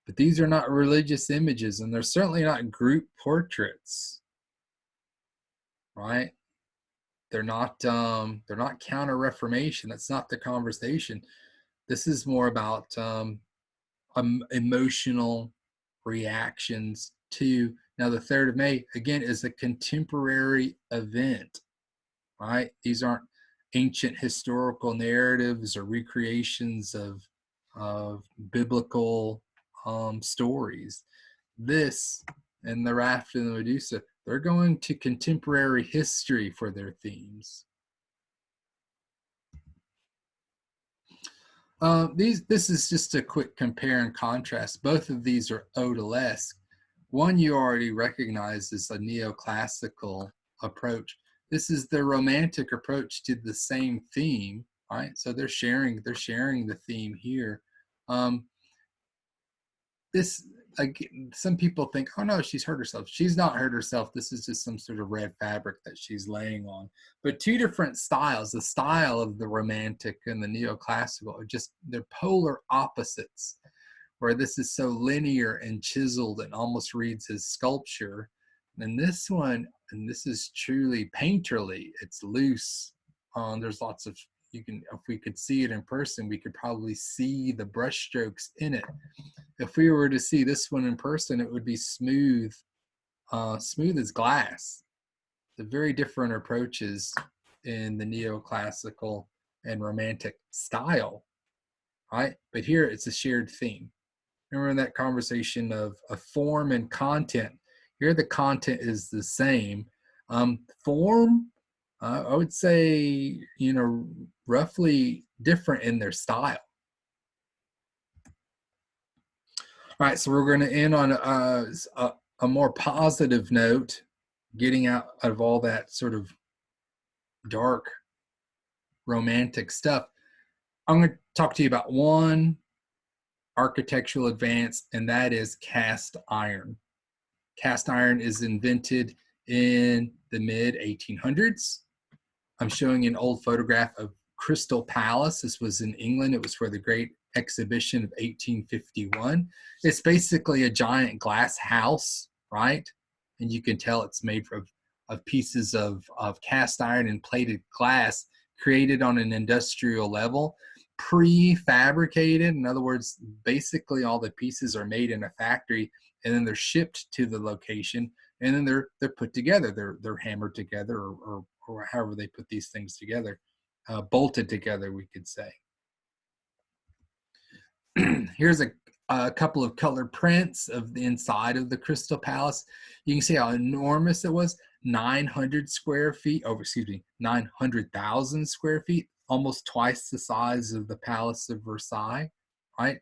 But these are not religious images, and they're certainly not group portraits, right? They're not Counter-Reformation. That's not the conversation. This is more about emotional reactions to, now the 3rd of May, again, is a contemporary event, right? These aren't ancient historical narratives or recreations of biblical stories. this and the Raft and the Medusa, they're going to contemporary history for their themes. This is just a quick compare and contrast. Both of these are odalisque. One you already recognize is a neoclassical approach. This is the romantic approach to the same theme, right? So they're sharing the theme here. This, again, some people think, oh no, she's hurt herself. She's not hurt herself. This is just some sort of red fabric that she's laying on. But two different styles, the style of the romantic and the neoclassical, are just, they're polar opposites, where this is so linear and chiseled and almost reads as sculpture. And this one, and this is truly painterly, it's loose. There's lots of, you can, if we could see it in person, we could probably see the brush strokes in it. If we were to see this one in person, it would be smooth, smooth as glass. The very different approaches in the neoclassical and romantic style, right? But here it's a shared theme. Remember in that conversation of form and content, here the content is the same. Form, I would say, you know, roughly different in their style. All right, so we're going to end on a more positive note, getting out of all that sort of dark romantic stuff. I'm going to talk to you about one architectural advance, and that is cast iron. Cast iron is invented in the mid 1800s. I'm showing an old photograph of Crystal Palace. This was in England. It was for the Great Exhibition of 1851. It's basically a giant glass house, right? And you can tell it's made of pieces of cast iron and plated glass created on an industrial level, prefabricated. In other words, basically all the pieces are made in a factory and then they're shipped to the location, and then they're put together. They're hammered together, or however they put these things together, bolted together, we could say. Here's a couple of colored prints of the inside of the Crystal Palace. You can see how enormous it was. 900 square feet, 900,000 square feet, almost twice the size of the Palace of Versailles, right?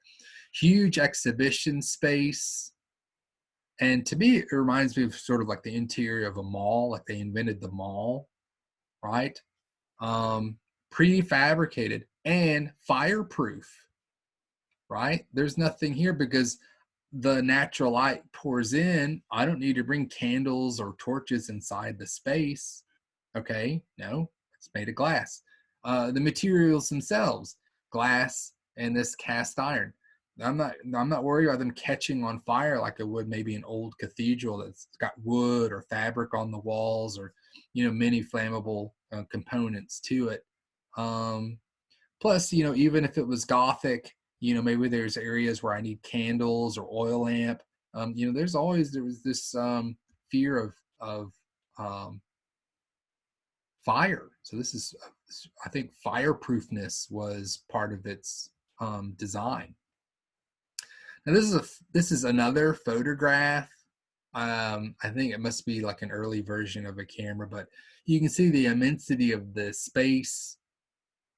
Huge exhibition space. And to me, it reminds me of sort of like the interior of a mall, like they invented the mall, right? Prefabricated and fireproof, right? There's nothing here because the natural light pours in. I don't need to bring candles or torches inside the space. Okay, no, it's made of glass. The materials themselves, glass and this cast iron. I'm not worried about them catching on fire like I would maybe an old cathedral that's got wood or fabric on the walls, or, you know, many flammable components to it. Plus, you know, even if it was Gothic, you know, maybe there's areas where I need candles or oil lamp. You know, there was this fear of fire. So this is, I think, fireproofness was part of its design. Now this is another photograph. I think it must be like an early version of a camera, but you can see the immensity of the space,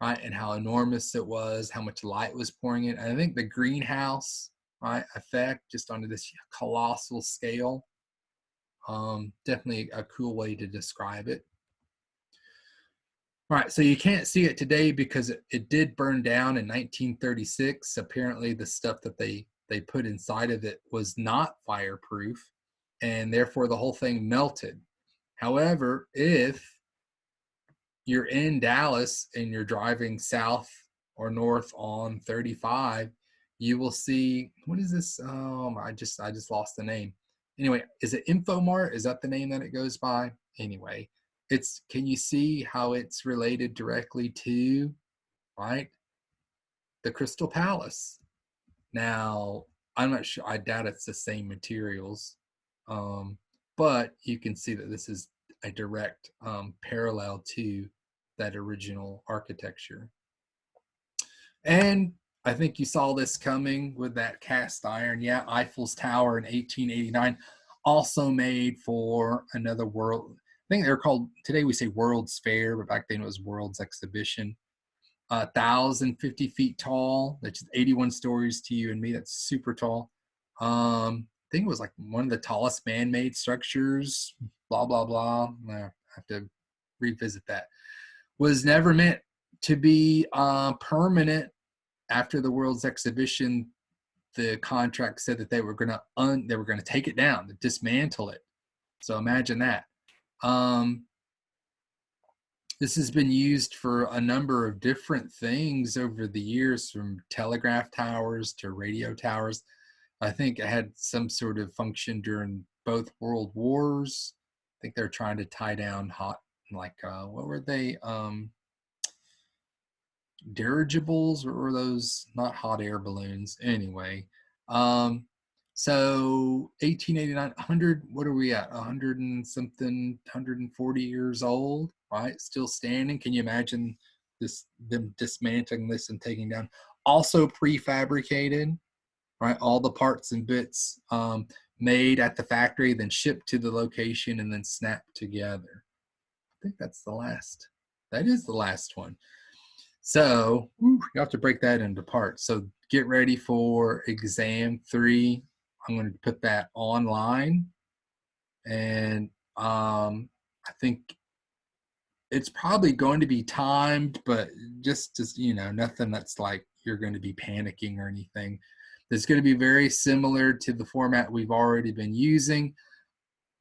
right, and how enormous it was, how much light was pouring in. And I think the greenhouse, right, effect just onto this colossal scale. Definitely a cool way to describe it. All right, so you can't see it today because it did burn down in 1936. Apparently the stuff that they put inside of it was not fireproof, and therefore the whole thing melted. However, if you're in Dallas and you're driving south or north on 35, you will see, what is this? I just lost the name. Anyway, is it Infomart? Is that the name that it goes by? Anyway, can you see how it's related directly to, right, the Crystal Palace? Now, I'm not sure, I doubt it's the same materials, but you can see that this is a direct parallel to that original architecture. And I think you saw this coming with that cast iron. Yeah, Eiffel's Tower in 1889, also made for another world. I think they're called, today we say World's Fair, but back then it was World's Exhibition. 1,050 feet tall. That's 81 stories to you and me. That's super tall. I think it was like one of the tallest man-made structures. Blah blah blah. I have to revisit that. Was never meant to be permanent. After the World's Exhibition, the contract said that they were going to take it down, dismantle it. So imagine that. This has been used for a number of different things over the years, from telegraph towers to radio towers. I think it had some sort of function during both world wars. I think they're trying to tie down what were they? Dirigibles, or were those not hot air balloons? Anyway, so 1889, 100, what are we at? 100 and something, 140 years old, right? Still standing. Can you imagine them dismantling this and taking down? Also prefabricated, right? All the parts and bits made at the factory, then shipped to the location, and then snapped together. I think that's the last. That is the last one. So you have to break that into parts. So get ready for exam 3. I'm going to put that online, and I think it's probably going to be timed, but just nothing that's like you're going to be panicking or anything. It's going to be very similar to the format we've already been using,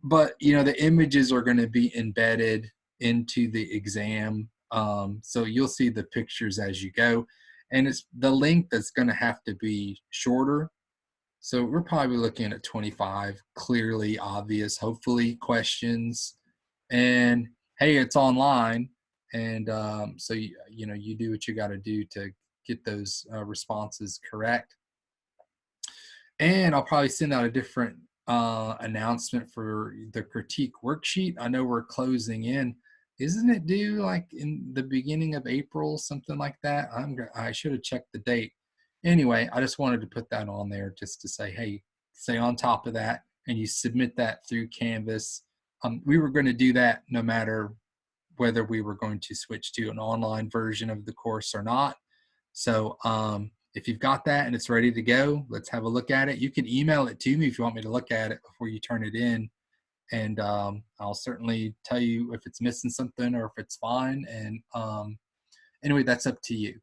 but the images are going to be embedded into the exam. So you'll see the pictures as you go, and it's the length that's going to have to be shorter. So we're probably looking at 25 clearly obvious, hopefully, questions. And hey, it's online, and so you do what you got to do to get those responses correct. And I'll probably send out a different announcement for the critique worksheet. I know we're closing in. Isn't it due like in the beginning of April, something like that? I should have checked the date. Anyway, I just wanted to put that on there just to say, hey, stay on top of that, and you submit that through Canvas. We were going to do that no matter whether we were going to switch to an online version of the course or not. So if you've got that and it's ready to go, let's have a look at it. You can email it to me if you want me to look at it before you turn it in. And I'll certainly tell you if it's missing something or if it's fine. And anyway, that's up to you.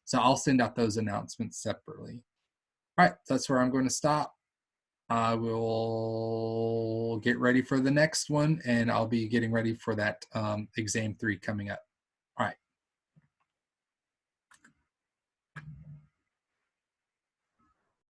So I'll send out those announcements separately. All right, so that's where I'm going to stop. I will get ready for the next one, and I'll be getting ready for that exam 3 coming up. All right.